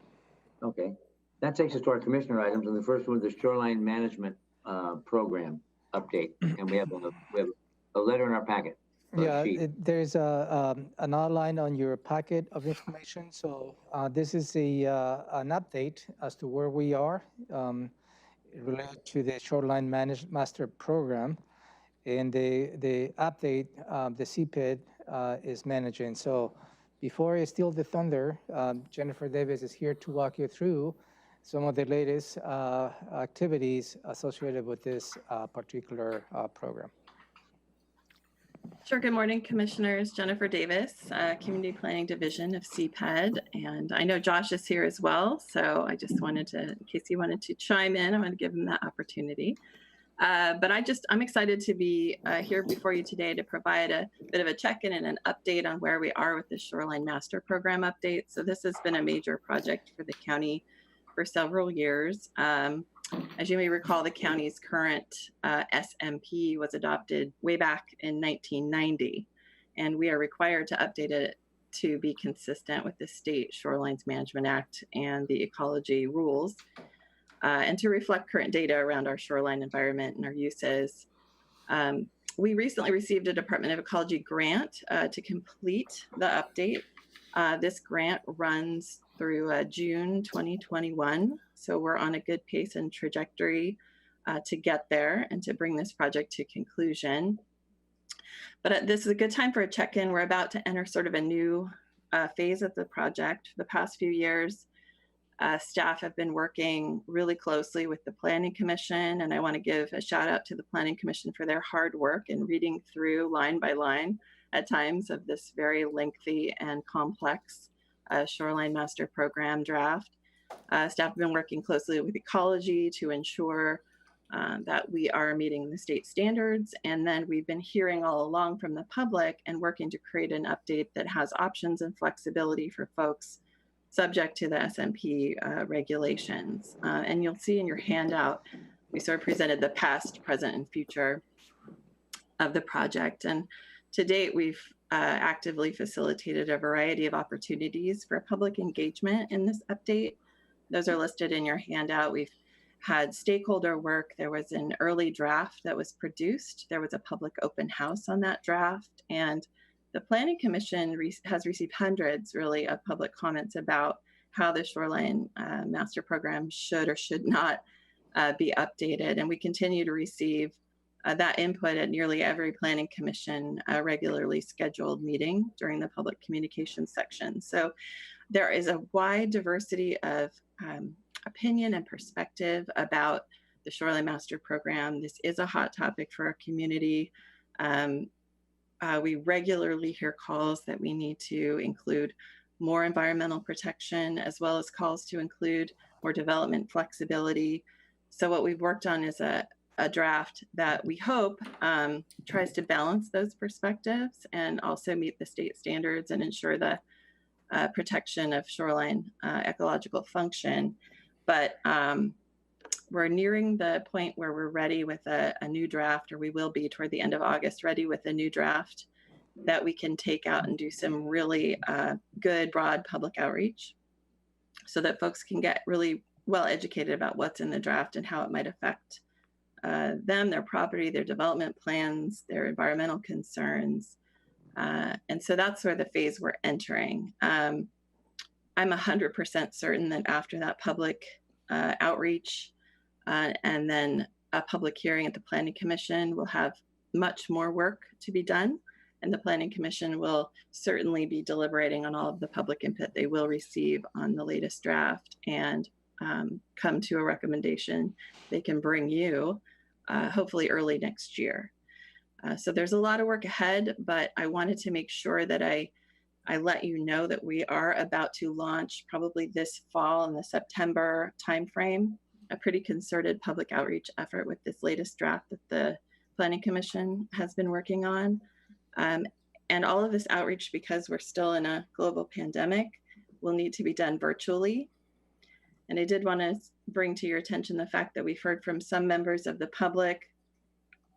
S1: Okay. That takes us to our commissioner items, and the first one is the shoreline management program update, and we have a letter in our packet.
S2: Yeah, there's an outline on your packet of information. So this is an update as to where we are related to the Shoreline Master Program, and the update the Seedbed is managing. So before I steal the thunder, Jennifer Davis is here to walk you through some of the latest activities associated with this particular program.
S13: Sure. Good morning, Commissioners. Jennifer Davis, Community Planning Division of Seedbed. And I know Josh is here as well. So I just wanted to, in case he wanted to chime in, I'm going to give him that opportunity. But I'm excited to be here before you today to provide a bit of a check-in and an update on where we are with the Shoreline Master Program update. So this has been a major project for the county for several years. As you may recall, the county's current SMP was adopted way back in 1990, and we are required to update it to be consistent with the State Shorelines Management Act and the ecology rules, and to reflect current data around our shoreline environment and our uses. We recently received a Department of Ecology grant to complete the update. This grant runs through June 2021. So we're on a good pace and trajectory to get there and to bring this project to conclusion. But this is a good time for a check-in. We're about to enter sort of a new phase of the project. For the past few years, staff have been working really closely with the Planning Commission, and I want to give a shout out to the Planning Commission for their hard work in reading through line by line at times of this very lengthy and complex Shoreline Master Program draft. Staff have been working closely with ecology to ensure that we are meeting the state standards. And then we've been hearing all along from the public and working to create an update that has options and flexibility for folks subject to the SMP regulations. And you'll see in your handout, we sort of presented the past, present, and future of the project. And to date, we've actively facilitated a variety of opportunities for public engagement in this update. Those are listed in your handout. We've had stakeholder work. There was an early draft that was produced. There was a public open house on that draft. And the Planning Commission has received hundreds, really, of public comments about how the Shoreline Master Program should or should not be updated. And we continue to receive that input at nearly every Planning Commission regularly scheduled meeting during the public communications section. So there is a wide diversity of opinion and perspective about the Shoreline Master Program. This is a hot topic for our community. We regularly hear calls that we need to include more environmental protection, as well as calls to include more development flexibility. So what we've worked on is a draft that we hope tries to balance those perspectives and also meet the state standards and ensure the protection of shoreline ecological function. But we're nearing the point where we're ready with a new draft, or we will be toward the end of August, ready with a new draft that we can take out and do some really good, broad public outreach so that folks can get really well educated about what's in the draft and how it might affect them, their property, their development plans, their environmental concerns. And so that's where the phase we're entering. I'm 100% certain that after that public outreach and then a public hearing at the Planning Commission, we'll have much more work to be done. And the Planning Commission will certainly be deliberating on all of the public input they will receive on the latest draft and come to a recommendation they can bring you hopefully early next year. So there's a lot of work ahead, but I wanted to make sure that I I let you know that we are about to launch probably this fall in the September timeframe, a pretty concerted public outreach effort with this latest draft that the Planning Commission has been working on. And all of this outreach, because we're still in a global pandemic, will need to be done virtually. And I did want to bring to your attention the fact that we've heard from some members of the public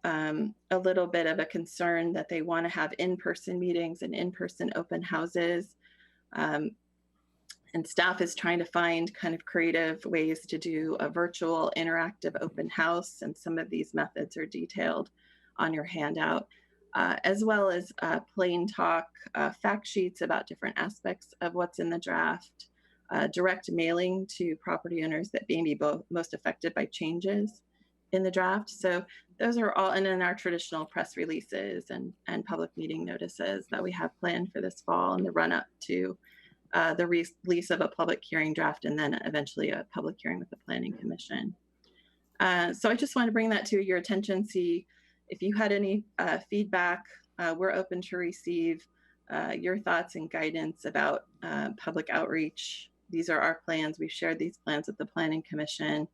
S13: a little bit of a concern that they want to have in-person meetings and in-person open houses. And staff is trying to find kind of creative ways to do a virtual interactive open house. And some of these methods are detailed on your handout, as well as plain talk fact sheets about different aspects of what's in the draft, direct mailing to property owners that may be most affected by changes in the draft. So those are all, and then our traditional press releases and public meeting notices that we have planned for this fall and the run up to the release of a public hearing draft and then eventually a public hearing with the Planning Commission. So I just want to bring that to your attention, see if you had any feedback. We're open to receive your thoughts and guidance about public outreach. These are our plans. We've shared these plans with the Planning Commission.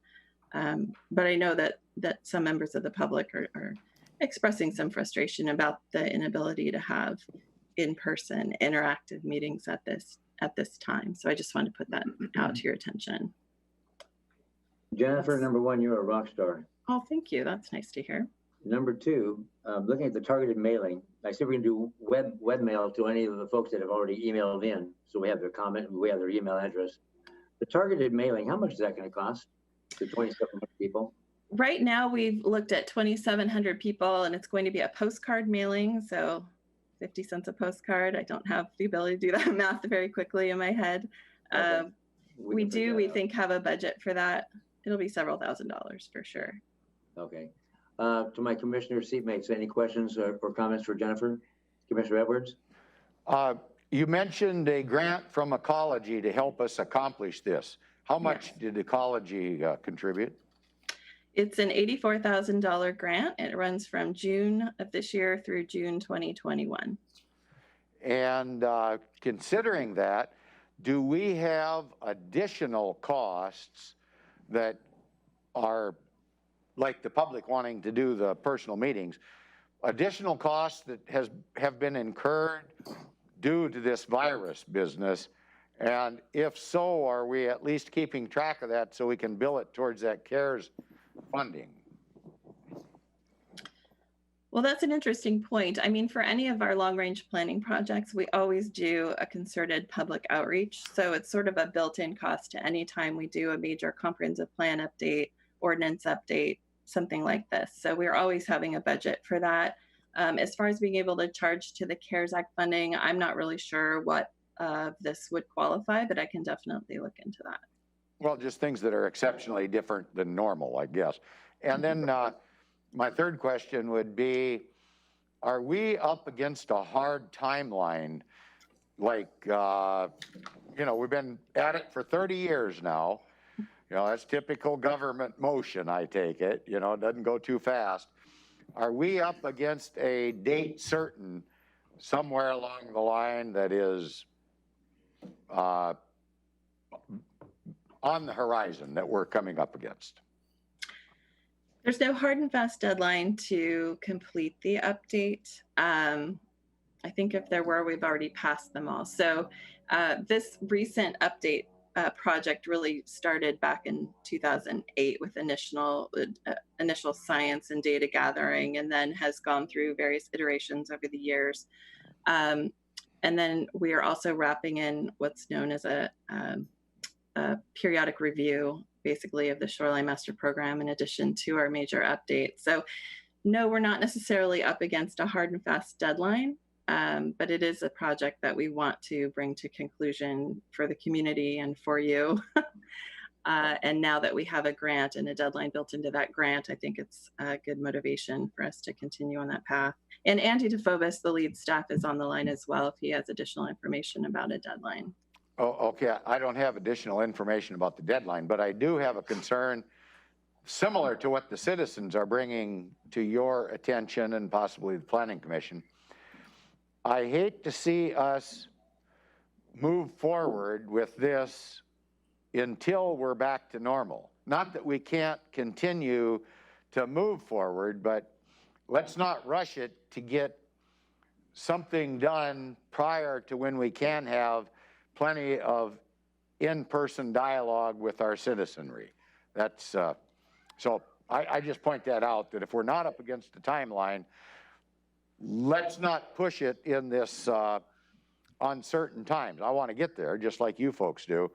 S13: But I know that some members of the public are expressing some frustration about the inability to have in-person interactive meetings at this time. So I just want to put that out to your attention.
S1: Jennifer, number one, you're a rock star.
S13: Oh, thank you. That's nice to hear.
S1: Number two, looking at the targeted mailing, I see we can do web mail to any of the folks that have already emailed in. So we have their comment, we have their email address. The targeted mailing, how much is that going to cost to 2,700 people?
S13: Right now, we've looked at 2,700 people, and it's going to be a postcard mailing. So 50 cents a postcard. I don't have the ability to do that math very quickly in my head. Okay. We think, have a budget for that. It'll be several $1,000s for sure.
S1: Okay. To my commissioner seatmates, any questions or comments for Jennifer? Commissioner Edwards?
S18: You mentioned a grant from Ecology to help us accomplish this. How much did Ecology contribute?
S13: It's an $84,000 grant. It runs from June of this year through June 2021.
S18: And considering that, do we have additional costs that are like the public wanting to do the personal meetings, additional costs that have been incurred due to this virus business? And if so, are we at least keeping track of that so we can bill it towards that CARES funding?
S13: Well, that's an interesting point. I mean, for any of our long-range planning projects, we always do a concerted public outreach. So it's sort of a built-in cost to any time we do a major comprehensive plan update, ordinance update, something like this. So we're always having a budget for that. As far as being able to charge to the CARES Act funding, I'm not really sure what this would qualify, but I can definitely look into that.
S18: Well, just things that are exceptionally different than normal, I guess. And then my third question would be, are we up against a hard timeline? Like, we've been at it for 30 years now. That's typical government motion, I take it. It doesn't go too fast. Are we up against a date certain somewhere along the line that is on the horizon that we're coming up against?
S13: There's no hard and fast deadline to complete the update. I think if there were, we've already passed them all. So this recent update project really started back in 2008 with initial science and data gathering, and then has gone through various iterations over the years. And then we are also wrapping in what's known as a periodic review, basically, of the Shoreline Master Program in addition to our major update. So no, we're not necessarily up against a hard and fast deadline, but it is a project that we want to bring to conclusion for the community and for you. And now that we have a grant and a deadline built into that grant, I think it's a good motivation for us to continue on that path. And Andy DeFobis, the lead staff, is on the line as well if he has additional information about a deadline.
S18: Oh, okay. I don't have additional information about the deadline, but I do have a concern similar to what the citizens are bringing to your attention and possibly the Planning Commission. I hate to see us move forward with this until we're back to normal. Not that we can't continue to move forward, but let's not rush it to get something done prior to when we can have plenty of in-person dialogue with our citizenry. That's, so I just point that out, that if we're not up against the timeline, let's not push it in this uncertain times. I want to get there, just like you folks do,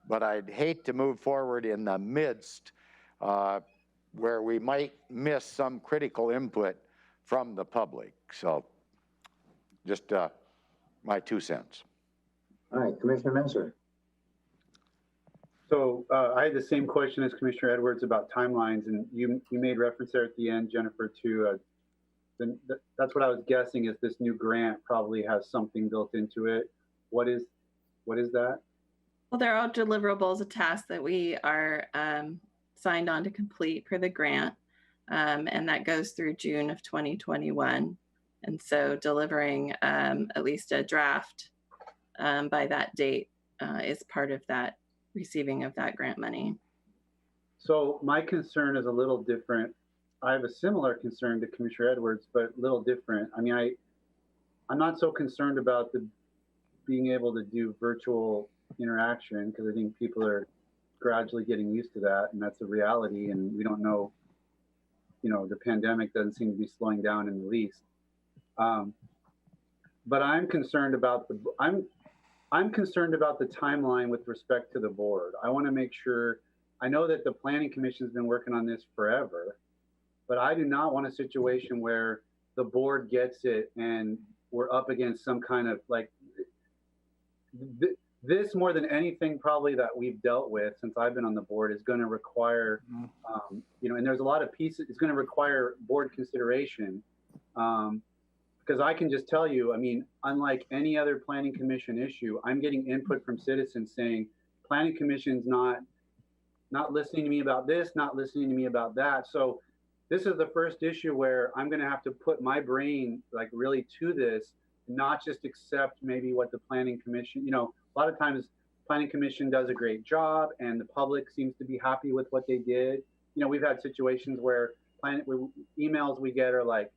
S18: but I'd hate to move forward in the midst where we might miss some critical input from the public. So just my 2 cents.
S1: All right, Commissioner Menser.
S6: So I had the same question as Commissioner Edwards about timelines, and you made reference there at the end, Jennifer, to that's what I was guessing is this new grant probably has something built into it. What is that?
S13: Well, there are deliverables, a task that we are signed on to complete per the grant, and that goes through June of 2021. And so delivering at least a draft by that date is part of that receiving of that grant money.
S6: So my concern is a little different. I have a similar concern to Commissioner Edwards, but a little different. I mean, I'm not so concerned about being able to do virtual interaction, because I think people are gradually getting used to that, and that's a reality, and we don't know, the pandemic doesn't seem to be slowing down in the least. But I'm concerned about I'm concerned about the timeline with respect to the board. I want to make sure, I know that the Planning Commission has been working on this forever, but I do not want a situation where the board gets it and we're up against some kind of this more than anything probably that we've dealt with since I've been on the board is going to require, and there's a lot of pieces, it's going to require board consideration. Because I can just tell you, I mean, unlike any other planning commission issue, I'm getting input from citizens saying, planning commission's not listening to me about this, not listening to me about that. So this is the first issue where I'm gonna have to put my brain really to this, not just accept maybe what the planning commission, a lot of times planning commission does a great job and the public seems to be happy with what they did. We've had situations where emails we get are like,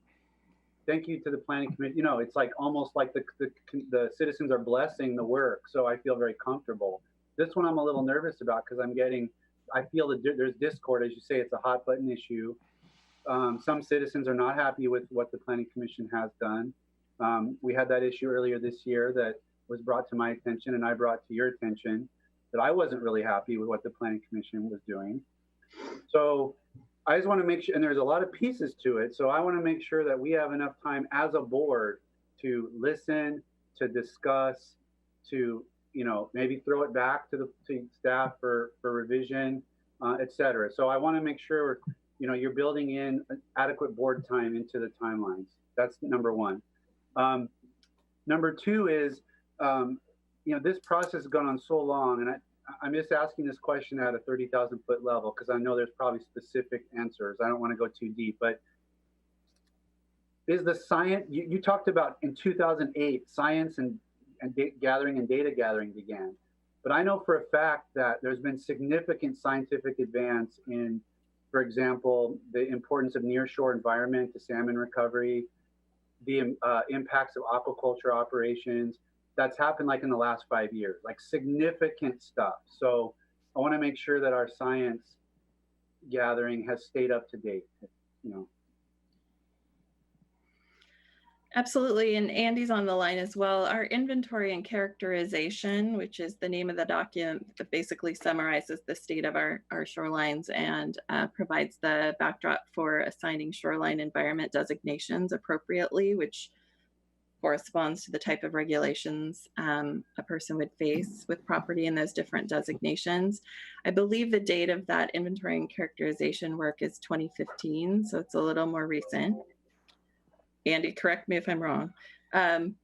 S6: thank you to the planning committee. It's almost like the citizens are blessing the work. So I feel very comfortable. This one I'm a little nervous about because I feel that there's discord. As you say, it's a hot button issue. Some citizens are not happy with what the planning commission has done. We had that issue earlier this year that was brought to my attention and I brought to your attention that I wasn't really happy with what the planning commission was doing. So I just want to make sure, and there's a lot of pieces to it. So I want to make sure that we have enough time as a board to listen, to discuss, to, maybe throw it back to staff for revision, et cetera. So I want to make sure, you're building in adequate board time into the timelines. That's number one. Number two is, this process has gone on so long, and I'm just asking this question at a 30,000 foot level because I know there's probably specific answers. I don't want to go too deep, but is the science, you talked about in 2008, science and data gathering began. But I know for a fact that there's been significant scientific advance in, for example, the importance of nearshore environment to salmon recovery, the impacts of aquaculture operations. That's happened in the last 5 years, significant stuff. So I want to make sure that our science gathering has stayed up to date,
S13: Absolutely, and Andy's on the line as well. Our inventory and characterization, which is the name of the document that basically summarizes the state of our shorelines and provides the backdrop for assigning shoreline environment designations appropriately, which corresponds to the type of regulations a person would face with property in those different designations. I believe the date of that inventory and characterization work is 2015, so it's a little more recent. Andy, correct me if I'm wrong. And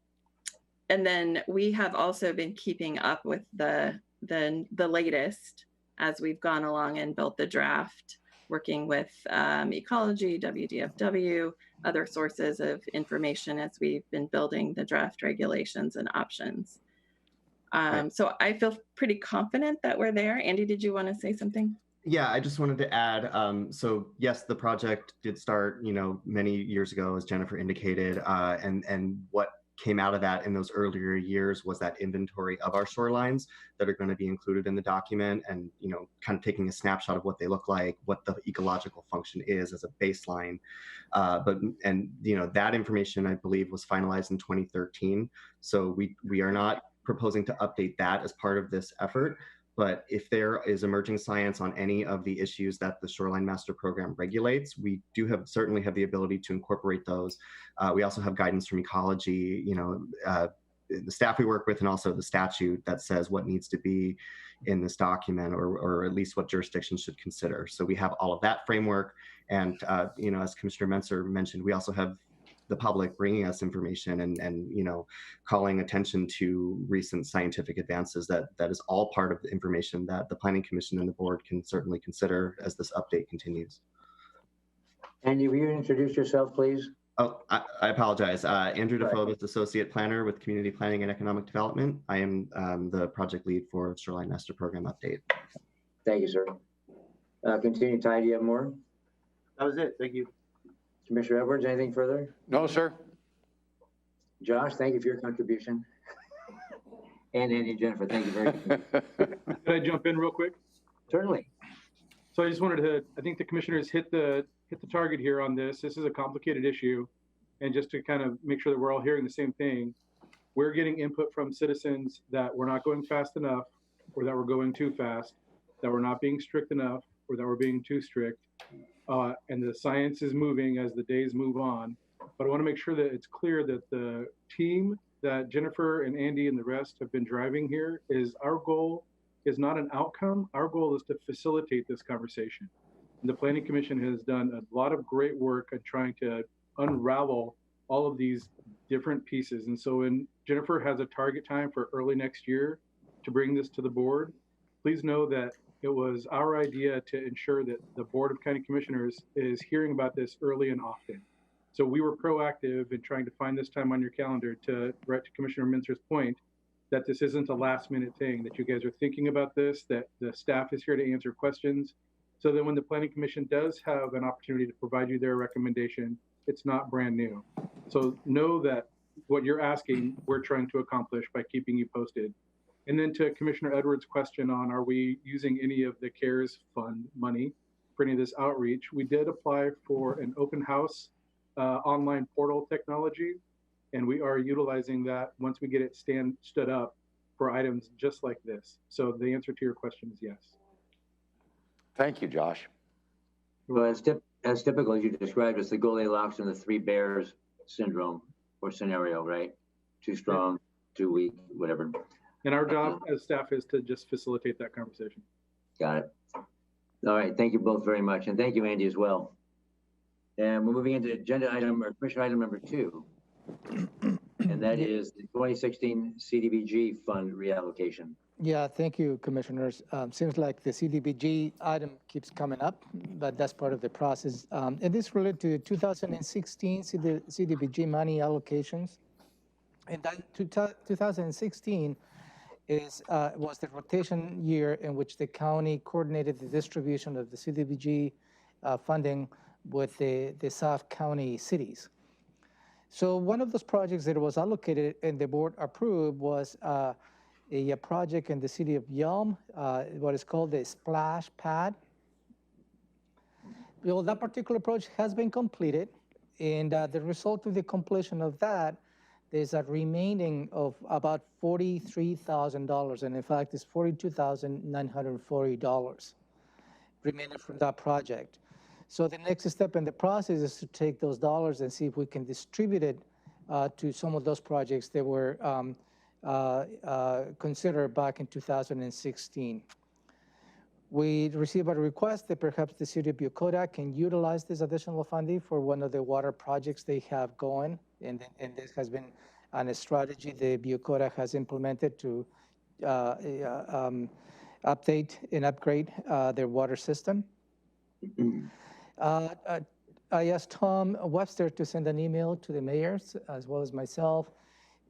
S13: then we have also been keeping up with the latest as we've gone along and built the draft, working with ecology, WDFW, other sources of information as we've been building the draft regulations and options. So I feel pretty confident that we're there. Andy, did you want to say something?
S19: Yeah, I just wanted to add, so yes, the project did start, many years ago, as Jennifer indicated, and what came out of that in those earlier years was that inventory of our shorelines that are going to be included in the document, and kind of taking a snapshot of what they look like, what the ecological function is as a baseline. That information, I believe, was finalized in 2013. So we are not proposing to update that as part of this effort. But if there is emerging science on any of the issues that the Shoreline Master Program regulates, we do certainly have the ability to incorporate those. We also have guidance from ecology, the staff we work with, and also the statute that says what needs to be in this document, or at least what jurisdictions should consider. So we have all of that framework. And, as Commissioner Menser mentioned, we also have the public bringing us information and calling attention to recent scientific advances. That is all part of the information that the Planning Commission and the board can certainly consider as this update continues.
S1: Andy, will you introduce yourself, please?
S19: Oh, I apologize. Andrew DeFobis, Associate Planner with Community Planning and Economic Development. I am the project lead for Shoreline Master Program update.
S1: Thank you, sir. Continue, Ty, do you have more?
S6: That was it. Thank you.
S1: Commissioner Edwards, anything further?
S18: No, sir.
S1: Josh, thank you for your contribution. And Andy and Jennifer, thank you very much.
S20: Can I jump in real quick?
S1: Certainly.
S20: So I just wanted to, I think the commissioners hit the target here on this. This is a complicated issue. And just to kind of make sure that we're all hearing the same thing, we're getting input from citizens that we're not going fast enough, or that we're going too fast, that we're not being strict enough, or that we're being too strict. And the science is moving as the days move on. But I want to make sure that it's clear that the team that Jennifer and Andy and the rest have been driving here is, our goal is not an outcome. Our goal is to facilitate this conversation. And the Planning Commission has done a lot of great work at trying to unravel all of these different pieces. And so when Jennifer has a target time for early next year to bring this to the board, please know that it was our idea to ensure that the Board of County Commissioners is hearing about this early and often. So we were proactive in trying to find this time on your calendar to, right to Commissioner Menser's point, that this isn't a last minute thing, that you guys are thinking about this, that the staff is here to answer questions. So that when the Planning Commission does have an opportunity to provide you their recommendation, it's not brand new. So know that what you're asking, we're trying to accomplish by keeping you posted. And then to Commissioner Edwards' question on, are we using any of the CARES fund money for any of this outreach? We did apply for an open house online portal technology, and we are utilizing that once we get it stood up for items just like this. So the answer to your question is yes.
S18: Thank you, Josh.
S1: Well, as typical as you described, it's the Goldilocks and the three bears syndrome or scenario, right? Too strong, too weak, whatever.
S20: And our job as staff is to just facilitate that conversation.
S1: Got it. All right, thank you both very much. And thank you, Andy, as well. And we're moving into agenda item, or commission item number 2. And that is the 2016 CDBG fund reallocation.
S2: Yeah, thank you, commissioners. Seems like the CDBG item keeps coming up, but that's part of the process. And this related to 2016 CDBG money allocations. And that 2016 was the rotation year in which the county coordinated the distribution of the CDBG funding with the South County cities. So one of those projects that was allocated and the board approved was a project in the city of Yelm, what is called the splash pad. Well, that particular project has been completed, and the result of the completion of that, there's a remaining of about $43,000, and in fact, it's $42,940 remaining from that project. So the next step in the process is to take those dollars and see if we can distribute it to some of those projects that were considered back in 2016. We received a request that perhaps the city of Bucota can utilize this additional funding for one of the water projects they have going, and this has been a strategy the Bucota has implemented to update and upgrade their water system. I asked Tom Webster to send an email to the mayors as well as myself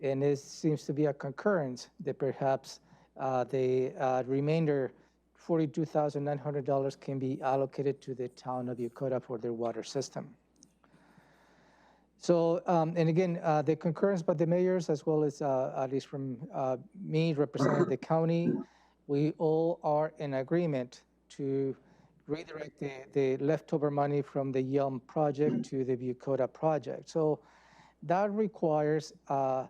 S2: And it seems to be a concurrence that perhaps the remainder $42,900 can be allocated to the town of Yokota for their water system. So, and again, the concurrence by the mayors, as well as at least from me representing the county, we all are in agreement to redirect the leftover money from the Yelm project to the Yokota project. So that requires an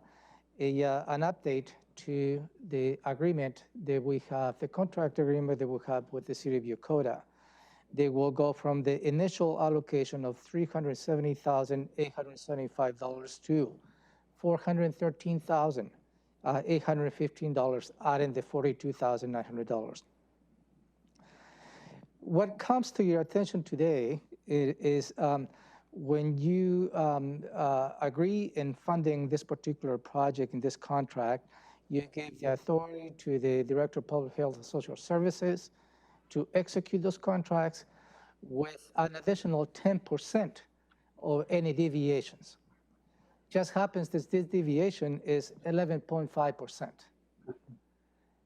S2: update to the agreement that we have, the contract agreement that we have with the city of Yokota. They will go from the initial allocation of $370,875 to $413,815, adding the $42,900. What comes to your attention today is when you agree in funding this particular project in this contract, you gave the authority to the Director of Public Health and Social Services to execute those contracts with an additional 10% of any deviations. Just happens that this deviation is 11.5%.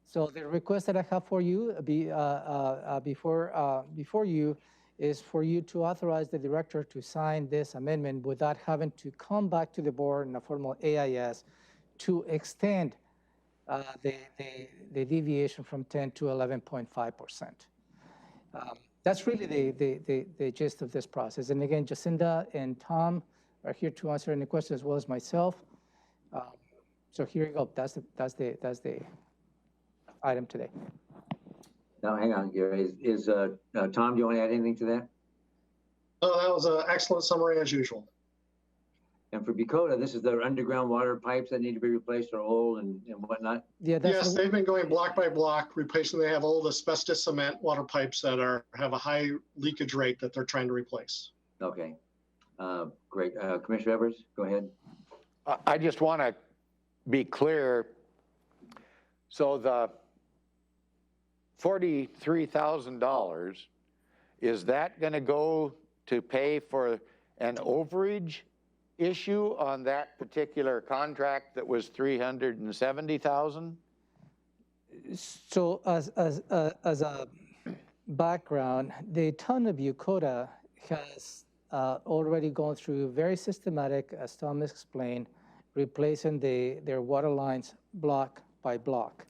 S2: So the request that I have for you before you is for you to authorize the director to sign this amendment without having to come back to the board in a formal AIS to extend the deviation from 10 to 11.5%. That's really the gist of this process. And again, Jacinda and Tom are here to answer any questions as well as myself. So here you go. That's the item today.
S1: Now, hang on, Gary. Tom, do you want to add anything to that?
S21: Oh, that was an excellent summary as usual.
S1: And for Yokota, this is the underground water pipes that need to be replaced or old and whatnot?
S21: Yeah, yes, they've been going block by block, replacing. They have old asbestos cement water pipes that have a high leakage rate that they're trying to replace.
S1: Okay, great. Commissioner Evers, go ahead.
S18: I just want to be clear. So the $43,000, is that going to go to pay for an overage issue on that particular contract that was $370,000?
S2: So as a background, the town of Yokota has already gone through very systematic, as Tom explained, replacing their water lines block by block.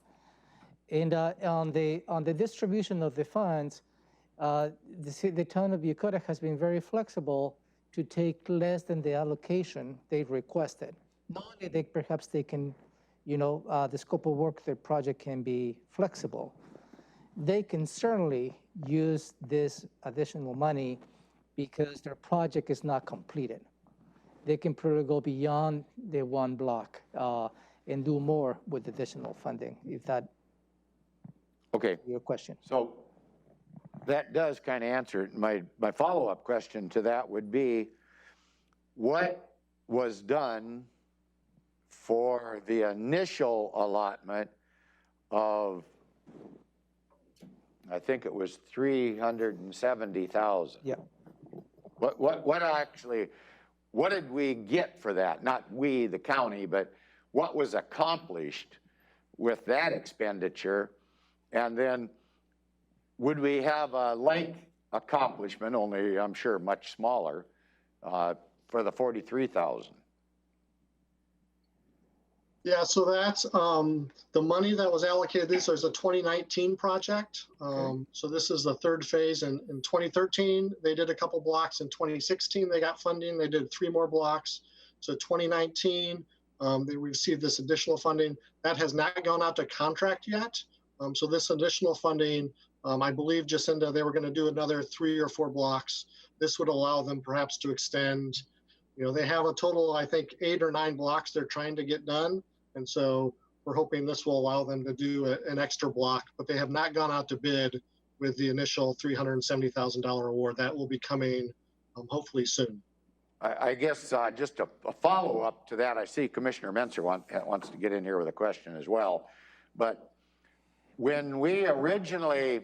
S2: And on the distribution of the funds, the town of Yokota has been very flexible to take less than the allocation they requested. Not only perhaps they can, the scope of work, their project can be flexible. They can certainly use this additional money because their project is not completed. They can probably go beyond the one block and do more with additional funding, if that your question.
S18: So that does kind of answer it. My follow-up question to that would be, what was done for the initial allotment of, I think it was $370,000?
S2: Yeah.
S18: What did we get for that? Not we, the county, but what was accomplished with that expenditure? And then would we have a like accomplishment, only I'm sure much smaller, for the $43,000?
S21: Yeah, so that's the money that was allocated. This is a 2019 project. So this is the third phase. And in 2013, they did a couple blocks. In 2016, they got funding. They did 3 more blocks. So 2019, they received this additional funding. That has not gone out to contract yet. So this additional funding, I believe, Jacinda, they were going to do another 3 or 4 blocks. This would allow them perhaps to extend. They have a total, I think, 8 or 9 blocks they're trying to get done. And so we're hoping this will allow them to do an extra block, but they have not gone out to bid with the initial $370,000 award. That will be coming hopefully soon.
S18: I guess just a follow-up to that, I see Commissioner Menser wants to get in here with a question as well. But when we originally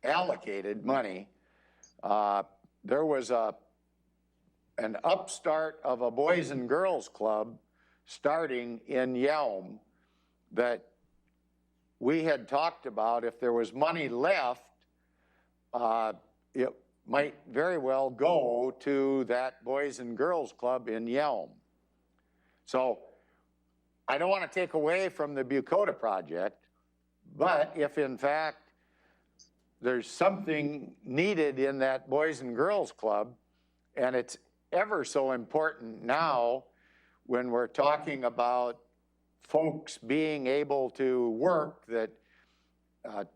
S18: allocated money, there was an upstart of a Boys and Girls Club starting in Yelm that we had talked about. If there was money left, it might very well go to that Boys and Girls Club in Yelm. So I don't want to take away from the Bucota project, but if in fact there's something needed in that Boys and Girls Club, and it's ever so important now when we're talking about folks being able to work, that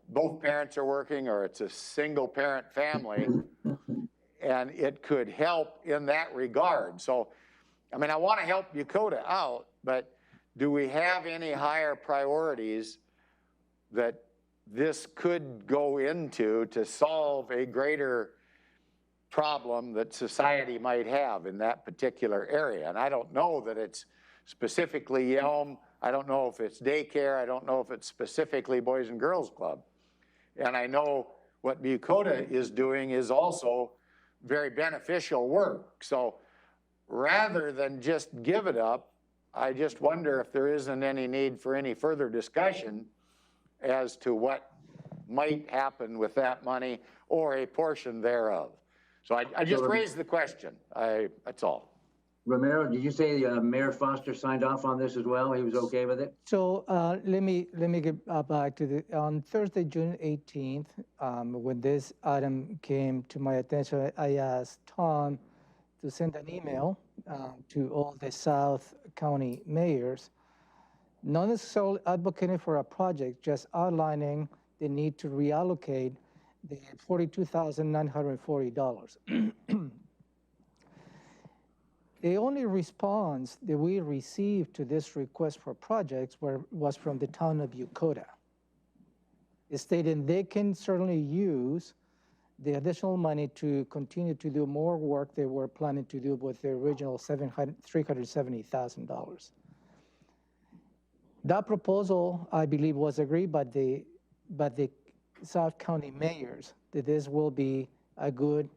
S18: both parents are working or it's a single parent family, and it could help in that regard. So, I mean, I want to help Bucota out, but do we have any higher priorities that this could go into to solve a greater problem that society might have in that particular area? And I don't know that it's specifically Yelm. I don't know if it's daycare. I don't know if it's specifically Boys and Girls Club. And I know what Bucota is doing is also very beneficial work. So rather than just give it up, I just wonder if there isn't any need for any further discussion as to what might happen with that money or a portion thereof. So I just raised the question. That's all.
S1: Romero, did you say Mayor Foster signed off on this as well? He was okay with it?
S2: So let me get back to the, on Thursday, June 18th, when this item came to my attention, I asked Tom to send an email to all the South County mayors, not necessarily advocating for a project, just outlining the need to reallocate the $42,940. The only response that we received to this request for projects was from the town of Bucota. It stated they can certainly use the additional money to continue to do more work they were planning to do with the original $370,000. That proposal, I believe, was agreed by the South County mayors, that this will be a good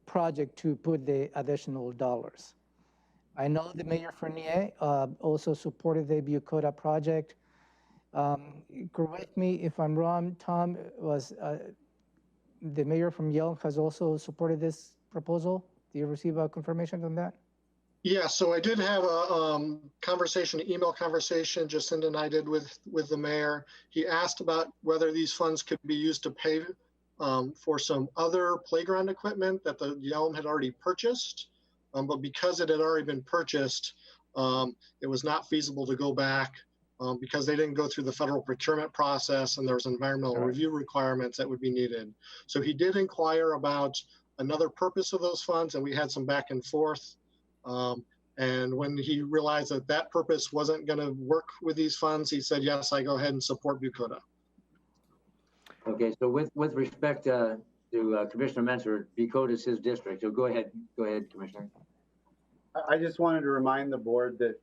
S2: project to put the additional dollars. I know the Mayor Fournier also supported the Bucota project. Correct me if I'm wrong, Tom, was the mayor from Yelm has also supported this proposal? Do you receive a confirmation on that?
S21: Yeah, so I did have a conversation, an email conversation Jacinda and I did with the mayor. He asked about whether these funds could be used to pay for some other playground equipment that the Yelm had already purchased. But because it had already been purchased, it was not feasible to go back because they didn't go through the federal procurement process and there was environmental review requirements that would be needed. So he did inquire about another purpose of those funds, and we had some back and forth. And when he realized that that purpose wasn't going to work with these funds, he said, yes, I go ahead and support Bucota.
S1: Okay, so with respect to Commissioner Menser, Bucota is his district, so go ahead, Commissioner.
S6: I just wanted to remind the board that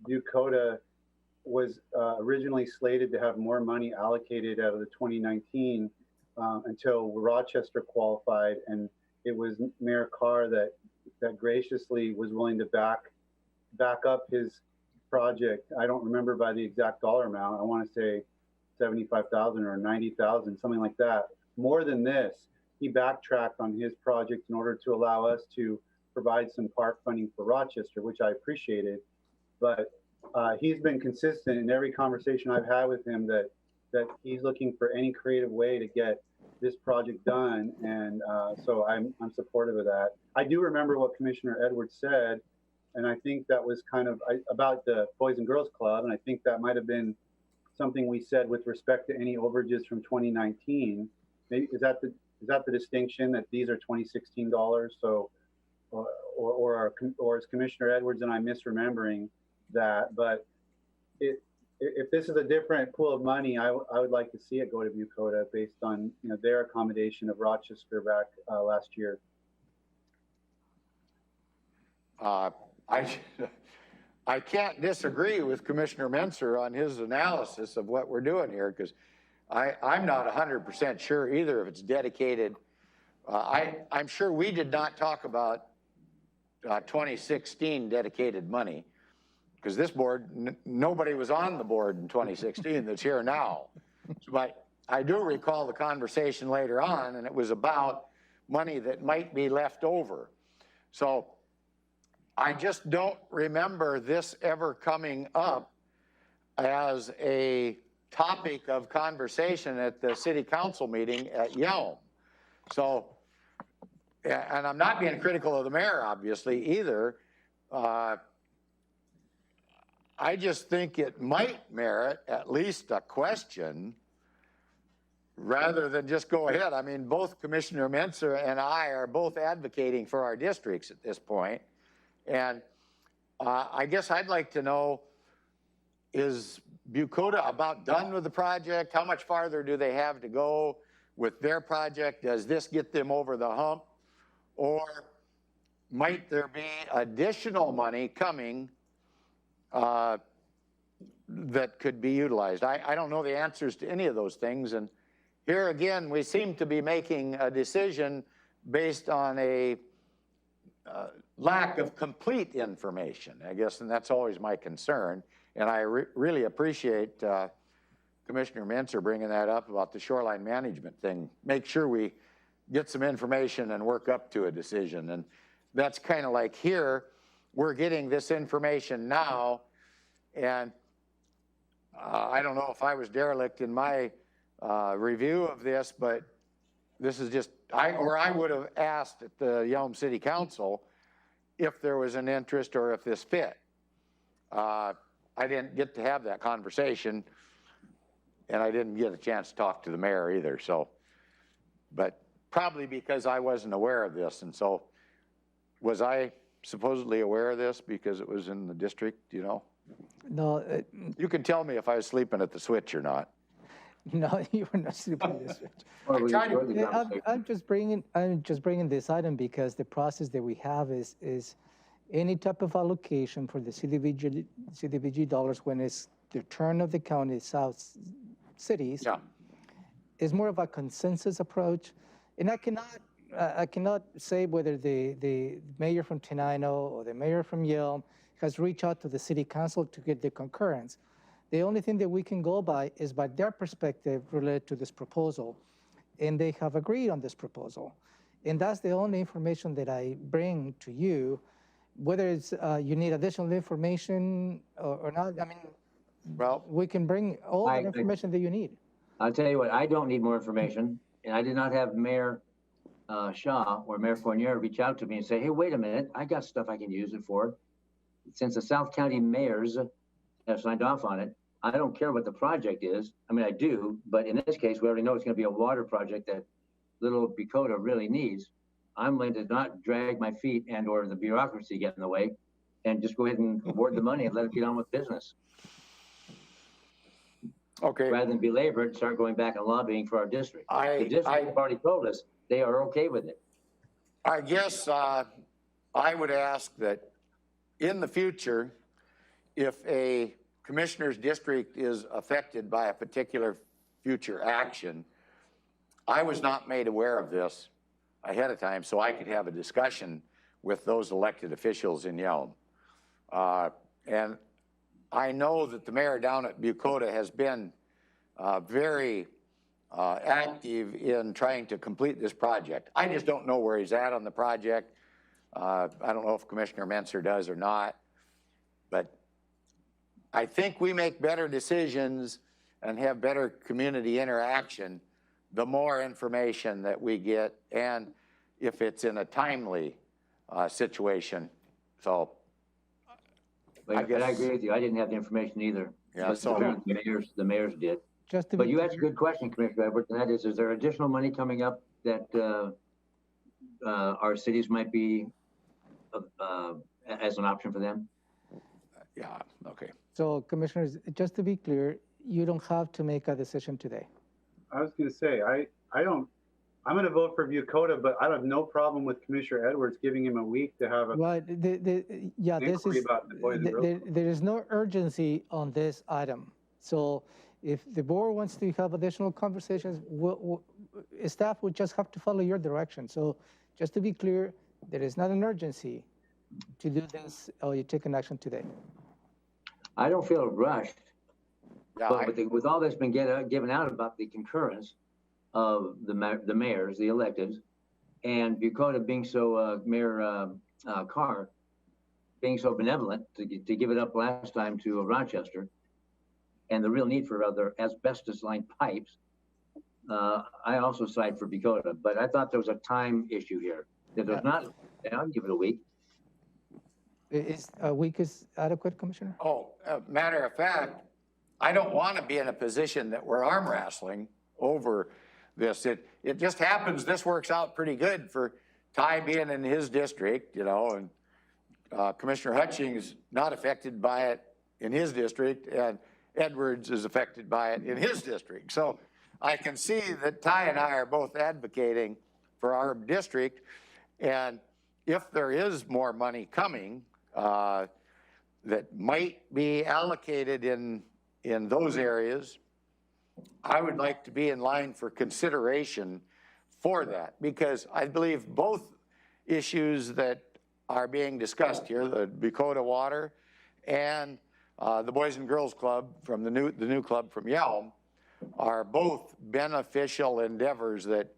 S6: Bucota was originally slated to have more money allocated out of the 2019 until Rochester qualified, and it was Mayor Carr that graciously was willing to back up his project. I don't remember by the exact dollar amount. I want to say 75,000 or 90,000, something like that. More than this, he backtracked on his project in order to allow us to provide some park funding for Rochester, which I appreciated. But he's been consistent in every conversation I've had with him that he's looking for any creative way to get this project done, and so I'm supportive of that. I do remember what Commissioner Edwards said, and I think that was kind of about the Boys and Girls Club, and I think that might have been something we said with respect to any overages from 2019. Maybe is that the distinction, that these are 2016 dollars? So, or is Commissioner Edwards and I misremembering that? But if this is a different pool of money, I would like to see it go to Bucota based on their accommodation of Rochester back last year.
S18: I can't disagree with Commissioner Menser on his analysis of what we're doing here, because I'm not 100% sure either if it's dedicated. I'm sure we did not talk about 2016 dedicated money, because this board, nobody was on the board in 2016 that's here now. But I do recall the conversation later on, and it was about money that might be left over. So I just don't remember this ever coming up as a topic of conversation at the city council meeting at Yelm. So, and I'm not being critical of the mayor, obviously, either. I just think it might merit at least a question rather than just go ahead. I mean, both Commissioner Menser and I are both advocating for our districts at this point. And I guess I'd like to know, is Bucota about done with the project? How much farther do they have to go with their project? Does this get them over the hump? Or might there be additional money coming that could be utilized? I don't know the answers to any of those things. And here again, we seem to be making a decision based on a lack of complete information, I guess, and that's always my concern. And I really appreciate Commissioner Menser bringing that up about the shoreline management thing. Make sure we get some information and work up to a decision. And that's kind of like here, we're getting this information now, and I don't know if I was derelict in my review of this, but this is just, I would have asked at the Yelm City Council if there was an interest or if this fit. I didn't get to have that conversation, and I didn't get a chance to talk to the mayor either. So, but probably because I wasn't aware of this. And so, was I supposedly aware of this because it was in the district, you know?
S2: No.
S18: You can tell me if I was sleeping at the switch or not.
S2: No, you were not sleeping at the switch. I'm just bringing this item because the process that we have is any type of allocation for the CDBG dollars when it's the turn of the county south cities is more of a consensus approach. And I cannot say whether the mayor from Tenino or the mayor from Yelm has reached out to the city council to get the concurrence. The only thing that we can go by is by their perspective related to this proposal. And they have agreed on this proposal. And that's the only information that I bring to you. Whether it's you need additional information or not, I mean, well, we can bring all the information that you need.
S1: I'll tell you what, I don't need more information. And I did not have Mayor Shaw or Mayor Fournier reach out to me and say, hey, wait a minute, I got stuff I can use it for. Since the South County mayors have signed off on it, I don't care what the project is. I mean, I do, but in this case, we already know it's going to be a water project that little Bucota really needs. I'm willing to not drag my feet and or the bureaucracy get in the way and just go ahead and award the money and let it get on with business.
S18: Okay.
S1: Rather than belabor it and start going back and lobbying for our district. The district have already told us they are okay with it.
S18: I guess I would ask that in the future, if a commissioner's district is affected by a particular future action, I was not made aware of this ahead of time so I could have a discussion with those elected officials in Yelm. And I know that the mayor down at Bucota has been very active in trying to complete this project. I just don't know where he's at on the project. I don't know if Commissioner Menser does or not, but I think we make better decisions and have better community interaction the more information that we get, and if it's in a timely situation. So,
S1: but I agree with you. I didn't have the information either.
S18: Yeah,
S1: but
S18: so
S1: the mayors did. But you asked a good question, Commissioner Edwards, and that is there additional money coming up that our cities might be as an option for them?
S18: Yeah. Okay.
S2: So, commissioners, just to be clear, you don't have to make a decision today.
S6: I was going to say, I'm going to vote for Bucota, but I have no problem with Commissioner Edwards giving him a week to have a
S2: there is no urgency on this item. So if the board wants to have additional conversations, staff would just have to follow your direction. So just to be clear, there is not an urgency, to do this, or you take an action today?
S1: I don't feel rushed,
S18: Yeah,
S1: but with all that's been given out about the concurrence of the mayors, the electeds, and Bucota being so, Mayor Carr being so benevolent to give it up last time to Rochester, and the real need for other asbestos-lined pipes, I also side for Bucota, but I thought there was a time issue here. If there's not, I'll give it a week.
S2: Is a week is adequate, Commissioner?
S18: Oh, matter of fact, I don't want to be in a position that we're arm wrestling over this. It just happens this works out pretty good for Ty being in his district, you know, and Commissioner Hutchings not affected by it in his district, and Edwards is affected by it in his district. So I can see that Ty and I are both advocating for our district, and if there is more money coming that might be allocated in those areas, I would like to be in line for consideration for that, because I believe both issues that are being discussed here, the Bucota Water and the Boys and Girls Club from the new club from Yelm, are both beneficial endeavors that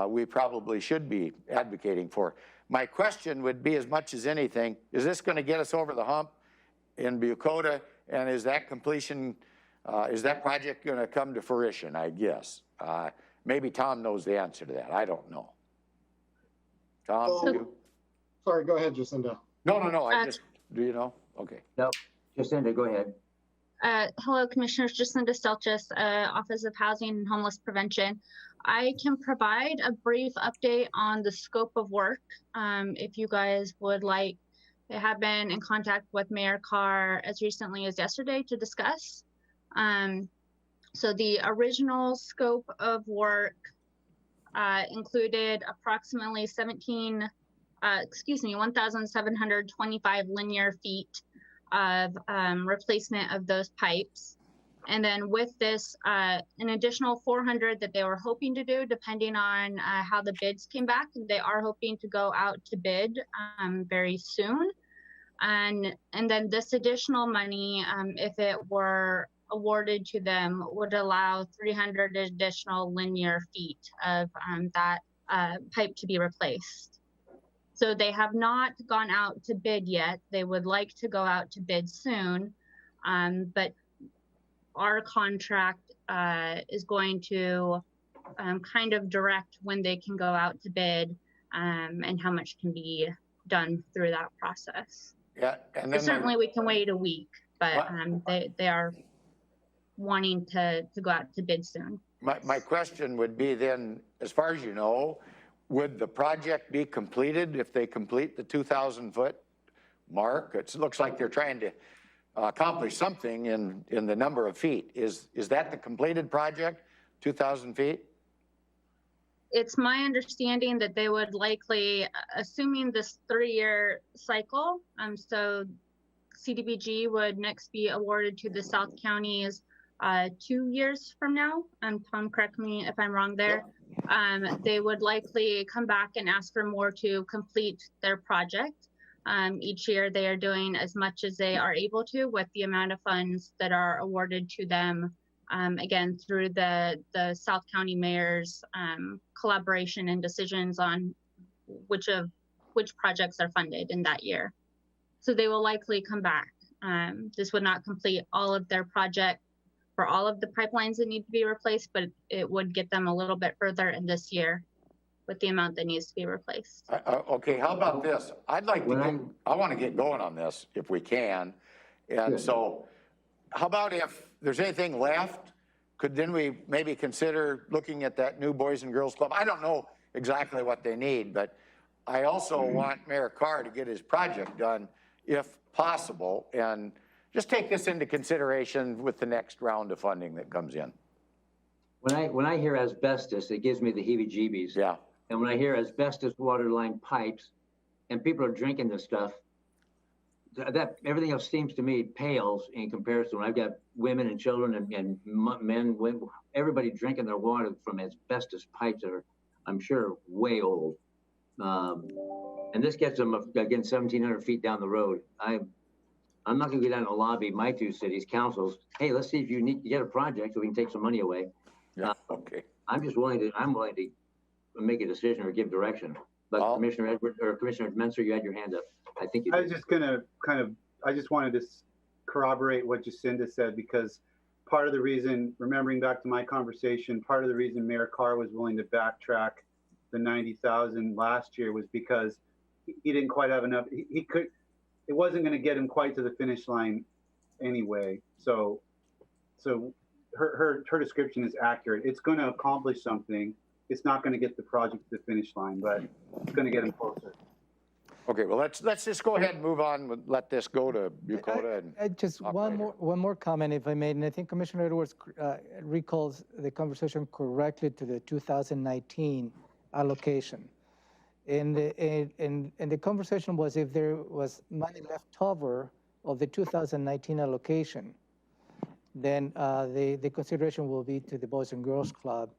S18: we probably should be advocating for. My question would be, as much as anything, is this going to get us over the hump in Bucota, and is that completion, is that project going to come to fruition, I guess? Maybe Tom knows the answer to that. I don't know. Tom,
S21: Sorry, go ahead, Jacinda.
S18: No, I just, do you know? Okay.
S1: No, Jacinda, go ahead.
S5: Hello, Commissioners. Jacinda Stelchis, Office of Housing and Homeless Prevention. I can provide a brief update on the scope of work if you guys would like. I have been in contact with Mayor Carr as recently as yesterday to discuss. So the original scope of work included approximately 1,725 linear feet of replacement of those pipes. And then with this, an additional 400 that they were hoping to do, depending on how the bids came back. They are hoping to go out to bid very soon. And then this additional money, if it were awarded to them, would allow 300 additional linear feet of that pipe to be replaced. So they have not gone out to bid yet. They would like to go out to bid soon, but our contract is going to kind of direct when they can go out to bid and how much can be done through that process.
S18: Yeah, and then
S5: certainly we can wait a week, but they are wanting to go out to bid soon.
S18: My question would be then, as far as you know, would the project be completed if they complete the 2,000-foot mark? It looks like they're trying to accomplish something in the number of feet. Is that the completed project, 2,000 feet?
S5: It's my understanding that they would likely, assuming this 3-year cycle, so CDBG would next be awarded to the South Counties 2 years from now. Tom, correct me if I'm wrong there. They would likely come back and ask for more to complete their project. Each year they are doing as much as they are able to with the amount of funds that are awarded to them, again, through the South County mayor's collaboration and decisions on which projects are funded in that year. So they will likely come back. This would not complete all of their project for all of the pipelines that need to be replaced, but it would get them a little bit further in this year with the amount that needs to be replaced.
S18: Okay, how about this? I want to get going on this if we can. And so how about if there's anything left, could then we maybe consider looking at that new Boys and Girls Club? I don't know exactly what they need, but I also want Mayor Carr to get his project done if possible, and just take this into consideration with the next round of funding that comes in.
S1: When I hear asbestos, it gives me the heebie-jeebies.
S18: Yeah.
S1: And when I hear asbestos water-lined pipes, and people are drinking this stuff, that everything else seems to me pales in comparison. I've got women and children and men, everybody drinking their water from asbestos pipes that are, I'm sure, way old. And this gets them, again, 1,700 feet down the road. I'm not gonna go down and lobby my two cities councils. Hey, let's see if you need to get a project so we can take some money away.
S18: Yeah, okay.
S1: I'm willing to make a decision or give direction. But Commissioner Edward or Commissioner Menser, you had your hand up. I think you
S6: I
S1: did.
S6: was just gonna I just wanted to corroborate what Jacinda said, because part of the reason, remembering back to my conversation, part of the reason Mayor Carr was willing to backtrack the 90,000 last year was because he didn't quite have enough. It wasn't going to get him quite to the finish line anyway. So her description is accurate. It's going to accomplish something. It's not going to get the project to the finish line, but it's going to get him closer.
S18: Okay, well, let's just go ahead and move on. Let this go to Bucota.
S2: Just one more comment, if I may, and I think Commissioner Edwards recalls the conversation correctly to the 2019 allocation. And the conversation was if there was money left over of the 2019 allocation, then the consideration will be to the Boys and Girls Club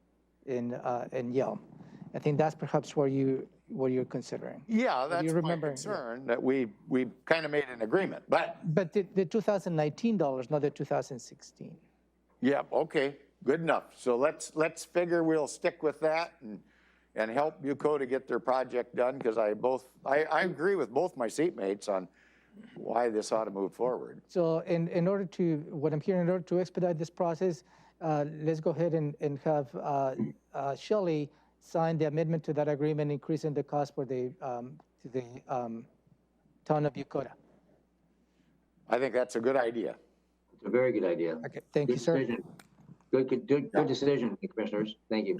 S2: in Yale. I think that's perhaps what you're considering.
S18: Yeah, that's my concern, that we kind of made an agreement, but
S2: the 2019 dollars, not the 2016.
S18: Yeah, okay, good enough. So let's figure we'll stick with that and help Bucota get their project done, because I agree with both my seatmates on why this ought to move forward.
S2: So in order to, what I'm hearing, in order to expedite this process, let's go ahead and have Shelley sign the amendment to that agreement, increasing the cost for the town of Bucota.
S18: I think that's a good idea.
S1: It's a very good idea.
S2: Okay, thank you, sir.
S1: Decision. Good decision, commissioners. Thank you.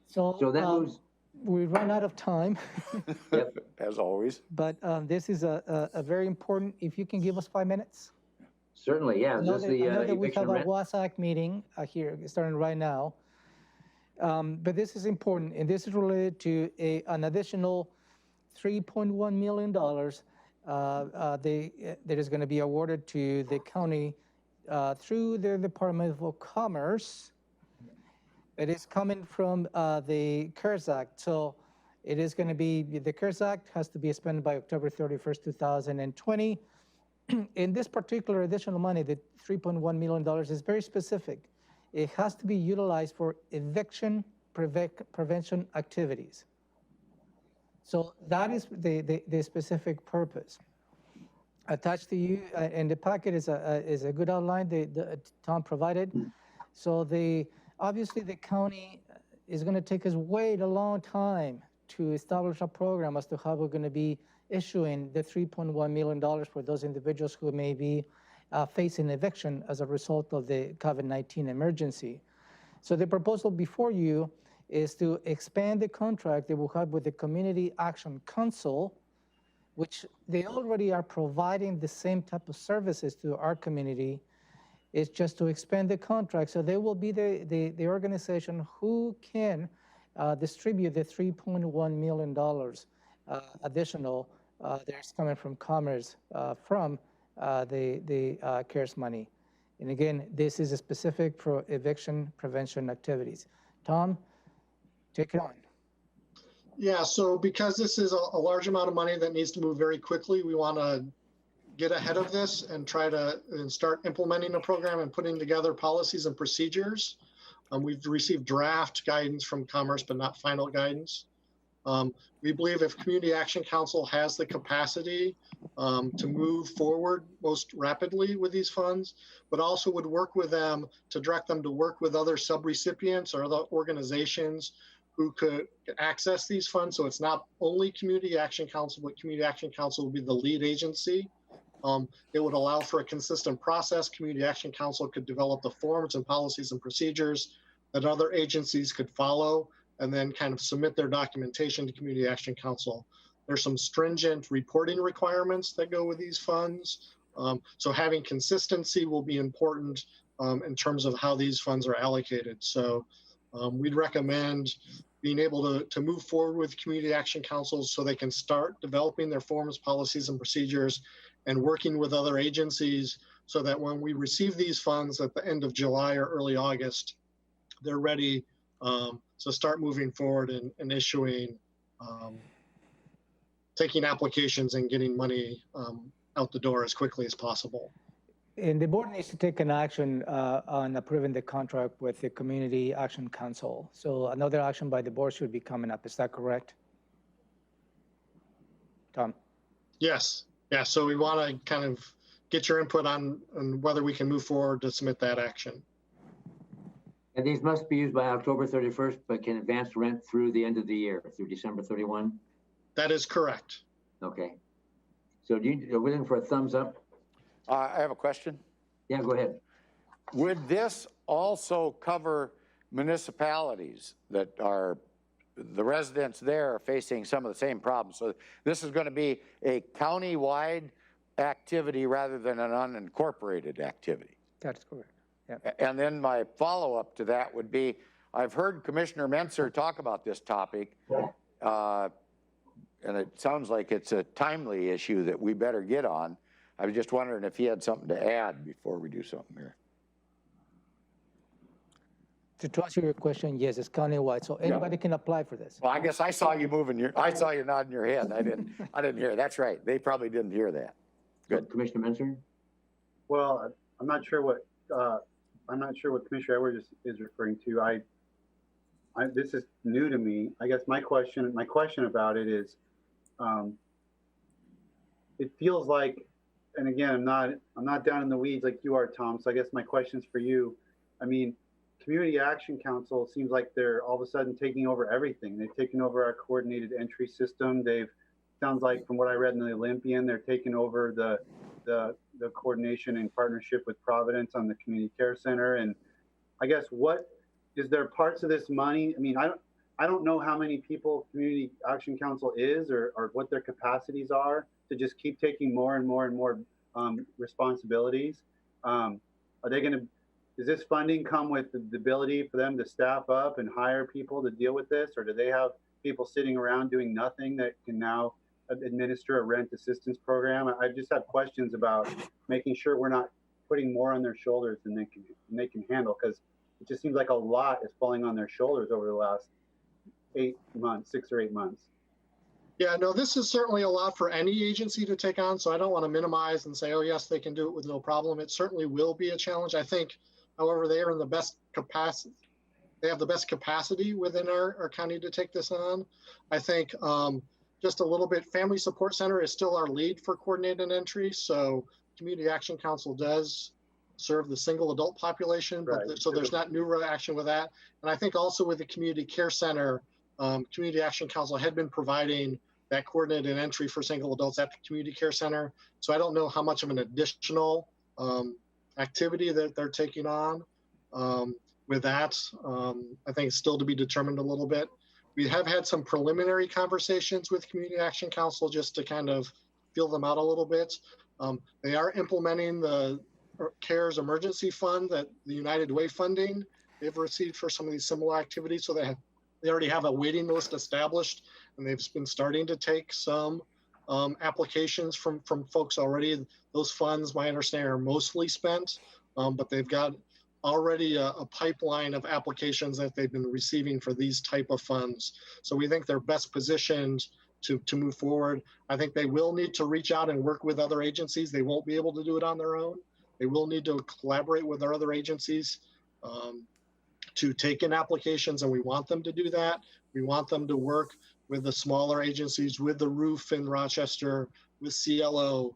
S2: So
S1: that moves.
S2: We run out of time.
S18: Yep, as always.
S2: But this is a very important, if you can give us 5 minutes.
S1: Certainly, yeah.
S2: I know that we have a WASAC meeting here starting right now. But this is important, and this is related to an additional $3.1 million that is going to be awarded to the county through the Department of Commerce. It is coming from the CARES Act. So it is going to be, the CARES Act has to be spent by October 31st, 2020. In this particular additional money, the $3.1 million is very specific. It has to be utilized for eviction prevention activities. So that is the specific purpose. Attached to you in the packet is a good outline that Tom provided. So obviously the county is going to take us a long time to establish a program as to how we're going to be issuing the $3.1 million for those individuals who may be facing eviction as a result of the COVID-19 emergency. So the proposal before you is to expand the contract that we'll have with the Community Action Council, which they already are providing the same type of services to our community. It's just to expand the contract. So they will be the organization who can distribute the $3.1 million additional that's coming from Commerce from the CARES money. And again, this is a specific for eviction prevention activities. Tom, take it on.
S21: Yeah, so because this is a large amount of money that needs to move very quickly, we want to get ahead of this and try to start implementing a program and putting together policies and procedures. We've received draft guidance from Commerce, but not final guidance. We believe if Community Action Council has the capacity to move forward most rapidly with these funds, but also would work with them to direct them to work with other subrecipients or other organizations who could access these funds. So it's not only Community Action Council, but Community Action Council will be the lead agency. It would allow for a consistent process. Community Action Council could develop the forms and policies and procedures that other agencies could follow, and then kind of submit their documentation to Community Action Council. There's some stringent reporting requirements that go with these funds. So having consistency will be important in terms of how these funds are allocated. So we'd recommend being able to move forward with Community Action Councils so they can start developing their forms, policies, and procedures, and working with other agencies so that when we receive these funds at the end of July or early August, they're ready start moving forward and issuing, taking applications and getting money out the door as quickly as possible.
S2: And the board needs to take an action on approving the contract with the Community Action Council. So another action by the board should be coming up. Is that correct? Tom?
S21: Yes. Yeah. So we want to kind of get your input on whether we can move forward to submit that action.
S1: And these must be used by October 31st, but can advance rent through the end of the year, through December 31?
S21: That is correct.
S1: Okay. So are we looking for a thumbs up?
S18: I have a question.
S1: Yeah, go ahead.
S18: Would this also cover municipalities that are, the residents there are facing some of the same problems? So this is going to be a county-wide activity rather than an unincorporated activity.
S2: That's correct. Yeah.
S18: And then my follow-up to that would be, I've heard Commissioner Mentzer talk about this topic, and it sounds like it's a timely issue that we better get on. I was just wondering if he had something to add before we do something here.
S2: To answer your question, yes, it's countywide, so anybody can apply for this.
S18: Well, I guess I saw you nodding your head. I didn't hear. That's right. They probably didn't hear that. Good.
S1: Commissioner Mentzer?
S6: Well, I'm not sure what Commissioner Edwards is referring to. This is new to me. I guess my question about it is, it feels like, and again, I'm not down in the weeds like you are, Tom. So I guess my question's for you. I mean, Community Action Council seems like they're all of a sudden taking over everything. They've taken over our coordinated entry system. Sounds like from what I read in the Olympian, they're taking over the coordination and partnership with Providence on the community care center. And I guess is there parts of this money? I mean, I don't know how many people Community Action Council is or what their capacities are to just keep taking more and more and more responsibilities. Does this funding come with the ability for them to staff up and hire people to deal with this? Or do they have people sitting around doing nothing that can now administer a rent assistance program? I just have questions about making sure we're not putting more on their shoulders than they can handle, because it just seems like a lot is falling on their shoulders over the last 6 or 8 months.
S21: Yeah, no, this is certainly a lot for any agency to take on. So I don't want to minimize and say, oh, yes, they can do it with no problem. It certainly will be a challenge. I think, however, they are in the best capacity. They have the best capacity within our county to take this on. I think just a little bit, Family Support Center is still our lead for coordinated entry. So Community Action Council does serve the single adult population, but so there's not new action with that. And I think also with the Community Care Center, Community Action Council had been providing that coordinated entry for single adults at the Community Care Center. So I don't know how much of an additional activity that they're taking on with that. I think it's still to be determined a little bit. We have had some preliminary conversations with Community Action Council just to kind of feel them out a little bit. They are implementing the CARES Emergency Fund, that the United Way funding they've received for some of these similar activities. So they already have a waiting list established, and they've been starting to take some applications from folks already. Those funds, my understanding, are mostly spent, but they've got already a pipeline of applications that they've been receiving for these type of funds. So we think they're best positioned to move forward. I think they will need to reach out and work with other agencies. They won't be able to do it on their own. They will need to collaborate with our other agencies to take in applications, and we want them to do that. We want them to work with the smaller agencies, with the Roof in Rochester, with CLO,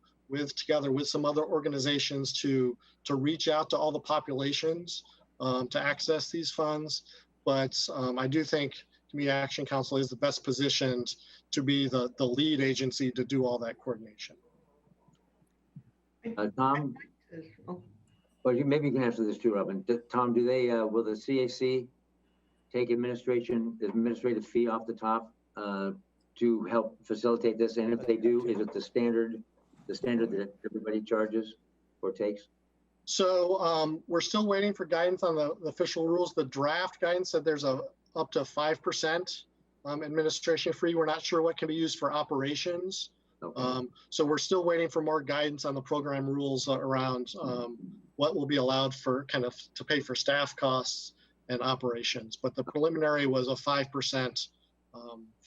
S21: together with some other organizations to reach out to all the populations to access these funds. But I do think Community Action Council is the best positioned to be the lead agency to do all that coordination.
S1: Tom? Well, maybe you can answer this too, Robin. Tom, do they, will the CAC take administrative fee off the top to help facilitate this? And if they do, is it the standard that everybody charges or takes?
S21: So we're still waiting for guidance on the official rules. The draft guidance said there's up to 5% administration fee. We're not sure what can be used for operations. Okay. So we're still waiting for more guidance on the program rules around what will be allowed for to pay for staff costs and operations. But the preliminary was a 5%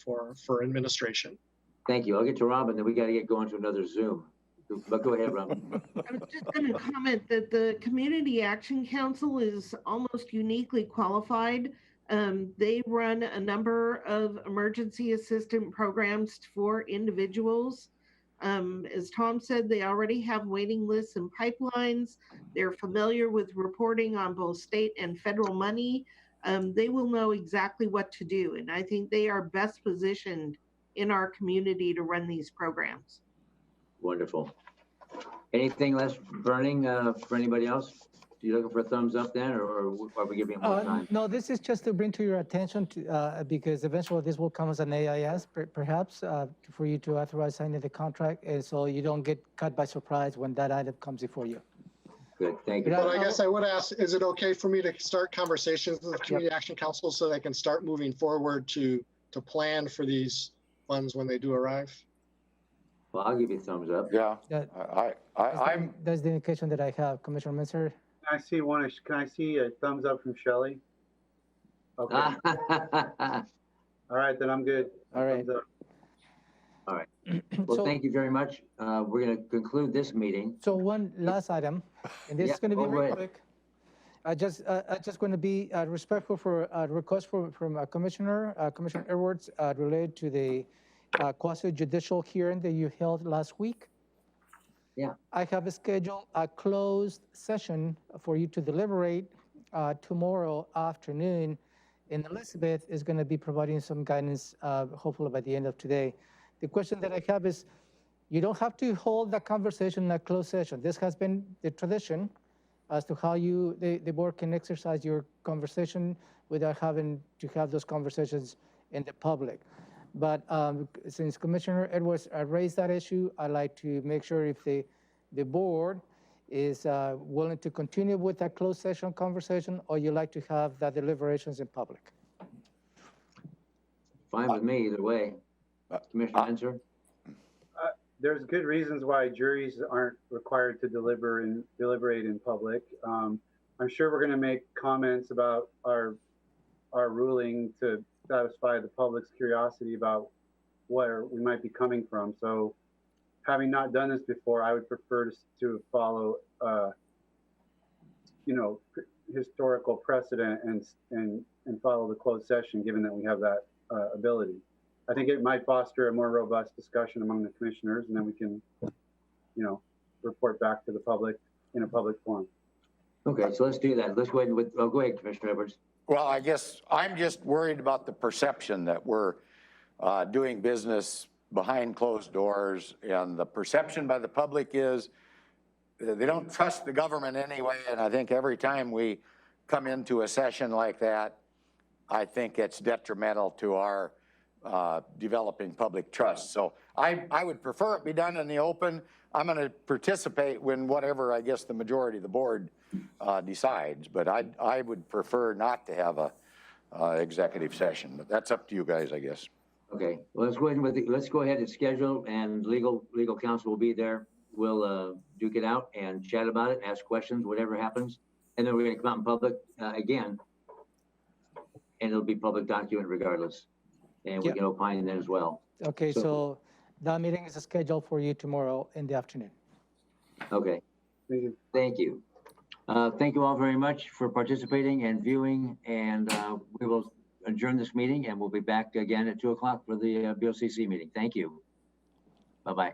S21: for administration.
S1: Thank you. I'll get to Robin, then we got to get going to another Zoom. But go ahead, Robin.
S10: I was just going to comment that the Community Action Council is almost uniquely qualified. They run a number of emergency assistant programs for individuals. As Tom said, they already have waiting lists and pipelines. They're familiar with reporting on both state and federal money. They will know exactly what to do. And I think they are best positioned in our community to run these programs.
S1: Wonderful. Anything less burning for anybody else? You looking for a thumbs up then, or are we giving more time?
S2: No, this is just to bring to your attention to, because eventually this will come as an AIS, perhaps, for you to authorize signing the contract, and so you don't get caught by surprise when that item comes before you.
S1: Good, thank you.
S21: But I guess I would ask, is it okay for me to start conversations with the Community Action Council so they can start moving forward to plan for these funds when they do arrive?
S1: Well, I'll give you a thumbs up.
S18: Yeah,
S2: I'm. That's the indication that I have, Commissioner Menser.
S6: Can I see one? Can I see a thumbs up from Shelley? Okay. All right, then I'm good.
S2: All right.
S1: All right. Well,
S2: So-
S1: thank you very much. We're going to conclude this meeting.
S2: So one last item, and this
S1: Yeah,
S2: is going to be
S1: go
S2: real
S1: ahead.
S2: quick. I just going to be respectful for a request from Commissioner Edwards related to the quasi judicial hearing that you held last week.
S1: Yeah.
S2: I have scheduled a closed session for you to deliberate tomorrow afternoon, and Elizabeth is going to be providing some guidance, hopefully by the end of today. The question that I have is, you don't have to hold that conversation in a closed session. This has been the tradition as to how the board can exercise your conversation without having to have those conversations in the public. But since Commissioner Edwards raised that issue, I'd like to make sure if the board is willing to continue with that closed session conversation, or you like to have the deliberations in public.
S1: Fine with me either way. Commissioner Menser?
S6: There's good reasons why juries aren't required to deliberate in public. I'm sure we're going to make comments about our ruling to satisfy the public's curiosity about where we might be coming from. So, having not done this before, I would prefer to follow, historical precedent and follow the closed session, given that we have that ability. I think it might foster a more robust discussion among the commissioners, and then we can, report back to the public in a public forum.
S1: Okay, so let's do that. Let's go ahead with, go ahead, Commissioner Edwards.
S18: well, I guess I'm just worried about the perception that we're doing business behind closed doors, and the perception by the public is they don't trust the government anyway, and I think every time we come into a session like that, I think it's detrimental to our developing public trust. So I would prefer it be done in the open. I'm going to participate when whatever, I guess, the majority of the board decides, but I would prefer not to have a executive session, but that's up to you guys, I guess.
S1: Okay, well, let's go ahead and schedule, and legal counsel will be there. We'll duke it out and chat about it, ask questions, whatever happens. And then we're going to come out in public again, and it'll be public document regardless. And we can opine then as well.
S2: Okay, so that meeting is scheduled for you tomorrow in the afternoon.
S1: Okay. Thank you. Thank you all very much for participating and viewing, and we will adjourn this meeting, and we'll be back again at 2 o'clock for the BoCC meeting. Thank you. Bye-bye.